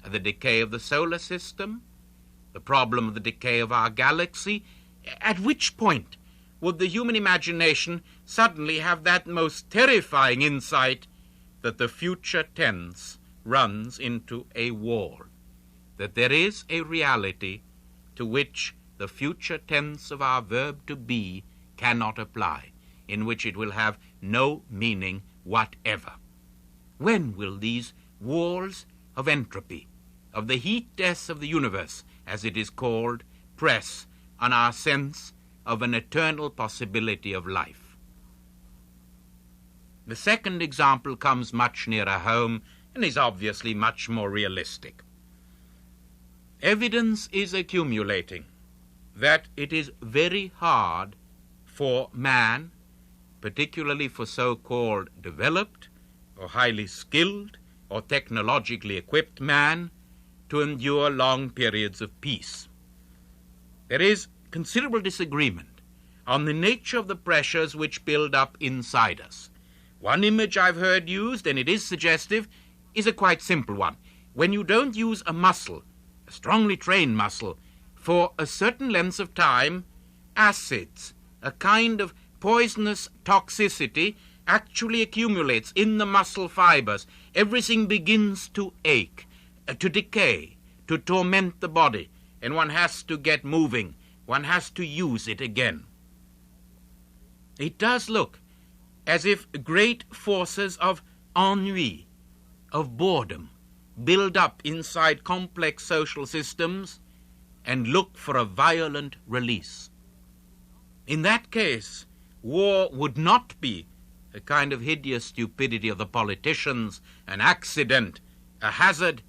The decay of the solar system? The problem of the decay of our galaxy? At which point would the human imagination suddenly have that most terrifying insight that the future tense runs into a wall, that there is a reality to which the future tense of our verb to be cannot apply, in which it will have no meaning whatever? When will these walls of entropy, of the heat death of the universe, as it is called, press on our sense of an eternal possibility of life? The second example comes much nearer home and is obviously much more realistic. Evidence is accumulating that it is very hard for man, particularly for so-called developed or highly skilled or technologically equipped man, to endure long periods of peace. There is considerable disagreement on the nature of the pressures which build up inside us. One image I've heard used, and it is suggestive, is a quite simple one. When you don't use a muscle, a strongly trained muscle, for a certain length of time, acids, a kind of poisonous toxicity, actually accumulates in the muscle fibers. Everything begins to ache, to decay, to torment the body, and one has to get moving. One has to use it again. It does look as if great forces of ennui, of boredom, build up inside complex social systems and look for a violent release. In that case, war would not be a kind of hideous stupidity of the politicians, an accident, a hazard,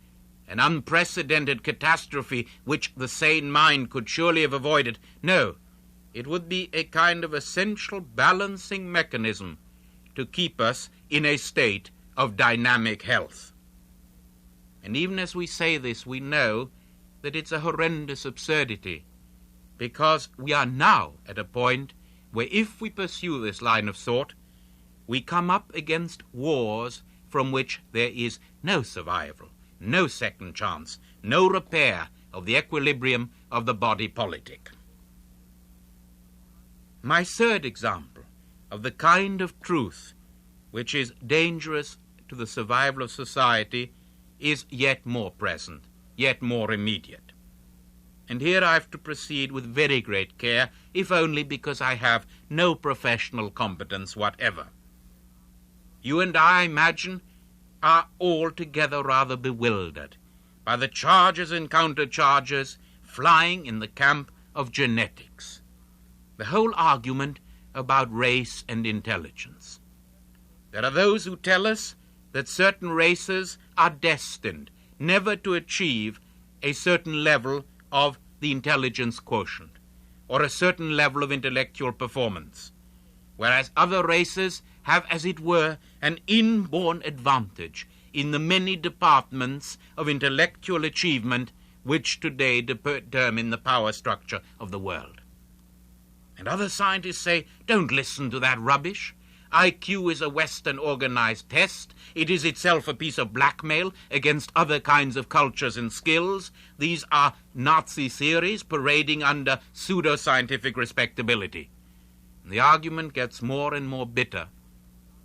an unprecedented catastrophe which the sane mind could surely have avoided. No, it would be a kind of essential balancing mechanism to keep us in a state of dynamic health. And even as we say this, we know that it's a horrendous absurdity, because we are now at a point where if we pursue this line of thought, we come up against wars from which there is no survival, no second chance, no repair of the equilibrium of the body politic. My third example of the kind of truth which is dangerous to the survival of society is yet more present, yet more immediate. And here I have to proceed with very great care, if only because I have no professional competence whatever. You and I imagine, are altogether rather bewildered by the charges and countercharges flying in the camp of genetics. The whole argument about race and intelligence. There are those who tell us that certain races are destined never to achieve a certain level of the intelligence quotient or a certain level of intellectual performance, whereas other races have, as it were, an inborn advantage in the many departments of intellectual achievement which today determine the power structure of the world. And other scientists say, don't listen to that rubbish. IQ is a Western organized test. It is itself a piece of blackmail against other kinds of cultures and skills. These are Nazi theories parading under pseudo-scientific respectability. And the argument gets more and more bitter,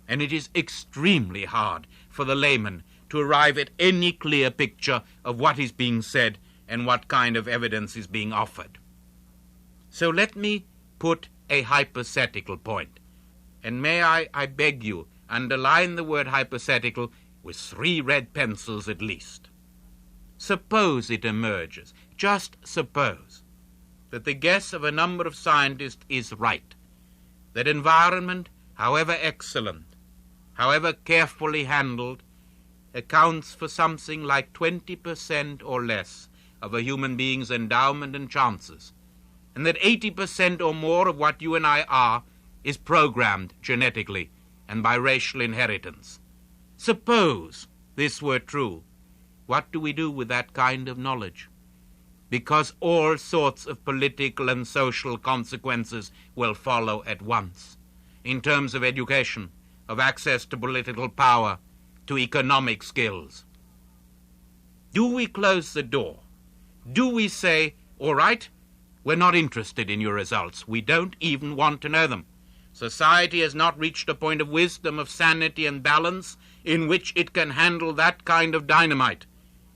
and it is extremely hard for the layman to arrive at any clear picture of what is being said and what kind of evidence is being offered. So let me put a hypothetical point. And may I beg you, underline the word hypothetical with 3 red pencils at least. Suppose it emerges, just suppose, that the guess of a number of scientists is right, that environment, however excellent, however carefully handled, accounts for something like 20% or less of a human being's endowment and chances, and that 80% or more of what you and I are is programmed genetically and by racial inheritance. Suppose this were true, what do we do with that kind of knowledge? Because all sorts of political and social consequences will follow at once, in terms of education, of access to political power, to economic skills. Do we close the door? Do we say, all right, we're not interested in your results. We don't even want to know them. Society has not reached a point of wisdom, of sanity and balance in which it can handle that kind of dynamite.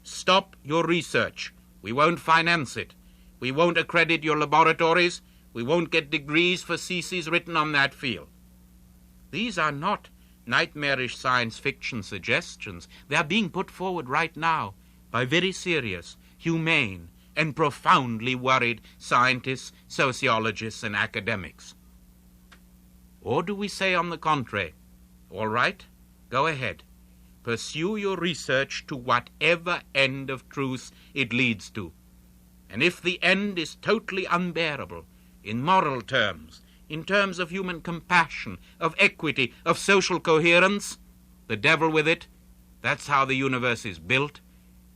Stop your research. We won't finance it. We won't accredit your laboratories. We won't get degrees for theses written on that field. These are not nightmarish science fiction suggestions. They are being put forward right now by very serious, humane, and profoundly worried scientists, sociologists, and academics. Or do we say, on the contrary, all right, go ahead, pursue your research to whatever end of truth it leads to, and if the end is totally unbearable, in moral terms, in terms of human compassion, of equity, of social coherence, the devil with it, that's how the universe is built,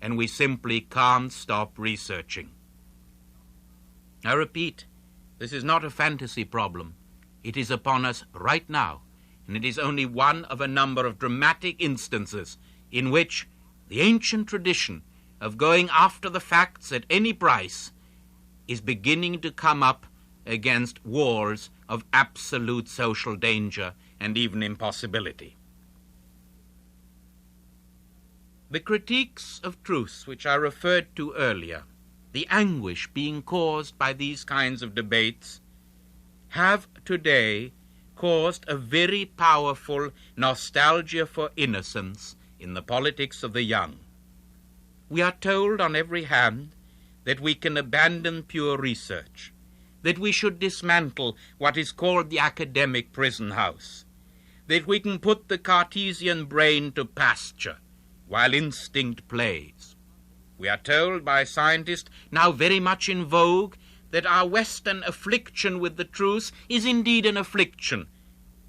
and we simply can't stop researching. I repeat, this is not a fantasy problem. It is upon us right now, and it is only one of a number of dramatic instances in which the ancient tradition of going after the facts at any price is beginning to come up against walls of absolute social danger and even impossibility. The critiques of truth which I referred to earlier, the anguish being caused by these kinds of debates, have today caused a very powerful nostalgia for innocence in the politics of the young. We are told on every hand that we can abandon pure research, that we should dismantle what is called the academic prison house, that we can put the Cartesian brain to pasture while instinct plays. We are told by scientists now very much in vogue that our Western affliction with the truth is indeed an affliction.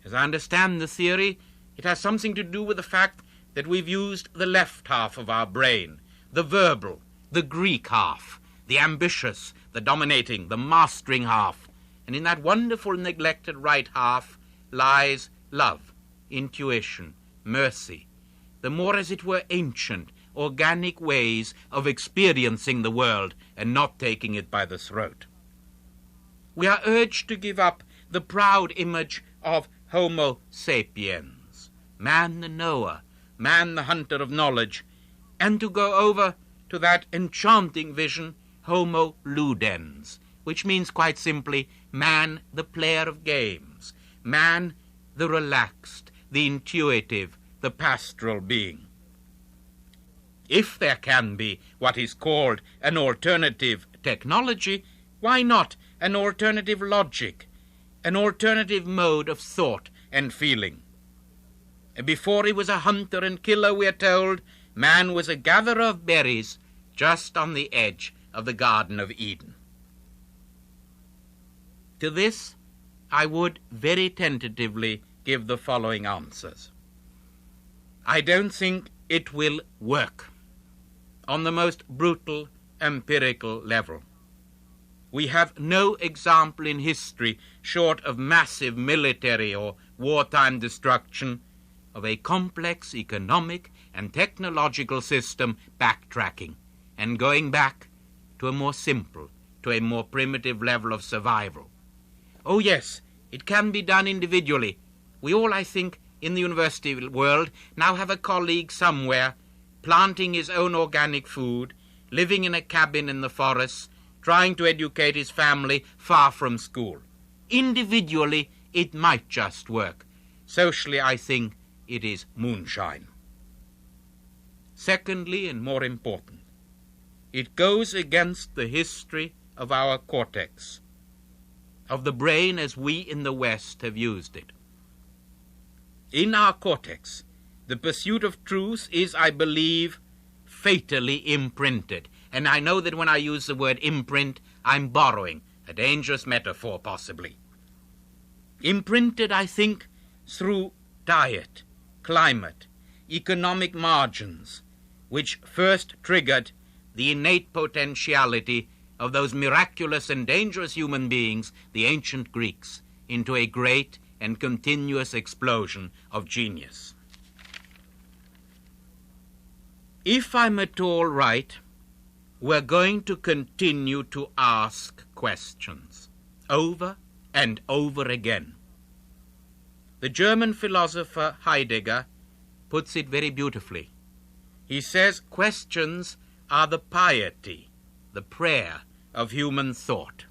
As I understand the theory, it has something to do with the fact that we've used the left half of our brain, the verbal, the Greek half, the ambitious, the dominating, the mastering half. And in that wonderful neglected right half lies love, intuition, mercy, the more as it were ancient, organic ways of experiencing the world and not taking it by the throat. We are urged to give up the proud image of Homo sapiens, man the knower, man the hunter of knowledge, and to go over to that enchanting vision homo ludens, which means quite simply man, the player of games, man, the relaxed, the intuitive, the pastoral being. If there can be what is called an alternative technology, why not an alternative logic, an alternative mode of thought and feeling? Before he was a hunter and killer, we are told, man was a gatherer of berries just on the edge of the Garden of Eden. To this, I would very tentatively give the following answers. I don't think it will work on the most brutal empirical level. We have no example in history, short of massive military or wartime destruction, of a complex economic and technological system backtracking and going back to a more simple, to a more primitive level of survival. Oh yes, it can be done individually. We all, I think, in the university world now have a colleague somewhere planting his own organic food, living in a cabin in the forests, trying to educate his family far from school. Individually, it might just work. Socially, I think it is moonshine. Secondly, and more important, it goes against the history of our cortex, of the brain as we in the West have used it. In our cortex, the pursuit of truth is, I believe, fatally imprinted. And I know that when I use the word imprint, I'm borrowing a dangerous metaphor, possibly. Imprinted, I think, through diet, climate, economic margins, which first triggered the innate potentiality of those miraculous and dangerous human beings, the ancient Greeks, into a great and continuous explosion of genius. If I'm at all right, we're going to continue to ask questions over and over again. The German philosopher Heidegger puts it very beautifully. He says questions are the piety, the prayer of human thought.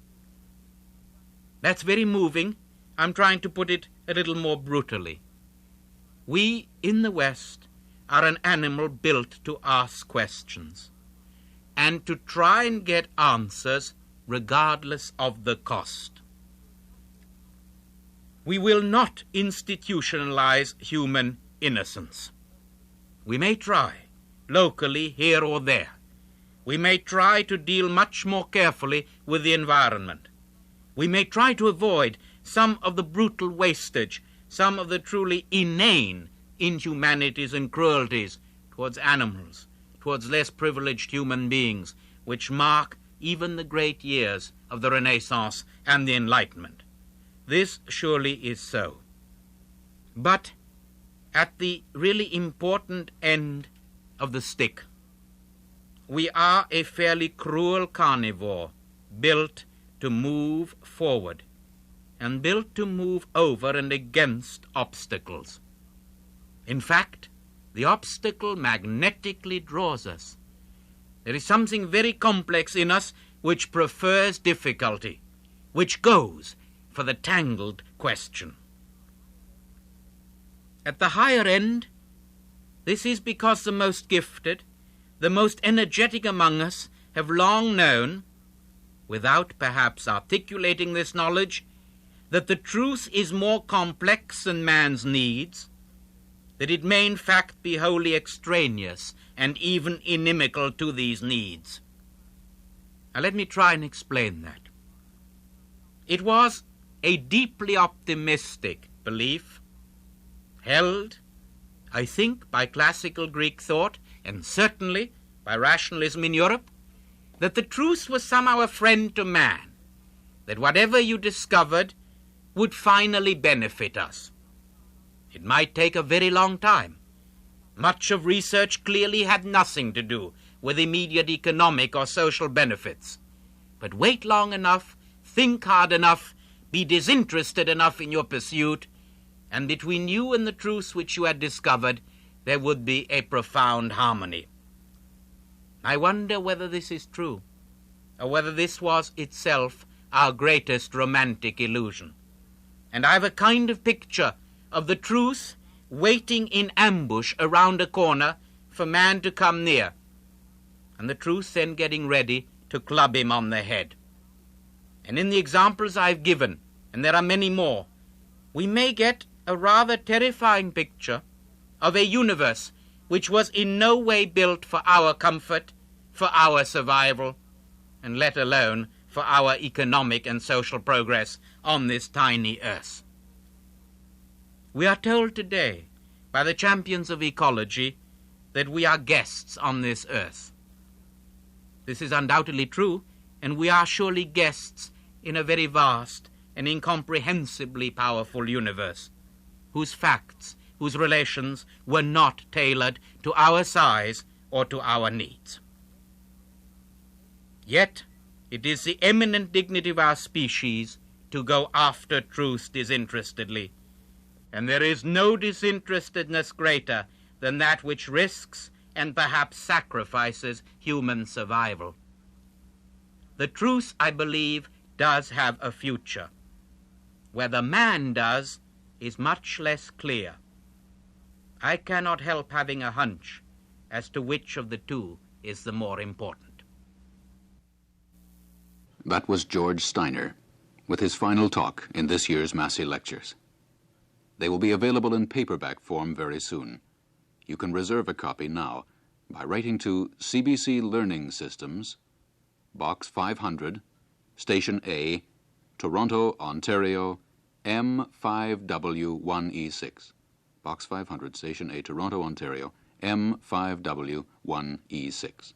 That's very moving. I'm trying to put it a little more brutally. We in the West are an animal built to ask questions and to try and get answers regardless of the cost. We will not institutionalize human innocence. We may try, locally, here or there. We may try to deal much more carefully with the environment. We may try to avoid some of the brutal wastage, some of the truly inane inhumanities and cruelties towards animals, towards less privileged human beings, which mark even the great years of the Renaissance and the Enlightenment. This surely is so. But at the really important end of the stick, we are a fairly cruel carnivore, built to move forward and built to move over and against obstacles. In fact, the obstacle magnetically draws us. There is something very complex in us which prefers difficulty, which goes for the tangled question. At the higher end, this is because the most gifted, the most energetic among us have long known, without perhaps articulating this knowledge, that the truth is more complex than man's needs, that it may in fact be wholly extraneous and even inimical to these needs. Now let me try and explain that. It was a deeply optimistic belief, held, I think, by classical Greek thought, and certainly by rationalism in Europe, that the truth was somehow a friend to man, that whatever you discovered would finally benefit us. It might take a very long time. Much of research clearly had nothing to do with immediate economic or social benefits. But wait long enough, think hard enough, be disinterested enough in your pursuit, and between you and the truth which you had discovered, there would be a profound harmony. I wonder whether this is true. or whether this was itself our greatest romantic illusion. And I have a kind of picture of the truth waiting in ambush around a corner for man to come near, and the truth then getting ready to club him on the head. And in the examples I've given, and there are many more, we may get a rather terrifying picture of a universe which was in no way built for our comfort, for our survival, and let alone for our economic and social progress on this tiny earth. We are told today by the champions of ecology that we are guests on this earth. This is undoubtedly true, and we are surely guests in a very vast and incomprehensibly powerful universe, whose facts, whose relations were not tailored to our size or to our needs. Yet, it is the eminent dignity of our species to go after truth disinterestedly, and there is no disinterestedness greater than that which risks and perhaps sacrifices human survival. The truth, I believe, does have a future. Whether man does is much less clear. I cannot help having a hunch as to which of the two is the more important. That was George Steiner with his final talk in this year's Massey Lectures. They will be available in paperback form very soon. You can reserve a copy now by writing to CBC Learning Systems, Box 500, Station A, Toronto, Ontario, M5W1E6. Box 500, Station A, Toronto, Ontario, M5W1E6.